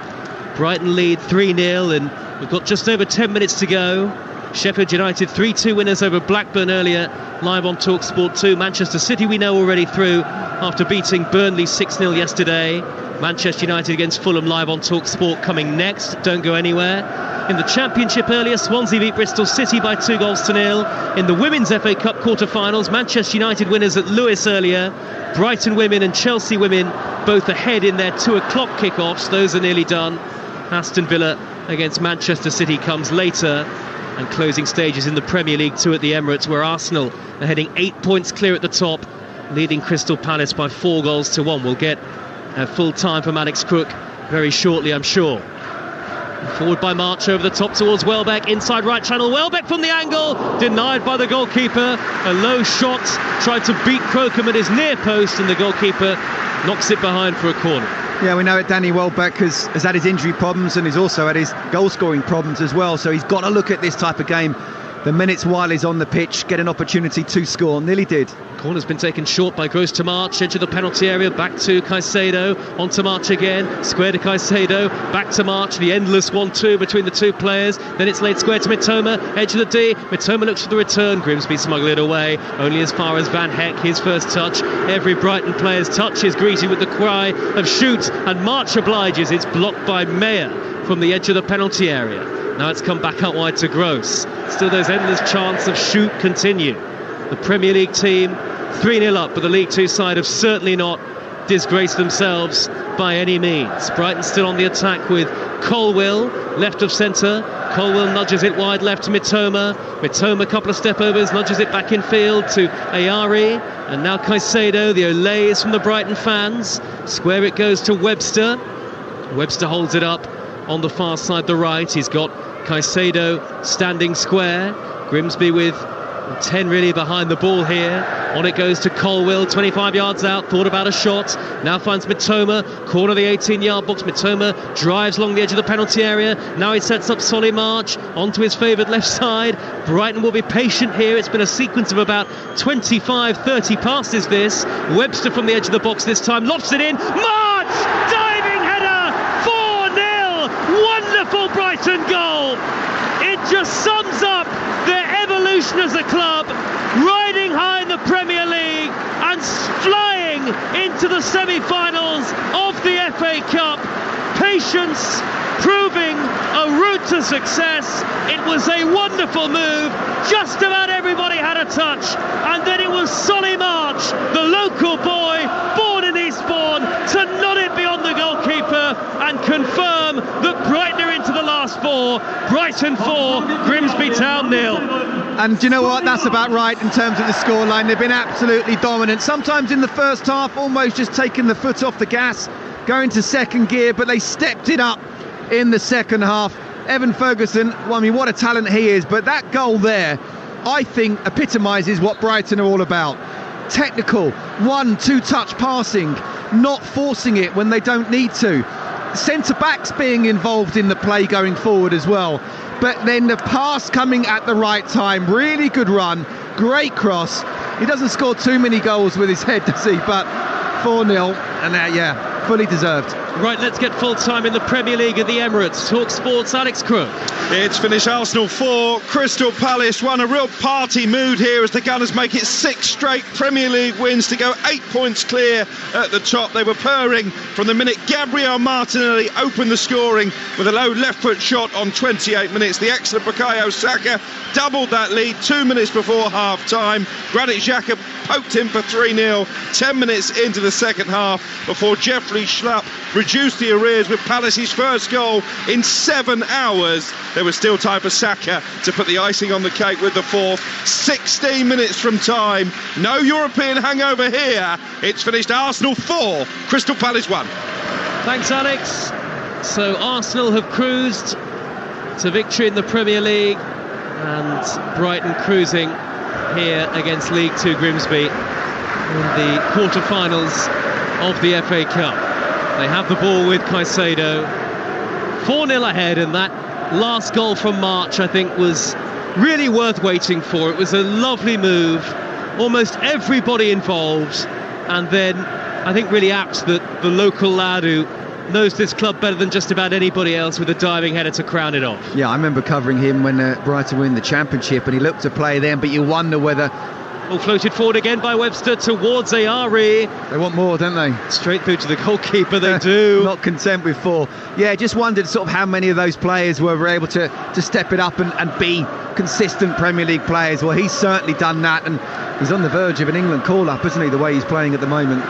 Brighton lead 3-0, and we've got just over 10 minutes to go. Sheffield United 3-2 winners over Blackburn earlier, live on Talksport 2. Manchester City we know already through after beating Burnley 6-0 yesterday. Manchester United against Fulham live on Talksport coming next. Don't go anywhere. In the Championship earlier, Swansea beat Bristol City by 2-0. In the Women's FA Cup quarter-finals, Manchester United winners at Lewis earlier. Brighton women and Chelsea women both ahead in their 2 o'clock kick-offs. Those are nearly done. Aston Villa against Manchester City comes later. And closing stages in the Premier League 2 at the Emirates, where Arsenal are heading 8 points clear at the top, leading Crystal Palace by 4-1. We'll get full time for Maddox Crook very shortly, I'm sure. Forward by March over the top towards Welbeck, inside right channel. Welbeck from the angle, denied by the goalkeeper. A low shot, tried to beat Crocombe at his near post, and the goalkeeper knocks it behind for a corner. Yeah, we know it. Danny Welbeck has had his injury problems, and he's also had his goal-scoring problems as well. So he's got to look at this type of game. The minutes while he's on the pitch, get an opportunity to score. Nearly did. Corner's been taken short by Gross to March, edge of the penalty area, back to Caicedo, on to March again, square to Caicedo, back to March, the endless 1-2 between the two players, then it's laid square to Mitoma, edge of the D, Mitoma looks for the return, Grimsby smuggle it away, only as far as Van Heck, his first touch. Every Brighton player's touch is greeted with the cry of shoot, and March obliges. It's blocked by Mayer from the edge of the penalty area. Now it's come back out wide to Gross. Still those endless chants of shoot continue. The Premier League team 3-0 up, but the League Two side have certainly not disgraced themselves by any means. Brighton still on the attack with Colwill, left of centre. Colwill nudges it wide left to Mitoma. Mitoma, a couple of step overs, nudges it back in field to Ayari. And now Caicedo, the olays from the Brighton fans. Square it goes to Webster. Webster holds it up on the far side, the right. He's got Caicedo standing square. Grimsby with 10 really behind the ball here. On it goes to Colwill, 25 yards out, thought about a shot, now finds Mitoma, corner of the 18-yard box. Mitoma drives along the edge of the penalty area, now he sets up Solly March onto his favoured left side. Brighton will be patient here. It's been a sequence of about 25-30 passes this. Webster from the edge of the box this time, lofts it in, March! Diving header, 4-0, wonderful Brighton goal. It just sums up their evolution as a club, riding high in the Premier League and flying into the semi-finals of the FA Cup. Patience proving a route to success. It was a wonderful move. Just about everybody had a touch. And then it was Solly March, the local boy, born in Eastbourne, to nod it beyond the goalkeeper and confirm that Brighton are into the last four. Brighton 4, Grimsby Town 0. And do you know what? That's about right in terms of the scoreline. They've been absolutely dominant. Sometimes in the first half, almost just taking the foot off the gas, going to second gear, but they stepped it up in the second half. Evan Ferguson, well, I mean, what a talent he is, but that goal there, I think, epitomises what Brighton are all about. Technical, 1-2 touch passing, not forcing it when they don't need to. Centre-backs being involved in the play going forward as well. But then the pass coming at the right time, really good run, great cross. He doesn't score too many goals with his head, does he? But 4-0, and fully deserved. Right, let's get full time in the Premier League at the Emirates. Talksport's Alex Crook. It's finished Arsenal 4, Crystal Palace 1. A real party mood here as the Gunners make it 6 straight Premier League wins to go 8 points clear at the top. They were purring from the minute Gabriel Martinelli opened the scoring with a low left foot shot on 28 minutes. The excellent Bukayo Saka doubled that lead 2 minutes before half time. Granit Xhaka poked him for 3-0 10 minutes into the second half before Jeffrey Schlupp reduced the arrears with Palace's first goal in 7 hours. There was still time for Saka to put the icing on the cake with the fourth. 16 minutes from time. No European hangover here. It's finished Arsenal 4, Crystal Palace 1. Thanks, Alex. So Arsenal have cruised to victory in the Premier League, and Brighton cruising here against League 2 Grimsby in the quarter-finals of the FA Cup. They have the ball with Caicedo. 4-0 ahead, and that last goal from March, I think, was really worth waiting for. It was a lovely move, almost everybody involved, and then I think really apt that the local lad who knows this club better than just about anybody else with a diving header to crown it off. Yeah, I remember covering him when Brighton were in the Championship, and he looked to play then, but you wonder whether... All floated forward again by Webster towards Ayari. They want more, don't they? Straight through to the goalkeeper, they do. Not content with 4. Yeah, just wondered sort of how many of those players were able to step it up and be consistent Premier League players. Well, he's certainly done that, and he's on the verge of an England call-up, isn't he, the way he's playing at the moment.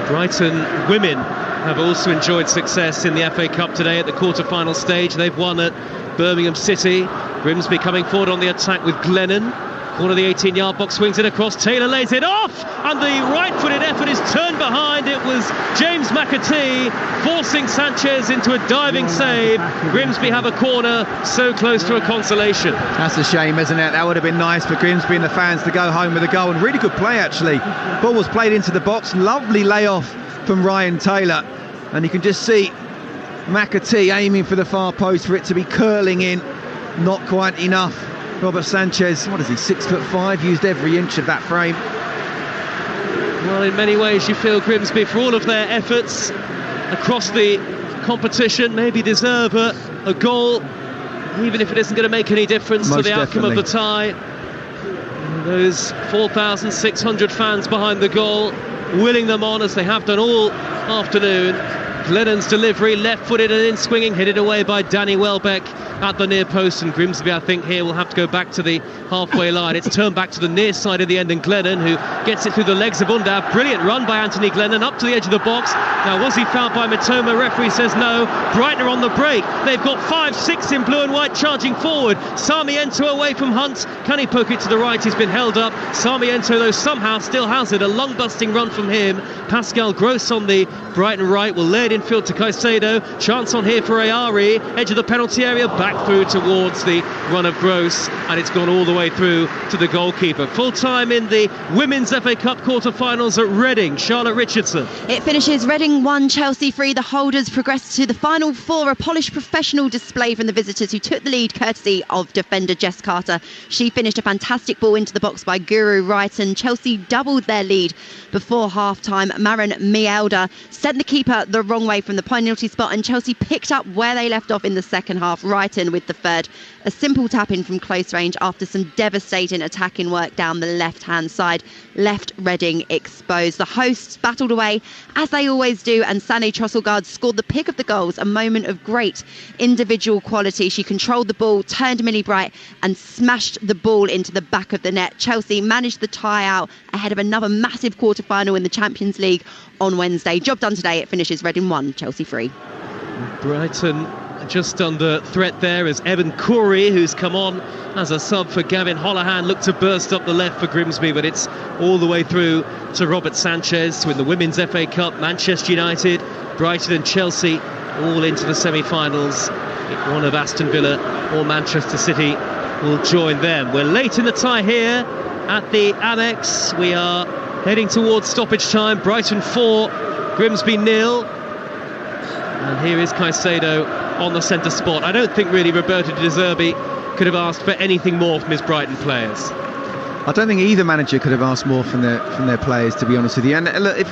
Brighton women have also enjoyed success in the FA Cup today at the quarter-final stage. They've won at Birmingham City. Grimsby coming forward on the attack with Glennon. Corner of the 18-yard box, swings it across. Taylor lays it off, and the right-footed effort is turned behind. It was James McAtee forcing Sanchez into a diving save. Grimsby have a corner, so close to a consolation. That's a shame, isn't it? That would have been nice for Grimsby and the fans to go home with a goal, and really good play actually. Ball was played into the box, lovely layoff from Ryan Taylor, and you can just see McAtee aiming for the far post for it to be curling in. Not quite enough. Robert Sanchez, what is he, 6'5", used every inch of that frame. Well, in many ways you feel Grimsby, for all of their efforts across the competition, maybe deserve a goal, even if it isn't going to make any difference to the outcome of the tie. And those 4,600 fans behind the goal, willing them on as they have done all afternoon. Glennon's delivery, left-footed and in-swinging, headed away by Danny Welbeck at the near post, and Grimsby, I think, here will have to go back to the halfway line. It's turned back to the near side of the end, and Glennon, who gets it through the legs of Undav. Brilliant run by Anthony Glennon up to the edge of the box. Now, was he fouled by Mitoma? Referee says no. Brighton are on the break. They've got 5-6 in blue and white charging forward. Sarmiento away from Hunt. Can he poke it to the right? He's been held up. Sarmiento, though, somehow still has it. A long-busting run from him. Pascal Gross on the Brighton right will lay it infield to Caicedo. Chance on here for Ayari. Edge of the penalty area. Back through towards the run of Gross, and it's gone all the way through to the goalkeeper. Full time in the Women's FA Cup quarter-finals at Reading. Charlotte Richardson. It finishes Reading 1, Chelsea 3. The holders progressed to the final four. A polished professional display from the visitors, who took the lead courtesy of defender Jess Carter. She finished a fantastic ball into the box by Guru Wright, and Chelsea doubled their lead before half-time. Maren Mielda sent the keeper the wrong long way from the penalty spot, and Chelsea picked up where they left off in the second half, right in with the third. A simple tap-in from close range after some devastating attacking work down the left-hand side left Reading exposed. The hosts battled away, as they always do, and Sané Trossard scored the pick of the goals, a moment of great individual quality. She controlled the ball, turned Millie Bright and smashed the ball into the back of the net. Chelsea managed the tie-out ahead of another massive quarter-final in the Champions League on Wednesday. Job done today. It finishes Reading 1, Chelsea 3. Brighton just under threat there as Evan Corey, who's come on as a sub for Gavin Holohan, looked to burst up the left for Grimsby, but it's all the way through to Robert Sanchez to win the Women's FA Cup. Manchester United, Brighton and Chelsea all into the semi-finals. One of Aston Villa or Manchester City will join them. We're late in the tie here at the Annex. We are heading towards stoppage time. Brighton 4, Grimsby 0. And here is Caicedo on the centre spot. I don't think really Roberto De Zerbi could have asked for anything more from his Brighton players. I don't think either manager could have asked more from their players, to be honest with you. And look, if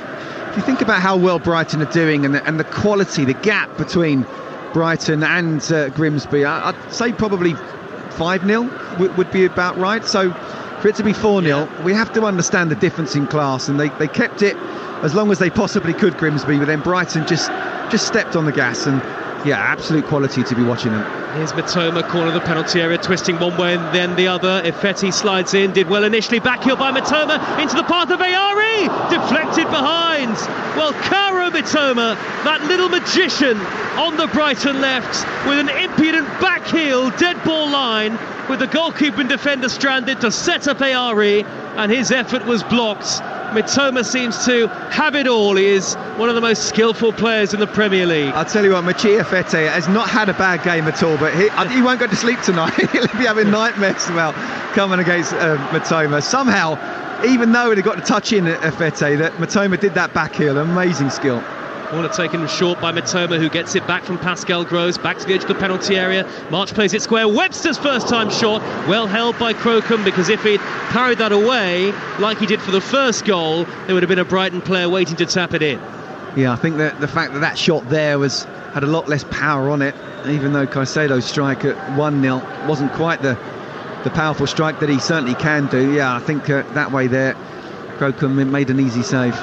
you think about how well Brighton are doing and the quality, the gap between Brighton and Grimsby, I'd say probably 5-0 would be about right. So for it to be 4-0, we have to understand the difference in class, and they kept it as long as they possibly could, Grimsby, but then Brighton just stepped on the gas, and yeah, absolute quality to be watching them. Here's Matoma, corner of the penalty area, twisting one way and then the other. Ifetti slides in, did well initially, back heel by Matoma into the path of Ayari, deflected behind. Well, Caro Matoma, that little magician on the Brighton left, with an impudent back heel, dead ball line, with the goalkeeper and defender stranded to set up Ayari, and his effort was blocked. Mitoma seems to have it all. He is one of the most skillful players in the Premier League. I'll tell you what, Machia Fete has not had a bad game at all, but he won't go to sleep tonight. He'll be having nightmares about coming against Mitoma. Somehow, even though he got to touch in Fete, that Mitoma did that back heel. Amazing skill. Corner taken short by Mitoma, who gets it back from Pascal Gross, back to the edge of the penalty area. March plays it square. Webster's first time shot, well held by Crocombe, because if he'd parried that away like he did for the first goal, there would have been a Brighton player waiting to tap it in. Yeah, I think that the fact that shot there had a lot less power on it, even though Caicedo's strike at 1-0 wasn't quite the powerful strike that he certainly can do. Yeah, I think that way there, Crocombe made an easy save.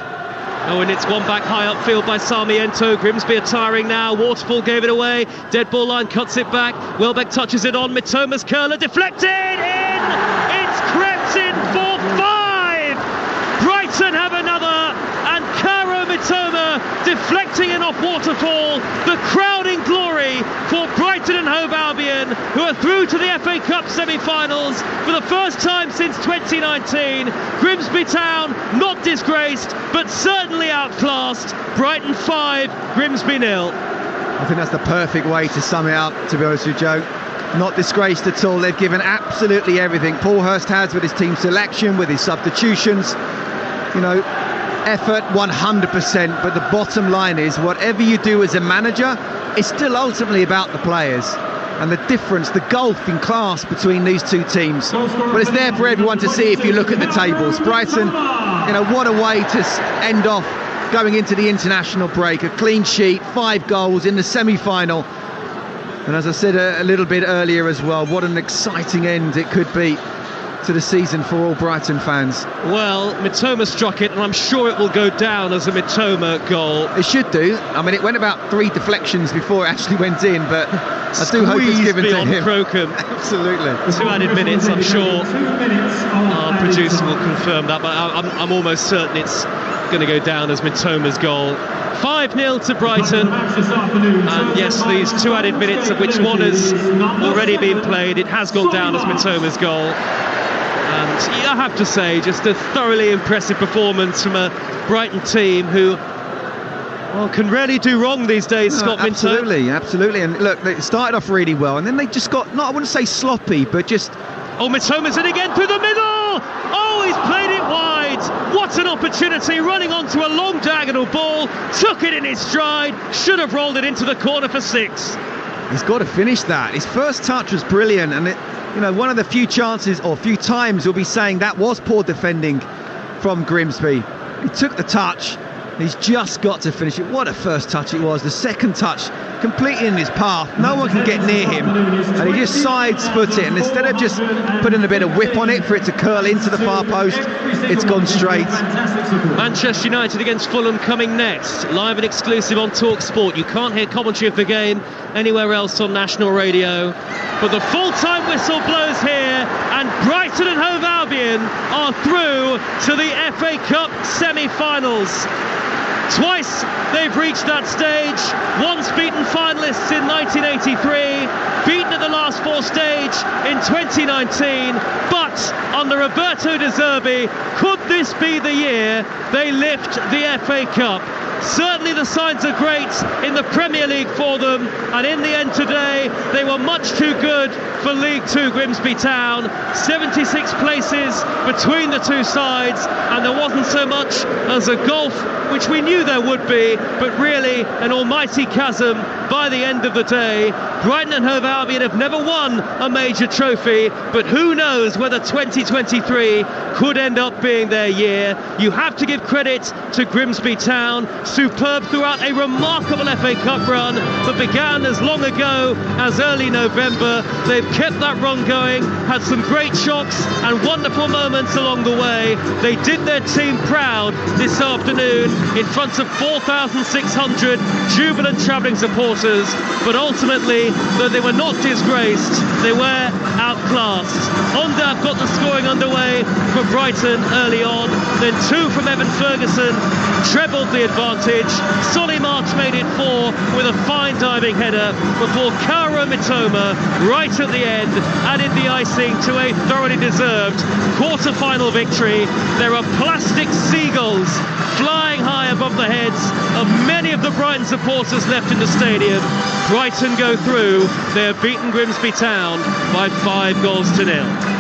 Oh, and it's one back high upfield by Sarmiento. Grimsby are tiring now. Waterfall gave it away. Dead ball line cuts it back. Welbeck touches it on. Mitoma's curler deflected in. It's crept in for 5. Brighton have another, and Caro Mitoma deflecting in off Waterfall. The crowning glory for Brighton and Hove Albion, who are through to the FA Cup semi-finals for the first time since 2019. Grimsby Town not disgraced, but certainly outclassed. Brighton 5, Grimsby 0. I think that's the perfect way to sum it up, to be honest with you, Joe. Not disgraced at all. They've given absolutely everything. Paul Hurst has, with his team selection, with his substitutions. You know, effort 100%, but the bottom line is, whatever you do as a manager, it's still ultimately about the players. And the difference, the gulf in class between these two teams. But it's there for everyone to see if you look at the tables. Brighton, you know, what a way to end off going into the international break. A clean sheet, 5 goals in the semi-final. And as I said a little bit earlier as well, what an exciting end it could be to the season for all Brighton fans. Well, Mitoma struck it, and I'm sure it will go down as a Mitoma goal. It should do. I mean, it went about 3 deflections before it actually went in, but I do hope it's given to him. Crocombe. Absolutely. 2 added minutes, I'm sure our producer will confirm that, but I'm almost certain it's going to go down as Mitoma's goal. 5-0 to Brighton, and yes, these 2 added minutes, of which one has already been played, it has gone down as Mitoma's goal. And I have to say, just a thoroughly impressive performance from a Brighton team who, well, can rarely do wrong these days, Scott Minto. Absolutely. And look, they started off really well, and then they just got, I wouldn't say sloppy, but just... Oh, Mitoma's in again through the middle! Oh, he's played it wide! What an opportunity, running onto a long diagonal ball, took it in his stride, should have rolled it into the corner for 6. He's got to finish that. His first touch was brilliant, and it, you know, one of the few chances or few times we'll be saying that was poor defending from Grimsby. He took the touch, He's just got to finish it. What a first touch it was. The second touch completely in his path. No one can get near him. And he just sides-foot it. And instead of just putting a bit of whip on it for it to curl into the far post, it's gone straight. Manchester United against Fulham coming next. Live and exclusive on Talksport. You can't hear commentary of the game anywhere else on national radio. But the full-time whistle blows here, and Brighton and Hove Albion are through to the FA Cup semi-finals. Twice they've reached that stage, once beaten finalists in 1983, beaten at the last four stage in 2019, but under Roberto De Zerbi, could this be the year they lift the FA Cup? Certainly the signs are great in the Premier League for them, and in the end today they were much too good for League Two Grimsby Town. 76 places between the two sides, and there wasn't so much as a gulf, which we knew there would be, but really an almighty chasm by the end of the day. Brighton and Hove Albion have never won a major trophy, but who knows whether 2023 could end up being their year. You have to give credit to Grimsby Town, superb throughout a remarkable FA Cup run that began as long ago as early November. They've kept that run going, had some great shocks and wonderful moments along the way. They did their team proud this afternoon in front of 4,600 jubilant travelling supporters, but ultimately, though they were not disgraced, they were outclassed. Ondav got the scoring underway for Brighton early on, then two from Evan Ferguson trebled the advantage. Solly Marks made it four with a fine diving header before Kaoru Mitoma, right at the end, added the icing to a thoroughly deserved quarter-final victory. There are plastic seagulls flying high above the heads of many of the Brighton supporters left in the stadium. Brighton go through. They have beaten Grimsby Town by 5-0.